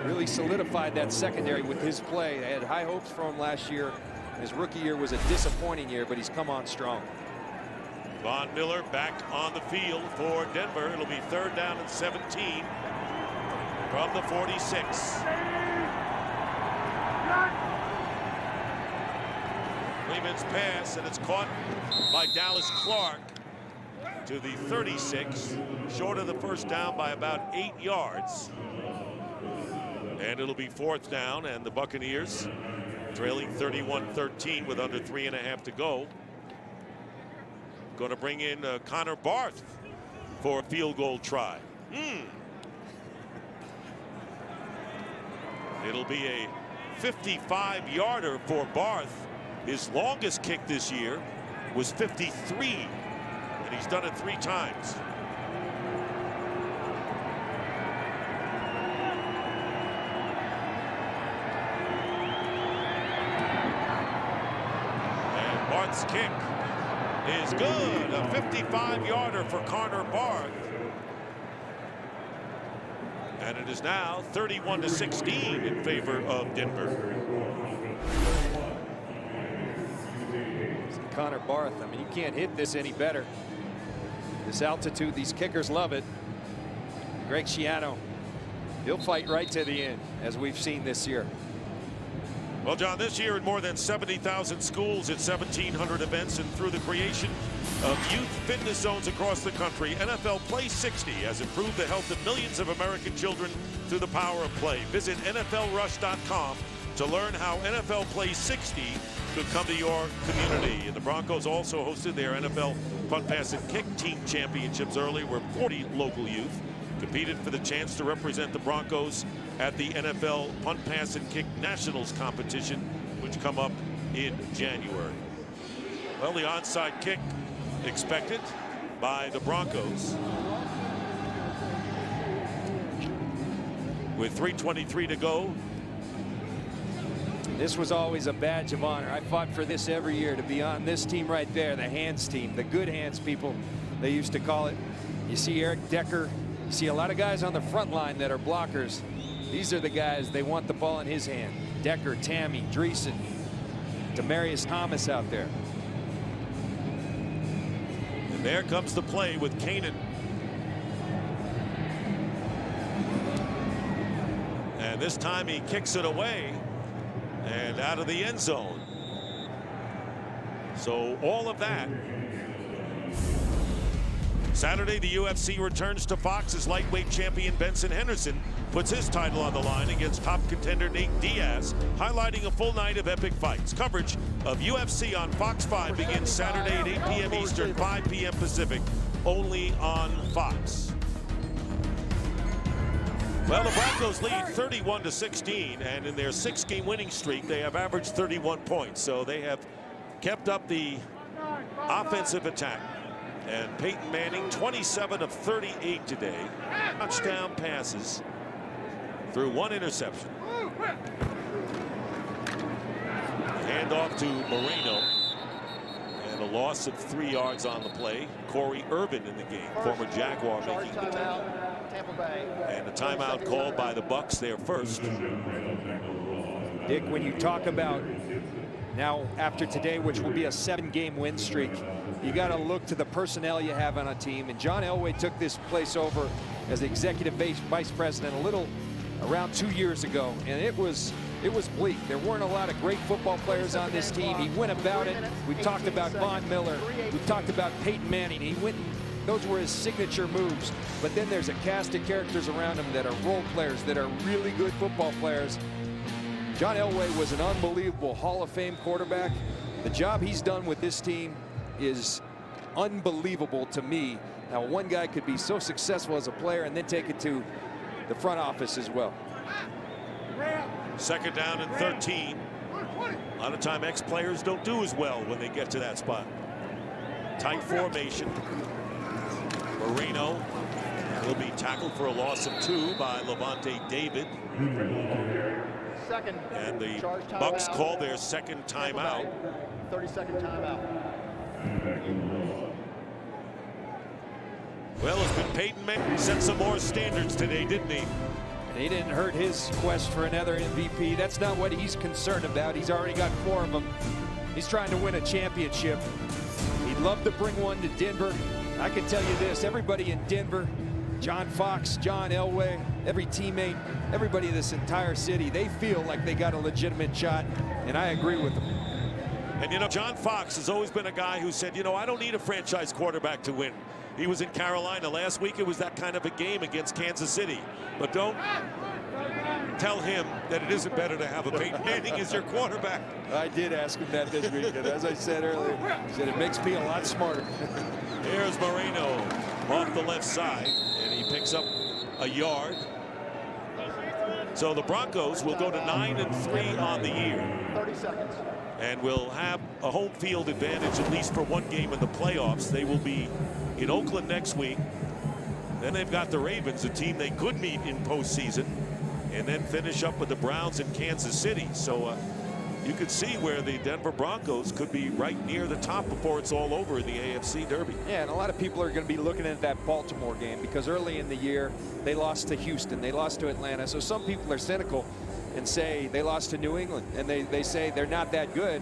really solidified that secondary with his play. They had high hopes for him last year. His rookie year was a disappointing year, but he's come on strong. Von Miller back on the field for Denver. It'll be 3rd down and 17 from the 46. Freeman's pass, and it's caught by Dallas Clark to the 36, short of the first down by about 8 yards. And it'll be 4th down, and the Buccaneers trailing 31-13 with under 3.5 to go. Going to bring in Connor Barth for a field goal try. It'll be a 55-yarder for Barth. His longest kick this year was 53, and he's done it 3 times. And Barth's kick is good. A 55-yarder for Connor Barth. And it is now 31-16 in favor of Denver. Connor Barth, I mean, you can't hit this any better. This altitude, these kickers love it. Greg Schiano, he'll fight right to the end, as we've seen this year. Well, John, this year in more than 70,000 schools at 1,700 events and through the creation of youth fitness zones across the country, NFL Play 60 has improved the health of millions of American children through the power of play. Visit NFLrush.com to learn how NFL Play 60 could come to your community. And the Broncos also hosted their NFL punt, pass, and kick team championships early, where 40 local youth competed for the chance to represent the Broncos at the NFL Punt, Pass, and Kick Nationals competition, which come up in January. Well, the onside kick expected by the Broncos. With 3:23 to go. This was always a badge of honor. I fought for this every year, to be on this team right there, the hands team, the good hands people, they used to call it. You see Eric Decker, you see a lot of guys on the front line that are blockers. These are the guys, they want the ball in his hand. Decker, Tammy, Dreesen, Demaryius Thomas out there. And there comes the play with Kanan. And this time he kicks it away and out of the end zone. So all of that. Saturday, the UFC returns to Fox as lightweight champion Benson Henderson puts his title on the line against top contender Nate Diaz, highlighting a full night of epic fights. Coverage of UFC on Fox 5 begins Saturday at 8 p.m. Eastern, 5 p.m. Pacific, only on Fox. Well, the Broncos lead 31-16, and in their 6-game winning streak, they have averaged 31 points. So they have kept up the offensive attack. And Peyton Manning, 27 of 38 today. Touchdown passes through 1 interception. Handoff to Moreno. And a loss of 3 yards on the play. Corey Irvin in the game, former Jaguar, making the tackle. Tampa Bay. And a timeout called by the Bucs there first. Dick, when you talk about now after today, which will be a 7-game win streak, you got to look to the personnel you have on a team. And John Elway took this place over as executive vice president around 2 years ago, and it was bleak. There weren't a lot of great football players on this team. He went about it. We talked about Von Miller. We talked about Peyton Manning. He went. Those were his signature moves. But then there's a cast of characters around him that are role players, that are really good football players. John Elway was an unbelievable Hall of Fame quarterback. The job he's done with this team is unbelievable to me. Now, one guy could be so successful as a player and then take it to the front office as well. 2nd down and 13. A lot of time ex-players don't do as well when they get to that spot. Tight formation. Moreno will be tackled for a loss of 2 by Levante David. And the Bucs call their second timeout. 30-second timeout. Well, it's been Peyton Manning. Set some more standards today, didn't he? And he didn't hurt his quest for another MVP. That's not what he's concerned about. He's already got 4 of them. He's trying to win a championship. He'd love to bring one to Denver. I can tell you this, everybody in Denver, John Fox, John Elway, every teammate, everybody in this entire city, they feel like they got a legitimate shot, and I agree with them. And, you know, John Fox has always been a guy who said, you know, I don't need a franchise quarterback to win. He was in Carolina last week. It was that kind of a game against Kansas City. But don't tell him that it isn't better to have a Peyton Manning as your quarterback. I did ask him that this week, and as I said earlier, he said it makes me a lot smarter. Here's Moreno off the left side, and he picks up a yard. So the Broncos will go to 9-3 on the year. 30 seconds. And will have a home field advantage at least for one game in the playoffs. They will be in Oakland next week. Then they've got the Ravens, a team they could meet in postseason, and then finish up with the Browns in Kansas City. So you could see where the Denver Broncos could be right near the top before it's all over in the AFC Derby. Yeah, and a lot of people are going to be looking at that Baltimore game because early in the year they lost to Houston, they lost to Atlanta. So some people are cynical and say they lost to New England, and they say they're not that good.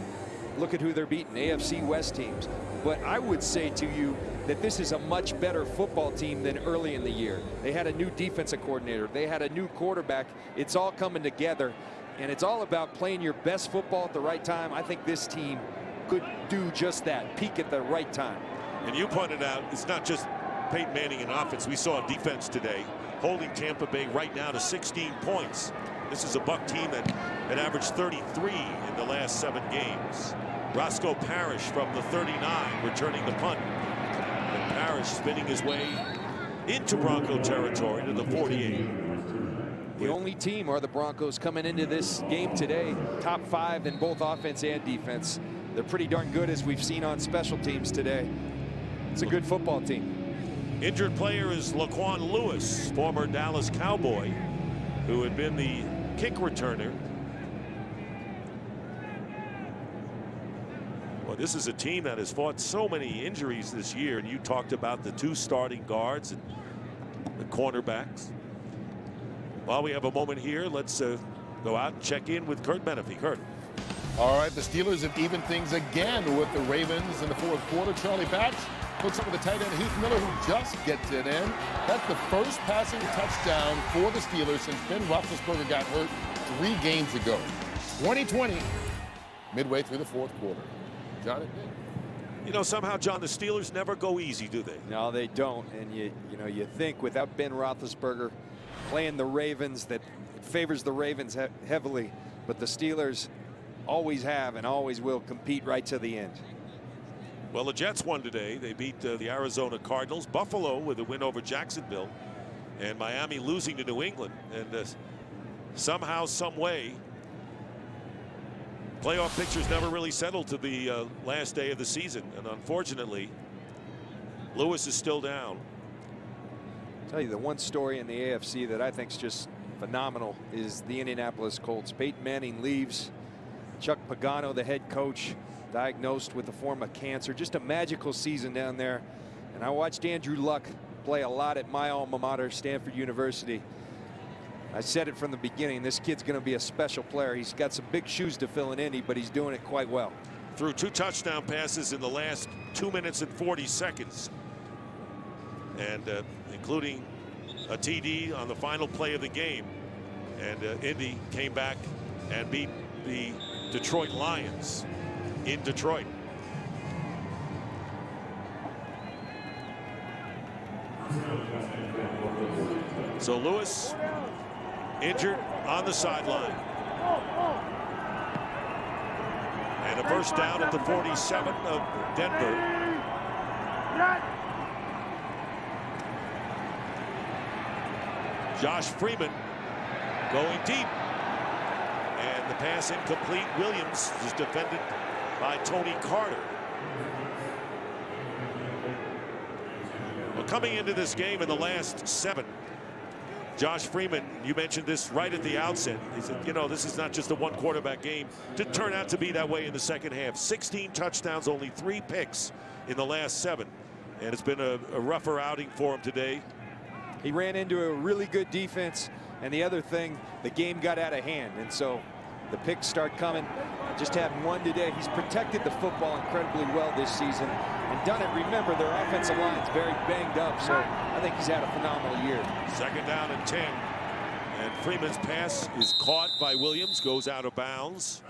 Look at who they're beating, AFC West teams. But I would say to you that this is a much better football team than early in the year. They had a new defensive coordinator. They had a new quarterback. It's all coming together, and it's all about playing your best football at the right time. I think this team could do just that, peak at the right time. And you pointed out it's not just Peyton Manning in offense. We saw defense today holding Tampa Bay right now to 16 points. This is a Buck team that had averaged 33 in the last 7 games. Roscoe Parrish from the 39 returning the punt. And Parrish spinning his way into Bronco territory to the 48. The only team are the Broncos coming into this game today, top 5 in both offense and defense. They're pretty darn good, as we've seen on special teams today. It's a good football team. Injured player is Laquan Lewis, former Dallas Cowboy, who had been the kick returner. Well, this is a team that has fought so many injuries this year, and you talked about the 2 starting guards and the cornerbacks. While we have a moment here, let's go out and check in with Kurt Menefee. Kurt. All right, the Steelers have evened things again with the Ravens in the 4th quarter. Charlie Batch hooks up with the tight end Heath Miller, who just gets it in. That's the first passing touchdown for the Steelers since Ben Roethlisberger got hurt 3 games ago. 2020, midway through the 4th quarter. John, it did. You know, somehow, John, the Steelers never go easy, do they? No, they don't. And you know, think without Ben Roethlisberger playing the Ravens, that it favors the Ravens heavily, but the Steelers always have and always will compete right to the end. Well, the Jets won today. They beat the Arizona Cardinals. Buffalo with a win over Jacksonville, and Miami losing to New England. And somehow, some way, playoff pictures never really settled to the last day of the season. And unfortunately, Lewis is still down. I'll tell you, the one story in the AFC that I think is just phenomenal is the Indianapolis Colts. Peyton Manning leaves. Chuck Pagano, the head coach, diagnosed with a form of cancer. Just a magical season down there. And I watched Andrew Luck play a lot at my alma mater, Stanford University. I said it from the beginning, this kid's going to be a special player. He's got some big shoes to fill in Indy, but he's doing it quite well. Threw 2 touchdown passes in the last 2 minutes and 40 seconds. And including a TD on the final play of the game. And Indy came back and beat the Detroit Lions in Detroit. So Lewis injured on the sideline. And a first down at the 47 of Denver. Josh Freeman going deep. And the pass incomplete. Williams is defended by Tony Carter. Well, coming into this game in the last 7, Josh Freeman, you mentioned this right at the outset. He said, you know, this is not just a 1 quarterback game. Didn't turn out to be that way in the second half. 16 touchdowns, only 3 picks in the last 7. And it's been a rougher outing for him today. He ran into a really good defense. And the other thing, the game got out of hand. And so the picks start coming. Just had 1 today. He's protected the football incredibly well this season and done it. Remember, their offensive line's very banged up, so I think he's had a phenomenal year. 2nd down and 10. And Freeman's pass is caught by Williams, goes out of bounds.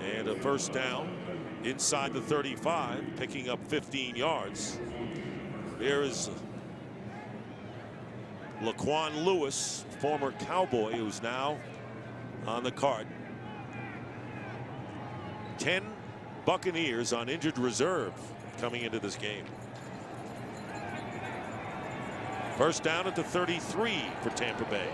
And a first down inside the 35, picking up 15 yards. There is Laquan Lewis, former Cowboy, who's now on the cart. 10 Buccaneers on injured reserve coming into this game. First down at the 33 for Tampa Bay.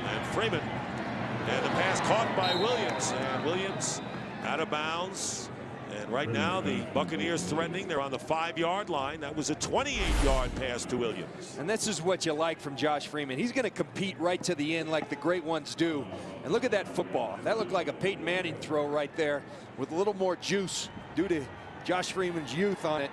And Freeman, and the pass caught by Williams, and Williams out of bounds. And right now the Buccaneers threatening. They're on the 5-yard line. That was a 28-yard pass to Williams. And this is what you like from Josh Freeman. He's going to compete right to the end like the great ones do. And look at that football. That looked like a Peyton Manning throw right there with a little more juice due to Josh Freeman's youth on it.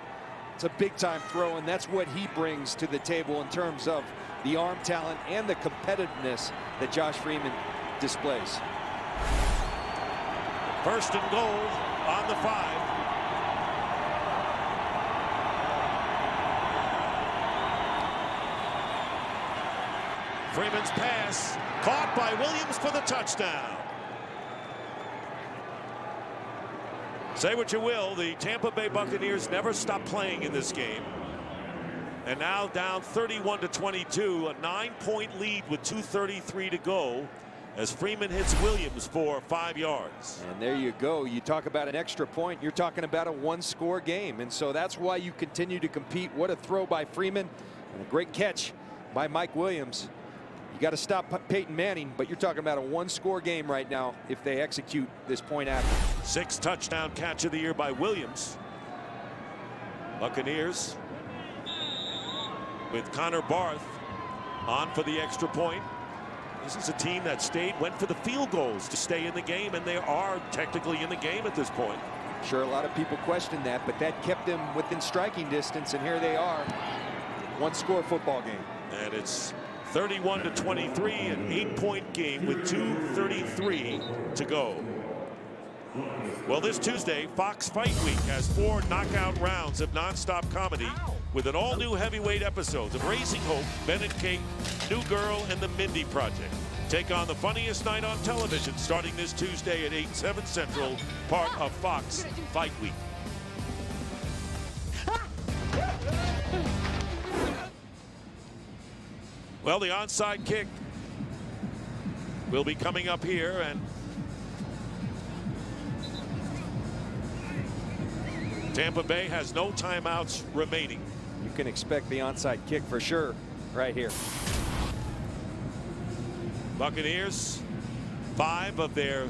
It's a big-time throw, and that's what he brings to the table in terms of the arm talent and the competitiveness that Josh Freeman displays. First and goal on the 5. Freeman's pass caught by Williams for the touchdown. Say what you will, the Tampa Bay Buccaneers never stop playing in this game. And now down 31-22, a 9-point lead with 2:33 to go, as Freeman hits Williams for 5 yards. And there you go. You talk about an extra point, you're talking about a 1-score game. And so that's why you continue to compete. What a throw by Freeman, and a great catch by Mike Williams. You got to stop Peyton Manning, but you're talking about a 1-score game right now if they execute this point after. 6th touchdown catch of the year by Williams. Buccaneers with Connor Barth on for the extra point. This is a team that went for the field goals to stay in the game, and they are technically in the game at this point. Sure, a lot of people question that, but that kept them within striking distance, and here they are. 1-score football game. And it's 31-23, an 8-point game with 2:33 to go. Well, this Tuesday, Fox Fight Week has 4 knockout rounds of nonstop comedy with an all-new heavyweight episodes of Raising Hope, Ben and Kate, New Girl, and The Mindy Project. Take on the funniest night on television starting this Tuesday at 8, 7 Central, part of Fox Fight Week. Well, the onside kick will be coming up here, and Tampa Bay has no timeouts remaining. You can expect the onside kick for sure right here. Buccaneers, 5 of their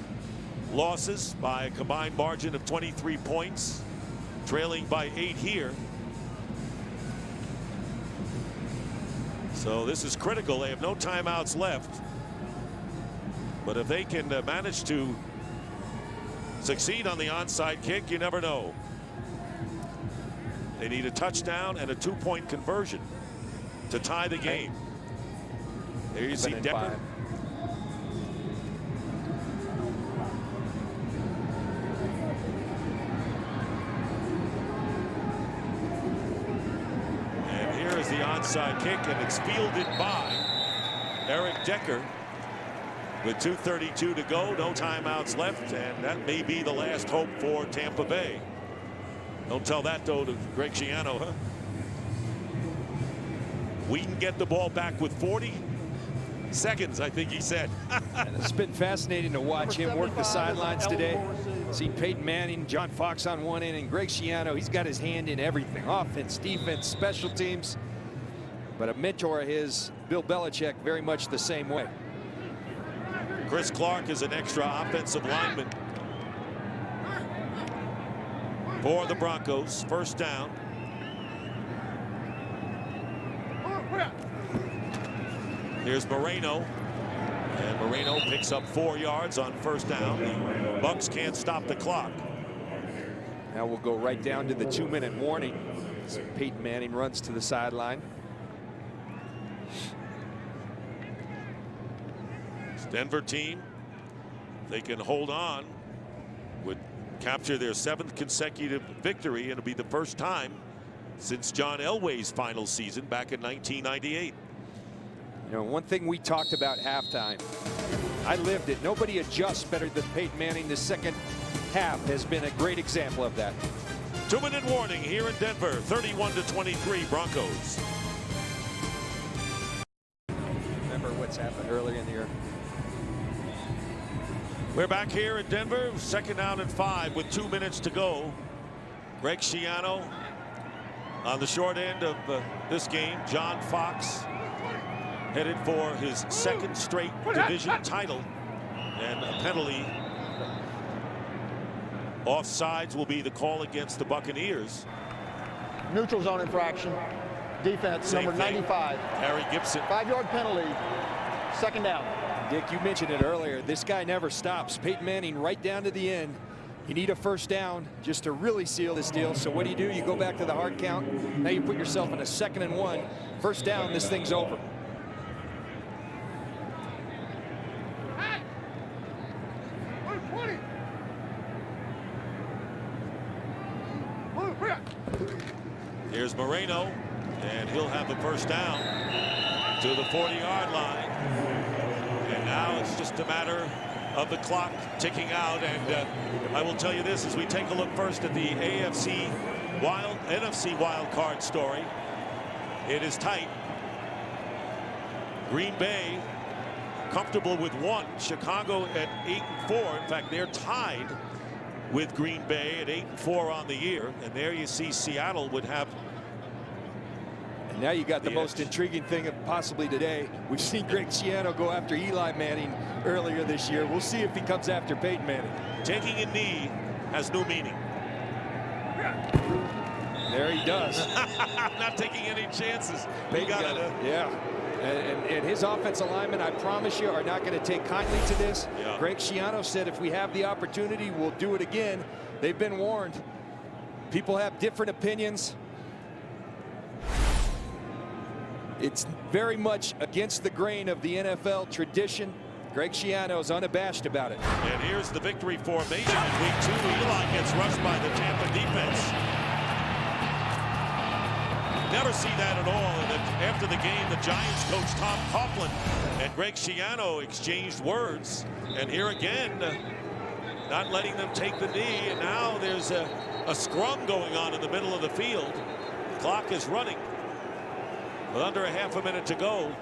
losses by a combined margin of 23 points, trailing by 8 here. So this is critical. They have no timeouts left. But if they can manage to succeed on the onside kick, you never know. They need a touchdown and a 2-point conversion to tie the game. There you see Decker. And here is the onside kick, and it's fielded by Eric Decker with 2:32 to go, no timeouts left, and that may be the last hope for Tampa Bay. Don't tell that, though, to Greg Schiano, huh? We can get the ball back with 40 seconds, I think he said. It's been fascinating to watch him work the sidelines today. See Peyton Manning, John Fox on one end, and Greg Schiano, he's got his hand in everything. Offense, defense, special teams. But a mentor of his, Bill Belichick, very much the same way. Chris Clark is an extra offensive lineman for the Broncos. First down. Here's Moreno, and Moreno picks up 4 yards on first down. The Bucs can't stop the clock. Now we'll go right down to the 2-minute warning. So Peyton Manning runs to the sideline. Denver team, they can hold on, would capture their 7th consecutive victory, and it'll be the first time since John Elway's final season back in 1998. You know, one thing we talked about halftime, I lived it. Nobody adjusts better than Peyton Manning. The second half has been a great example of that. 2-minute warning here in Denver, 31-23 Broncos. Remember what's happened earlier in the year. We're back here in Denver, 2nd down and 5 with 2 minutes to go. Greg Schiano on the short end of this game. John Fox headed for his 2nd straight division title, and a penalty. Offsides will be the call against the Buccaneers. Neutral zone infraction. Defense, Same number thing. 95. Harry Gibson. 5-yard penalty. 2nd down. Dick, you mentioned it earlier. This guy never stops. Peyton Manning right down to the end. You need a 1st down just to really seal this deal. So what do? You go back to the hard count. Now you put yourself in a 2nd and 1. 1st down, this thing's over. Here's Moreno, and he'll have the 1st down to the 40-yard line. And now it's just a matter of the clock ticking out. And I will tell you this as we take a look first at the NFC wild card story. It is tight. Green Bay comfortable with 1. Chicago at 8-4. In fact, they're tied with Green Bay at 8-4 on the year. And there you see Seattle would have. And now you got the most intriguing thing of possibly today. We've seen Greg Schiano go after Eli Manning earlier this year. We'll see if he comes after Peyton Manning. Taking a knee has no meaning. There he does. Not taking any chances. Peyton got it. Yeah. And his offensive linemen, I promise you, are not going to take kindly to this. Yeah. Greg Schiano said if we have the opportunity, we'll do it again. They've been warned. People have different opinions. It's very much against the grain of the NFL tradition. Greg Schiano is unabashed about it. And here's the victory formation in week 2. Eli gets rushed by the Tampa defense. Never see that at all. And after the game, the Giants coach Tom Coughlin and Greg Schiano exchanged words. And here again, not letting them take the knee. And now there's a scrum going on in the middle of the field. The clock is running with under a half a minute to go.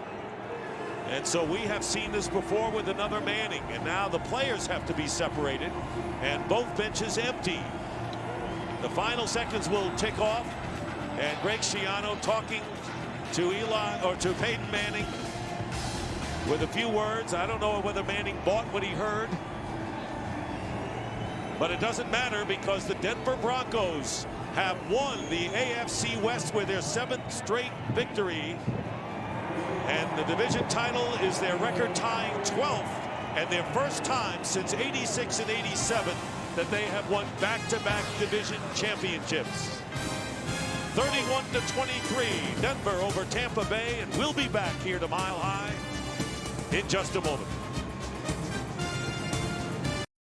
And so we have seen this before with another Manning. And now the players have to be separated. And both benches empty. The final seconds will tick off. And Greg Schiano talking to Peyton Manning with a few words. I don't know whether Manning bought what he heard. But it doesn't matter because the Denver Broncos have won the AFC West with their 7th straight victory. And the division title is their record-tying 12th and their first time since '86 and '87 that they have won back-to-back division championships. 31-23, Denver over Tampa Bay, and we'll be back here to Mile High in just a moment.